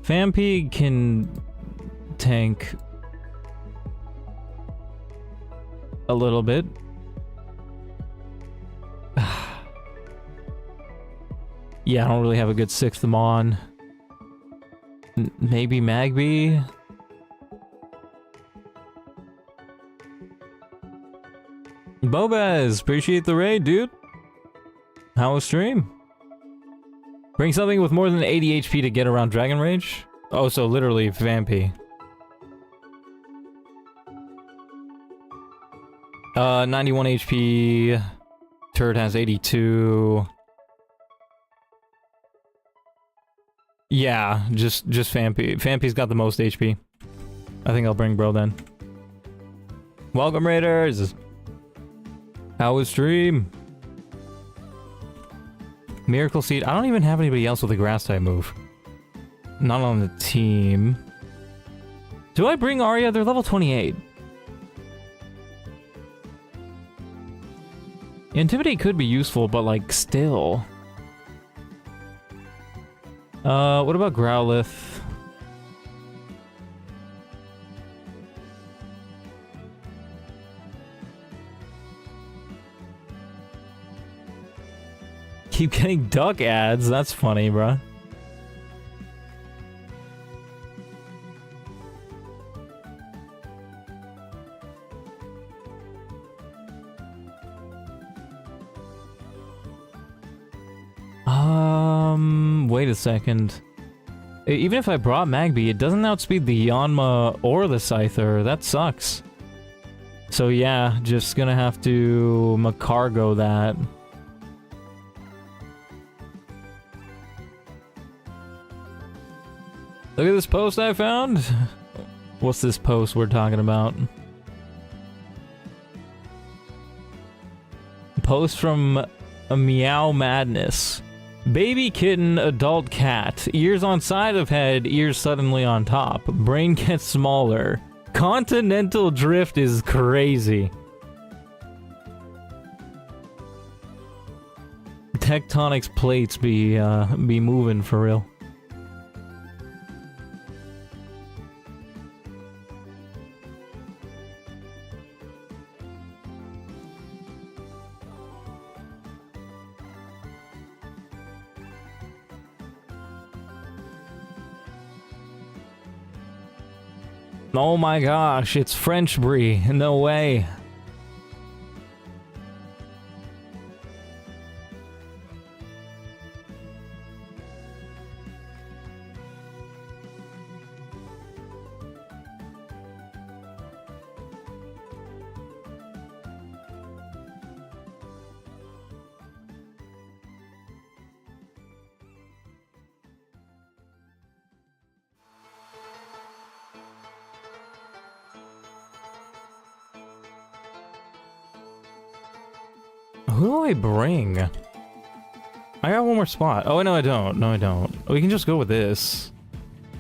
Fampi can tank a little bit. Yeah, I don't really have a good 6th Mon. Maybe Magby? Bobaz, appreciate the raid, dude. How was stream? Bring something with more than 80 HP to get around Dragon Rage? Oh, so literally Vampy. 91 HP. Turd has 82. Yeah, just Vampy. Vampy's got the most HP. I think I'll bring bro then. Welcome, Raiders! How was stream? Miracle Seed. I don't even have anybody else with a grass type move. Not on the team. Do I bring Arya? They're level 28. Intimidate could be useful, but like still. What about Growlithe? Keep getting duck ads. That's funny, bruh. Wait a second. Even if I brought Magby, it doesn't outspeed the Yanma or the Scyther. That sucks. So yeah, just gonna have to Macargo that. Look at this post I found. What's this post we're talking about? Post from a Meow Madness. Baby kitten, adult cat. Ears on side of head, ears suddenly on top. Brain gets smaller. Continental drift is crazy. Tectonics plates be moving for real. Oh my gosh, it's French Brie. No way. Who do I bring? I got one more spot. Oh, no, I don't. No, I don't. We can just go with this.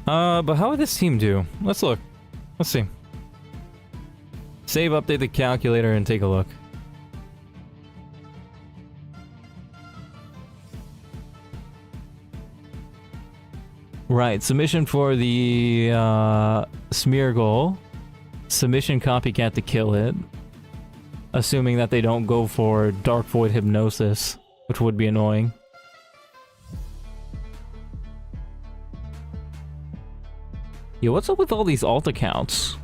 But how would this team do? Let's look. Let's see. Save, update the calculator, and take a look. Right, submission for the Smeargle. Submission copycat to kill it. Assuming that they don't go for Dark Void Hypnosis, which would be annoying. Yo, what's up with all these alt accounts?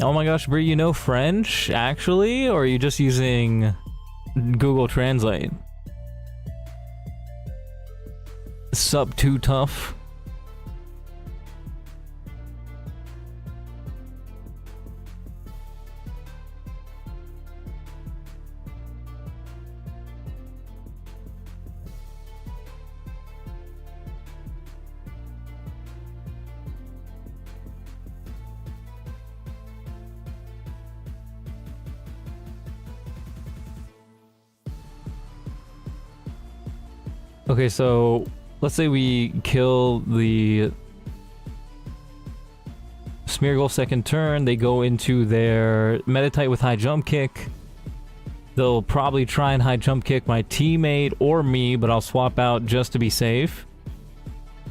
Oh my gosh, Brie, you know French, actually? Or are you just using Google Translate? Sup, too tough? Okay, so let's say we kill the Smeargle second turn, they go into their Meditite with high jump kick. They'll probably try and high jump kick my teammate or me, but I'll swap out just to be safe.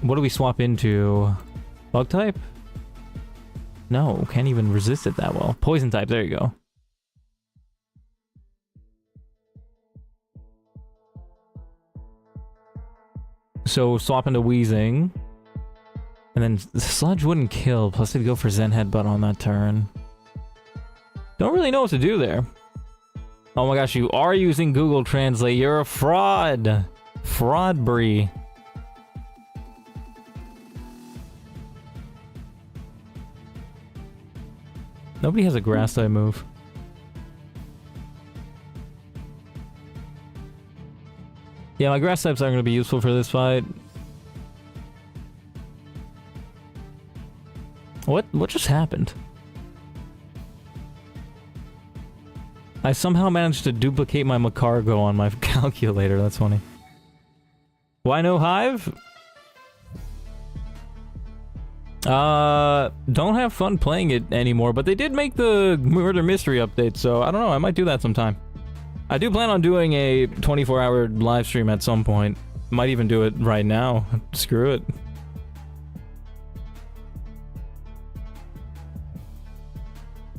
What do we swap into? Bug type? No, can't even resist it that well. Poison type, there you go. So swap into Wheezing. And then the Sludge wouldn't kill, plus they'd go for Zen Headbutt on that turn. Don't really know what to do there. Oh my gosh, you are using Google Translate. You're a fraud. Fraud Bree. Nobody has a grass type move. Yeah, my grass types aren't going to be useful for this fight. What just happened? I somehow managed to duplicate my Macargo on my calculator. That's funny. Why no Hive? Don't have fun playing it anymore, but they did make the Murder Mystery update, so I don't know, I might do that sometime. I do plan on doing a 24-hour live stream at some point. Might even do it right now. Screw it.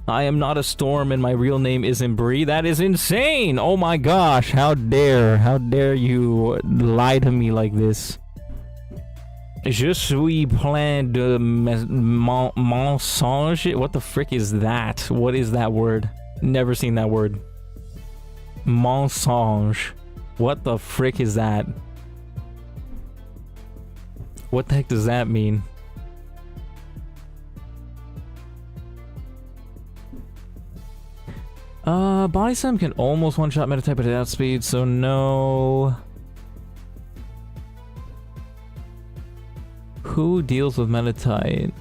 I am not a storm and my real name isn't Bree. That is insane! Oh my gosh, how dare you lie to me like this. Je suis plein de mensonges. What the frick is that? What is that word? Never seen that word. Mensonge. What the frick is that? What the heck does that mean? Body Slam can almost one-shot Meta-type at outspeed, so no. Who deals with Meta-type?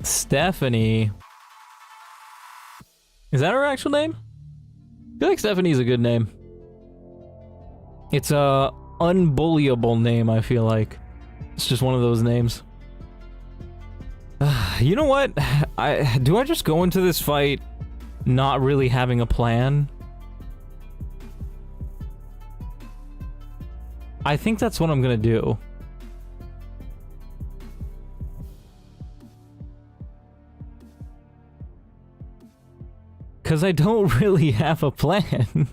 Stephanie. Is that her actual name? I feel like Stephanie's a good name. It's a unbullyable name, I feel like. It's just one of those names. You know what? Do I just go into this fight not really having a plan? I think that's what I'm gonna do. Because I don't really have a plan.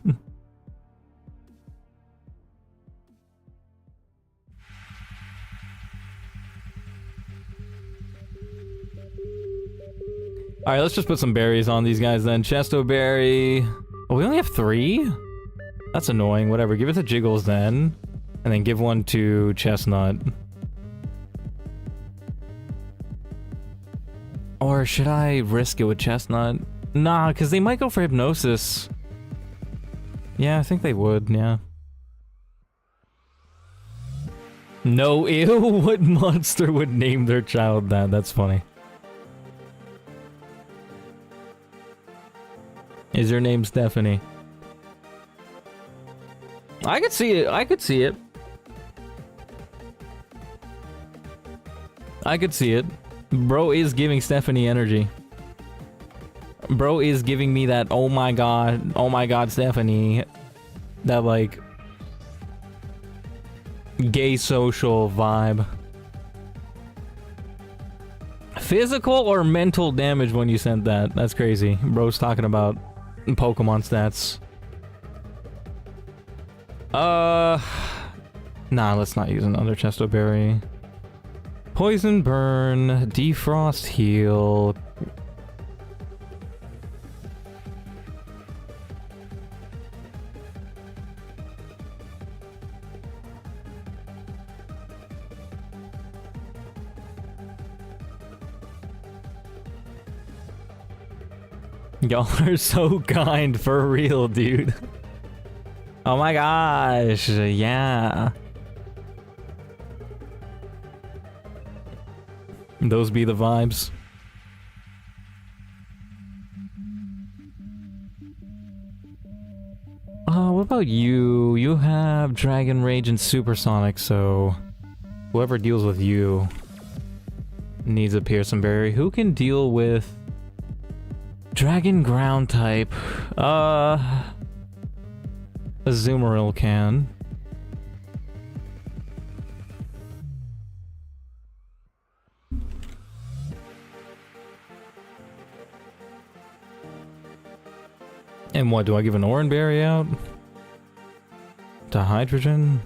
Alright, let's just put some berries on these guys then. Chesto berry. Oh, we only have 3? That's annoying. Whatever. Give it to Jiggles then. And then give one to Chestnut. Or should I risk it with Chestnut? Nah, because they might go for Hypnosis. Yeah, I think they would, yeah. No, ew, what monster would name their child that? That's funny. Is your name Stephanie? I could see it, I could see it. I could see it. Bro is giving Stephanie energy. Bro is giving me that oh my god Stephanie, that like gay social vibe. Physical or mental damage when you sent that? That's crazy. Bro's talking about Pokemon stats. Nah, let's not use another Chesto Berry. Poison Burn, Defrost Heal. Y'all are so kind, for real, dude. Oh my gosh, yeah. Those be the vibes. What about about you? You have Dragon Rage and Supersonic, so whoever deals with you needs a Piercing Berry. Who can deal with Dragon Ground type? Azumarill can. And what, do I give an Oran Berry out? To Hydrogen?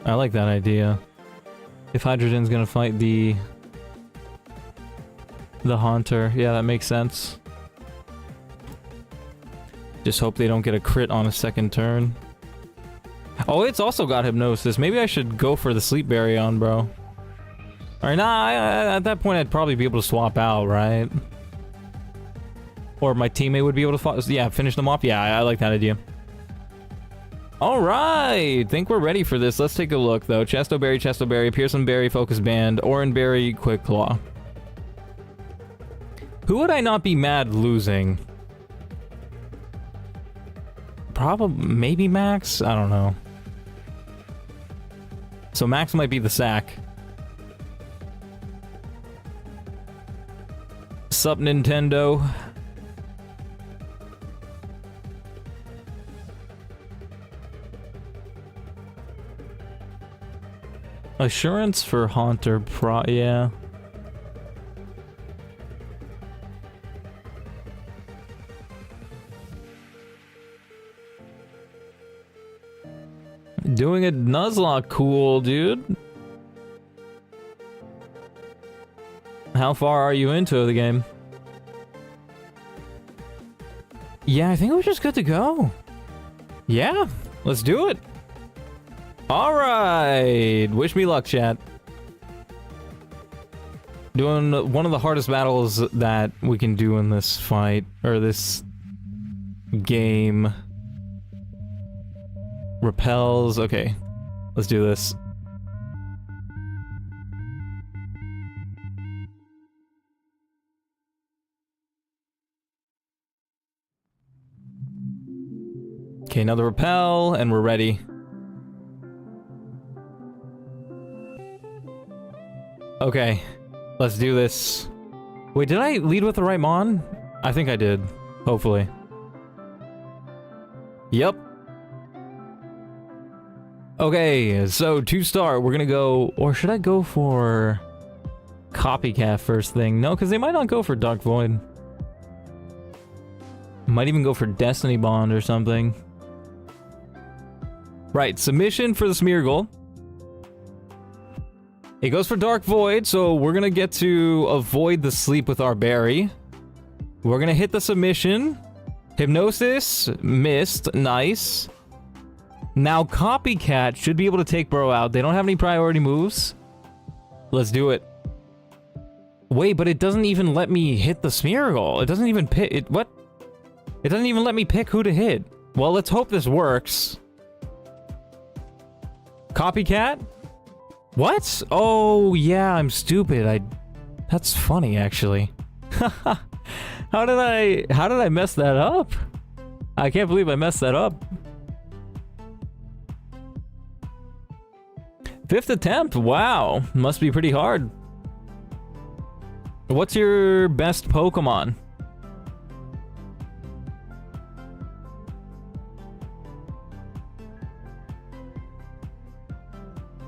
I like that idea. If Hydrogen's gonna fight the Haunter, yeah, that makes sense. Just hope they don't get a crit on a second turn. Oh, it's also got Hypnosis. Maybe I should go for the Sleep Berry on, bro. Alright, nah, at that point I'd probably be able to swap out, right? Or my teammate would be able to finish them off. Yeah, I like that idea. Alright, think we're ready for this. Let's take a look, though. Chesto Berry, Piercing Berry, Focus Band, Oran Berry, Quick Claw. Who would I not be mad losing? Probably, maybe Max? I don't know. So Max might be the sack. Sup, Nintendo? Assurance for Haunter, yeah. Doing a Nuzlocke, cool, dude. How far are you into the game? Yeah, I think we're just good to go. Yeah, let's do it. Alright, wish me luck, chat. Doing one of the hardest battles that we can do in this fight, or this game. Repels, okay. Let's do this. Okay, another repel, and we're ready. Okay, let's do this. Wait, did I lead with the right mon? I think I did. Hopefully. Yep. Okay, so to start, we're gonna go... Or should I go for... Copycat first thing? No, because they might not go for Dark Void. Might even go for Destiny Bond or something. Right, submission for the Smeargle. It goes for Dark Void, so we're gonna get to avoid the sleep with our berry. We're gonna hit the submission. Hypnosis, missed, nice. Now Copycat should be able to take Bro out. They don't have any priority moves. Let's do it. Wait, but it doesn't even let me hit the Smeargle. It doesn't even pick it. What? It doesn't even let me pick who to hit. Well, let's hope this works. Copycat? What? Oh, yeah, I'm stupid. That's funny, actually. How did I mess that up? I can't believe I messed that up. 5th attempt, wow. Must be pretty hard. What's your best Pokemon?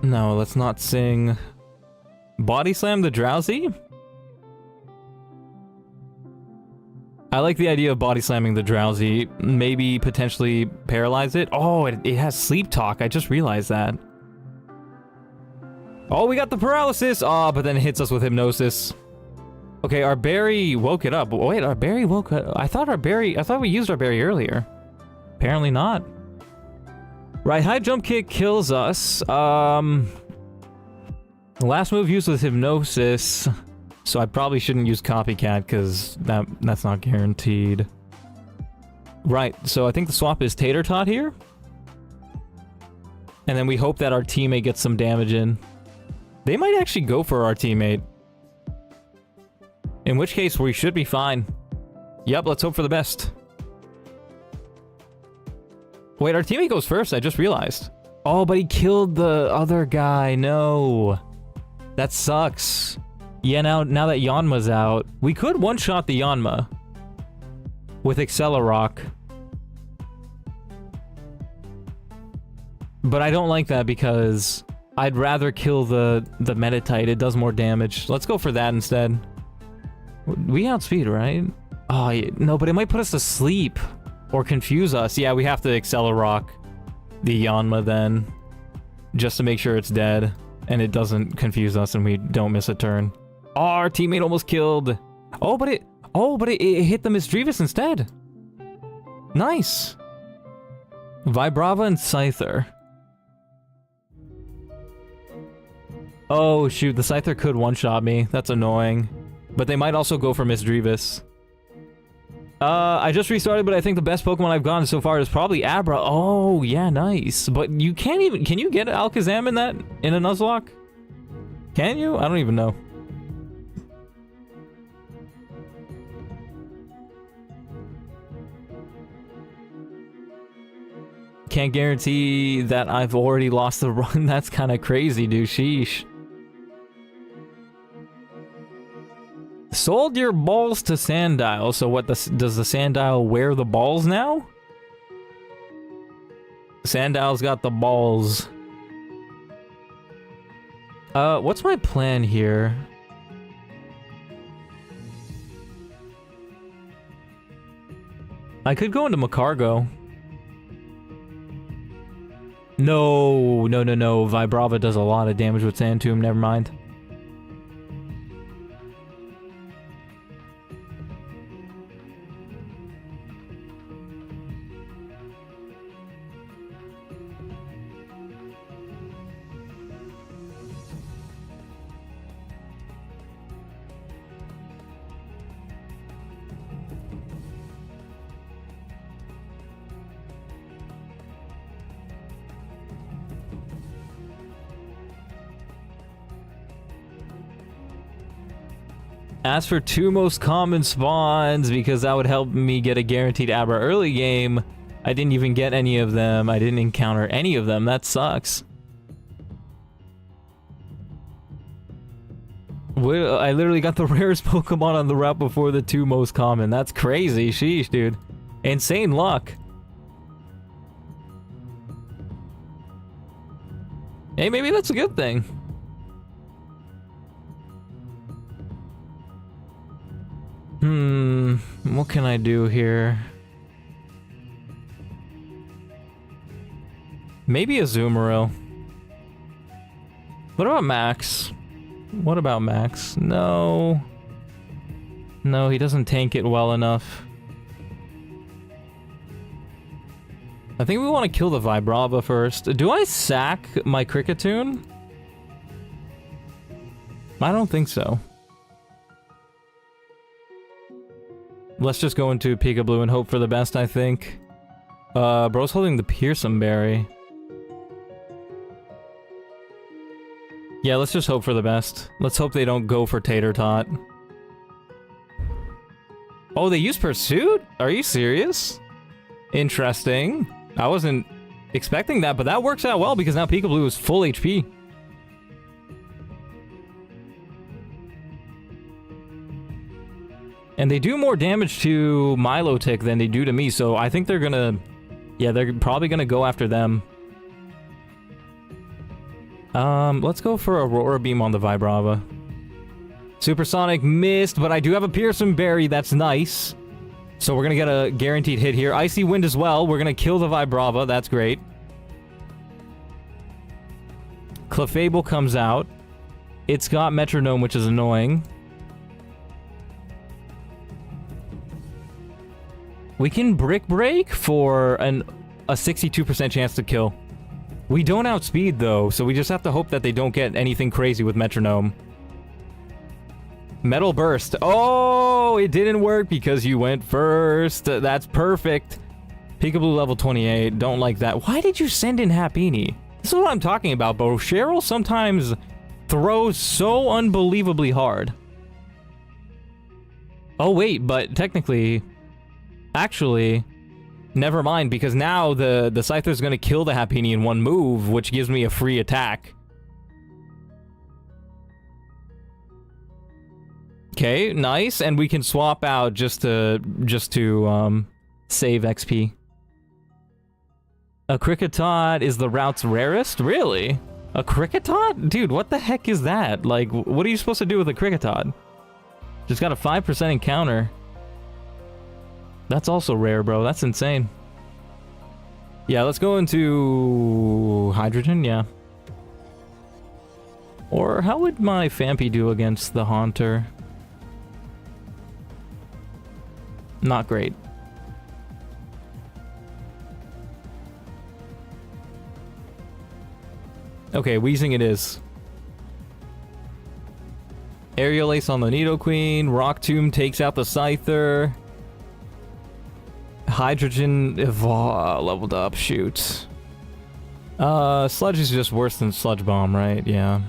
No, let's not sing. Body Slam the Drowsy? I like the idea of body slamming the Drowsy. Maybe potentially paralyze it. Oh, it has Sleep Talk. I just realized that. Oh, we got the paralysis. Oh, but then it hits us with Hypnosis. Okay, our berry woke it up. Wait, our berry woke up. I thought we used our berry earlier. Apparently not. Right, high jump kick kills us. The last move used was Hypnosis. So I probably shouldn't use Copycat because that's not guaranteed. Right, so I think the swap is Tater Tot here. And then we hope that our teammate gets some damage in. They might actually go for our teammate. In which case, we should be fine. Yep, let's hope for the best. Wait, our teammate goes first, I just realized. Oh, but he killed the other guy, no. That sucks. Yeah, now that Yanma's out, we could one-shot the Yanma with Accelerock. But I don't like that because I'd rather kill the Meditite. It does more damage. Let's go for that instead. We outspeed, right? Oh, yeah, no, but it might put us to sleep or confuse us. Yeah, we have to Accelerock the Yanma then, just to make sure it's dead and it doesn't confuse us and we don't miss a turn. Oh, our teammate almost killed. Oh, but it hit the Misdreavus instead. Nice. Vibrava and Scyther. Oh shoot, the Scyther could one-shot me. That's annoying. But they might also go for Misdreavus. I just restarted, but I think the best Pokemon I've gotten so far is probably Abra. Oh, yeah, nice. But you can't even... Can you get Alakazam in a Nuzlocke? Can you? I don't even know. Can't guarantee that I've already lost the run. That's kind of crazy, dude. Sheesh. Sold your balls to Sandile. So what, does the Sandile wear the balls now? Sandile's got the balls. What's my plan here? I could go into Macargo. No. Vibrava does a lot of damage with Sand Tomb, never mind. Ask for 2 most common spawns because that would help me get a guaranteed Abra early game. I didn't even get any of them. I didn't encounter any of them. That sucks. I literally got the rarest Pokemon on the route before the 2 most common. That's crazy. Sheesh, dude. Insane luck. Hey, maybe that's a good thing. What can I do here? Maybe a Azumarill. What about Max? What about Max? No. No, he doesn't tank it well enough. I think we want to kill the Vibrava first. Do I sack my Kricketune? I don't think so. Let's just go into Peekaboo and hope for the best, I think. Bro's holding the Pearson Berry. Yeah, let's just hope for the best. Let's hope they don't go for Tater Tot. Oh, they use Pursuit? Are you serious? Interesting. I wasn't expecting that, but that works out well because now Peekaboo is full HP. And they do more damage to Milotic than they do to me, so I think they're gonna... Yeah, they're probably gonna go after them. Let's go for Aurora Beam on the Vibrava. Supersonic missed, but I do have a Pearson Berry, that's nice. So we're gonna get a guaranteed hit here. Icy Wind as well, we're gonna kill the Vibrava, that's great. Clefable comes out. It's got Metronome, which is annoying. We can Brick Break for a 62% chance to kill. We don't outspeed though, so we just have to hope that they don't get anything crazy with Metronome. Metal Burst. Oh, it didn't work because you went first. That's perfect. Peekaboo level 28. Don't like that. Why did you send in Happiny? This is what I'm talking about, bro. Cheryl sometimes throws so unbelievably hard. Oh, wait, but technically... Actually, Never mind, because now the Scyther's gonna kill the Happiny in one move, which gives me a free attack. Okay, nice, and we can swap out just to save XP. A Kricketot is the route's rarest? Really? A Kricketot? Dude, what the heck is that? Like, what are you supposed to do with a Kricketot? Just got a 5% encounter. That's also rare, bro. That's insane. Yeah, let's go into hydrogen, yeah. Or how would my Phampi do against the Haunter? Not great. Okay, Wheezing it is. Aerial Ace on the Nidoqueen. Rock Tomb takes out the Scyther. Hydrogen leveled up. Shoot. Sludge is just worse than Sludge Bomb, right? Yeah.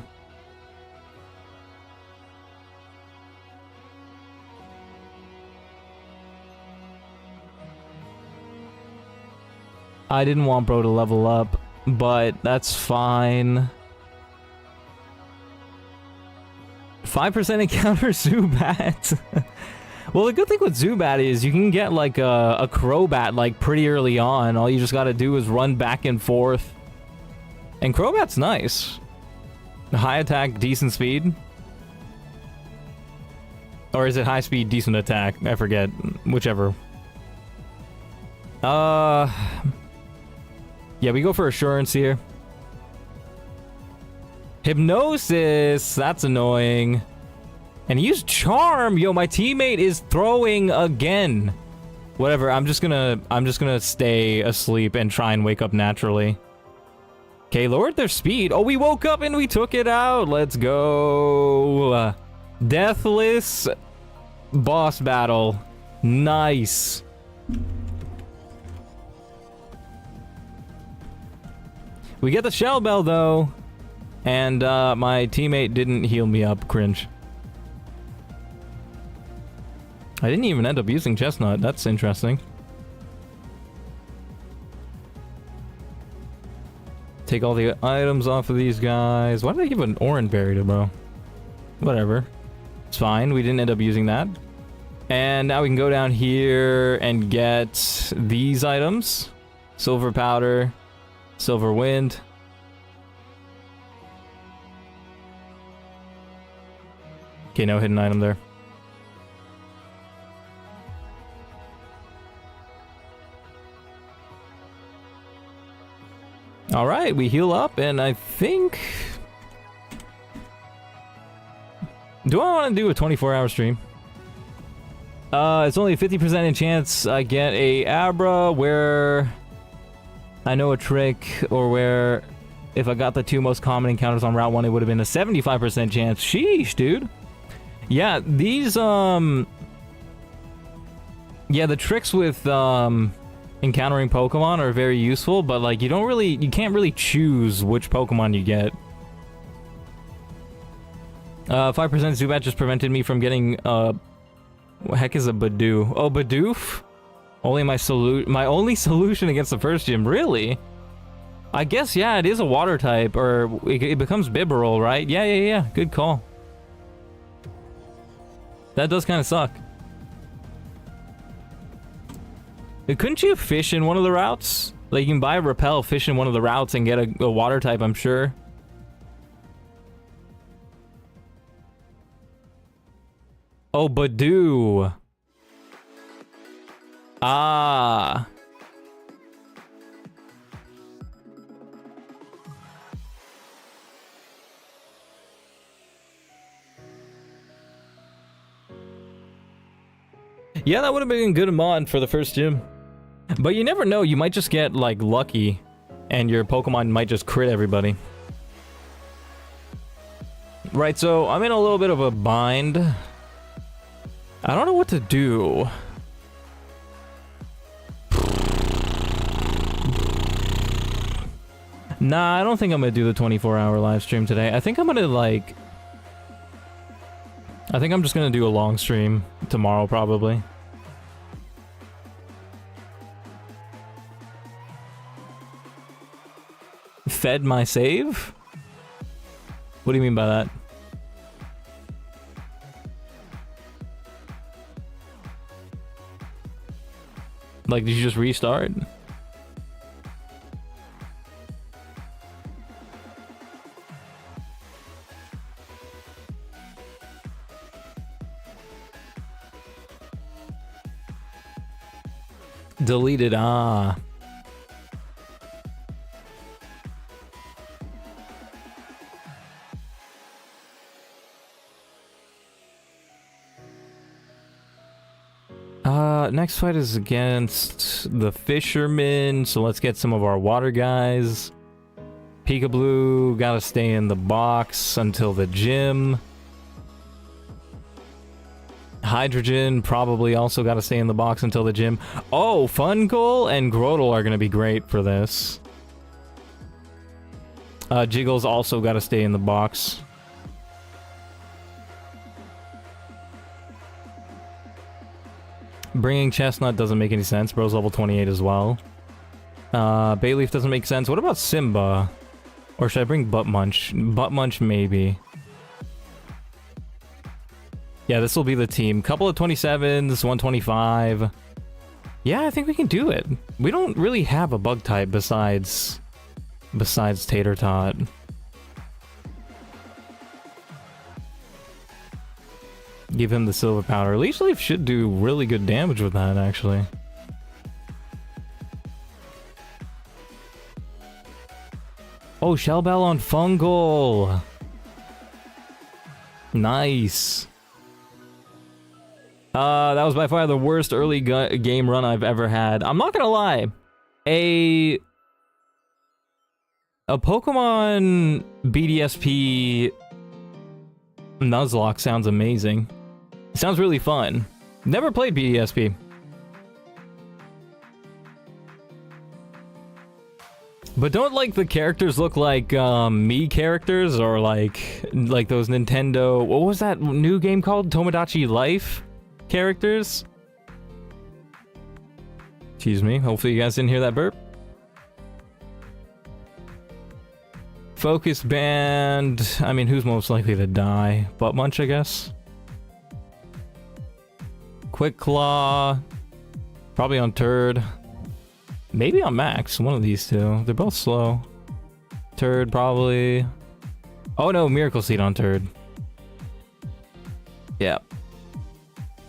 I didn't want bro to level up, but that's fine. 5% encounter Zubat. Well, the good thing with Zubat is you can get like a Crobat like pretty early on. All you just gotta do is run back and forth. And Crobat's nice. High attack, decent speed. Or is it high speed, decent attack? I forget. Whichever. Yeah, we go for Assurance here. Hypnosis! That's annoying. And he used Charm! Yo, my teammate is throwing again. Whatever, I'm just gonna stay asleep and try and wake up naturally. Okay, lowered their speed. Oh, we woke up and we took it out! Let's go! Deathless boss battle. Nice. We get the Shell Bell, though. And, my teammate didn't heal me up. Cringe. I didn't even end up using Chestnut. That's interesting. Take all the items off of these guys. Why did I give an Orange Berry to bro? Whatever. It's fine. We didn't end up using that. And now we can go down here and get these items. Silver Powder. Silver Wind. Okay, no hidden item there. Alright, we heal up, and I think... Do I want to do a 24-hour stream? It's only a 50% chance I get a Abra where... I know a trick, or where if I got the 2 most common encounters on Route 1, it would have been a 75% chance. Sheesh, dude. Yeah, these, yeah, the tricks with, encountering Pokemon are very useful, but, like, you can't really choose which Pokemon you get. 5% Zubat just prevented me from getting, what the heck is a Bidoof? Oh, Bidoof? Only my only solution against the first gym, really? I guess, yeah, it is a water type, or it becomes Bibarel, right? Yeah, good call. That does kind of suck. Couldn't you fish in one of the routes? Like, you can buy a Repel, fish in one of the routes, and get a water type, I'm sure. Oh, Badoo. Ah. Yeah, that would have been a good mod for the first gym. But you never know, you might just get, like, lucky, and your Pokemon might just crit everybody. Right, so I'm in a little bit of a bind. I don't know what to do. Nah, I don't think I'm gonna do the 24-hour live stream today. I think I'm gonna, like... I think I'm just gonna do a long stream tomorrow, probably. fed my save? What do you mean by that? Like, did you just restart? Deleted, ah. Next fight is against the fishermen, so let's get some of our water guys. Peekaboo gotta stay in the box until the gym. Hydrogen probably also gotta stay in the box until the gym. Oh, Fungal and Grotle are gonna be great for this. Jiggles also gotta stay in the box. Bringing Chestnut doesn't make any sense. Bro's level 28 as well. Bayleaf doesn't make sense. What about Simba? Or should I bring Butt Munch? Butt Munch, maybe. Yeah, this will be the team. Couple of 27s, 125. Yeah, I think we can do it. We don't really have a bug type besides Tater Tot. Give him the silver powder. Leech Leaf should do really good damage with that, actually. Oh, Shell Bell on Fungal. Nice. That was by far the worst early game run I've ever had. I'm not gonna lie. A Pokemon BDSP Nuzlocke sounds amazing. Sounds really fun. Never played BDSP. But don't like the characters look like Mii characters or like those Nintendo, what was that new game called? Tomodachi Life characters? Excuse me, hopefully you guys didn't hear that burp. Focus Band, I mean, who's most likely to die? Butt Munch, I guess. Quick Claw, probably on Turd. Maybe on Max, one of these two. They're both slow. Turd, probably. Oh no, Miracle Seed on Turd. Yeah.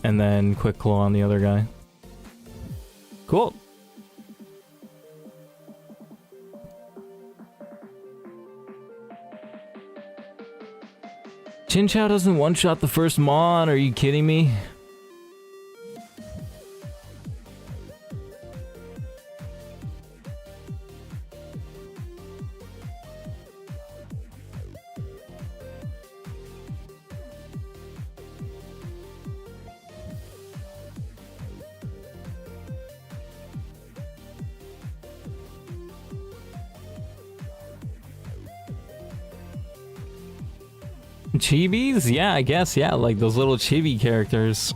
And then Quick Claw on the other guy. Cool. Chinchou doesn't one-shot the first Mon, are you kidding me? Chibis? Yeah, I guess, yeah, like those little chibi characters.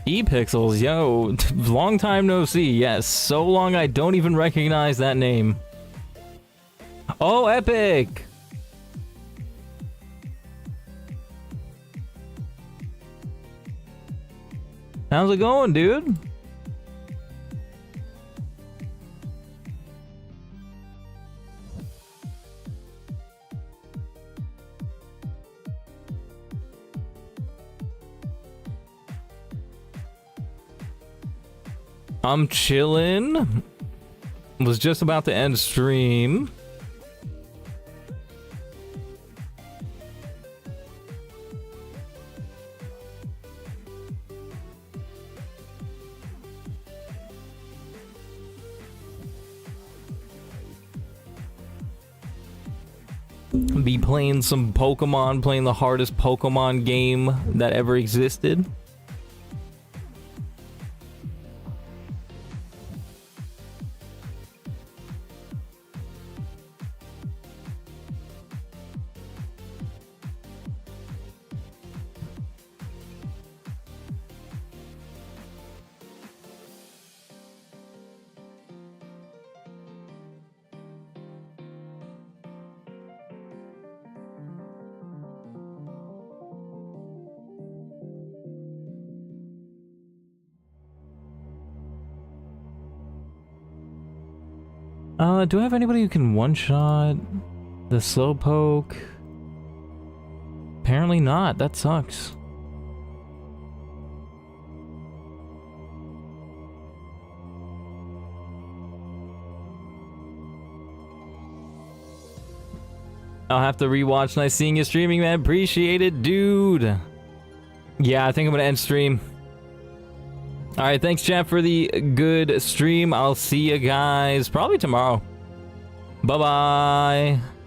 E-Pixels, yo, long time no see, yes, so long I don't even recognize that name. Oh, Epic! How's it going, dude? I'm chillin'. Was just about to end stream. Be playing some Pokemon, playing the hardest Pokemon game that ever existed. Do I have anybody who can one-shot the Slowpoke? Apparently not. That sucks. I'll have to rewatch. Nice seeing you streaming, man. Appreciate it, dude. Yeah, I think I'm gonna end stream. Alright, thanks, chat, for the good stream. I'll see you guys probably tomorrow. Bye-bye.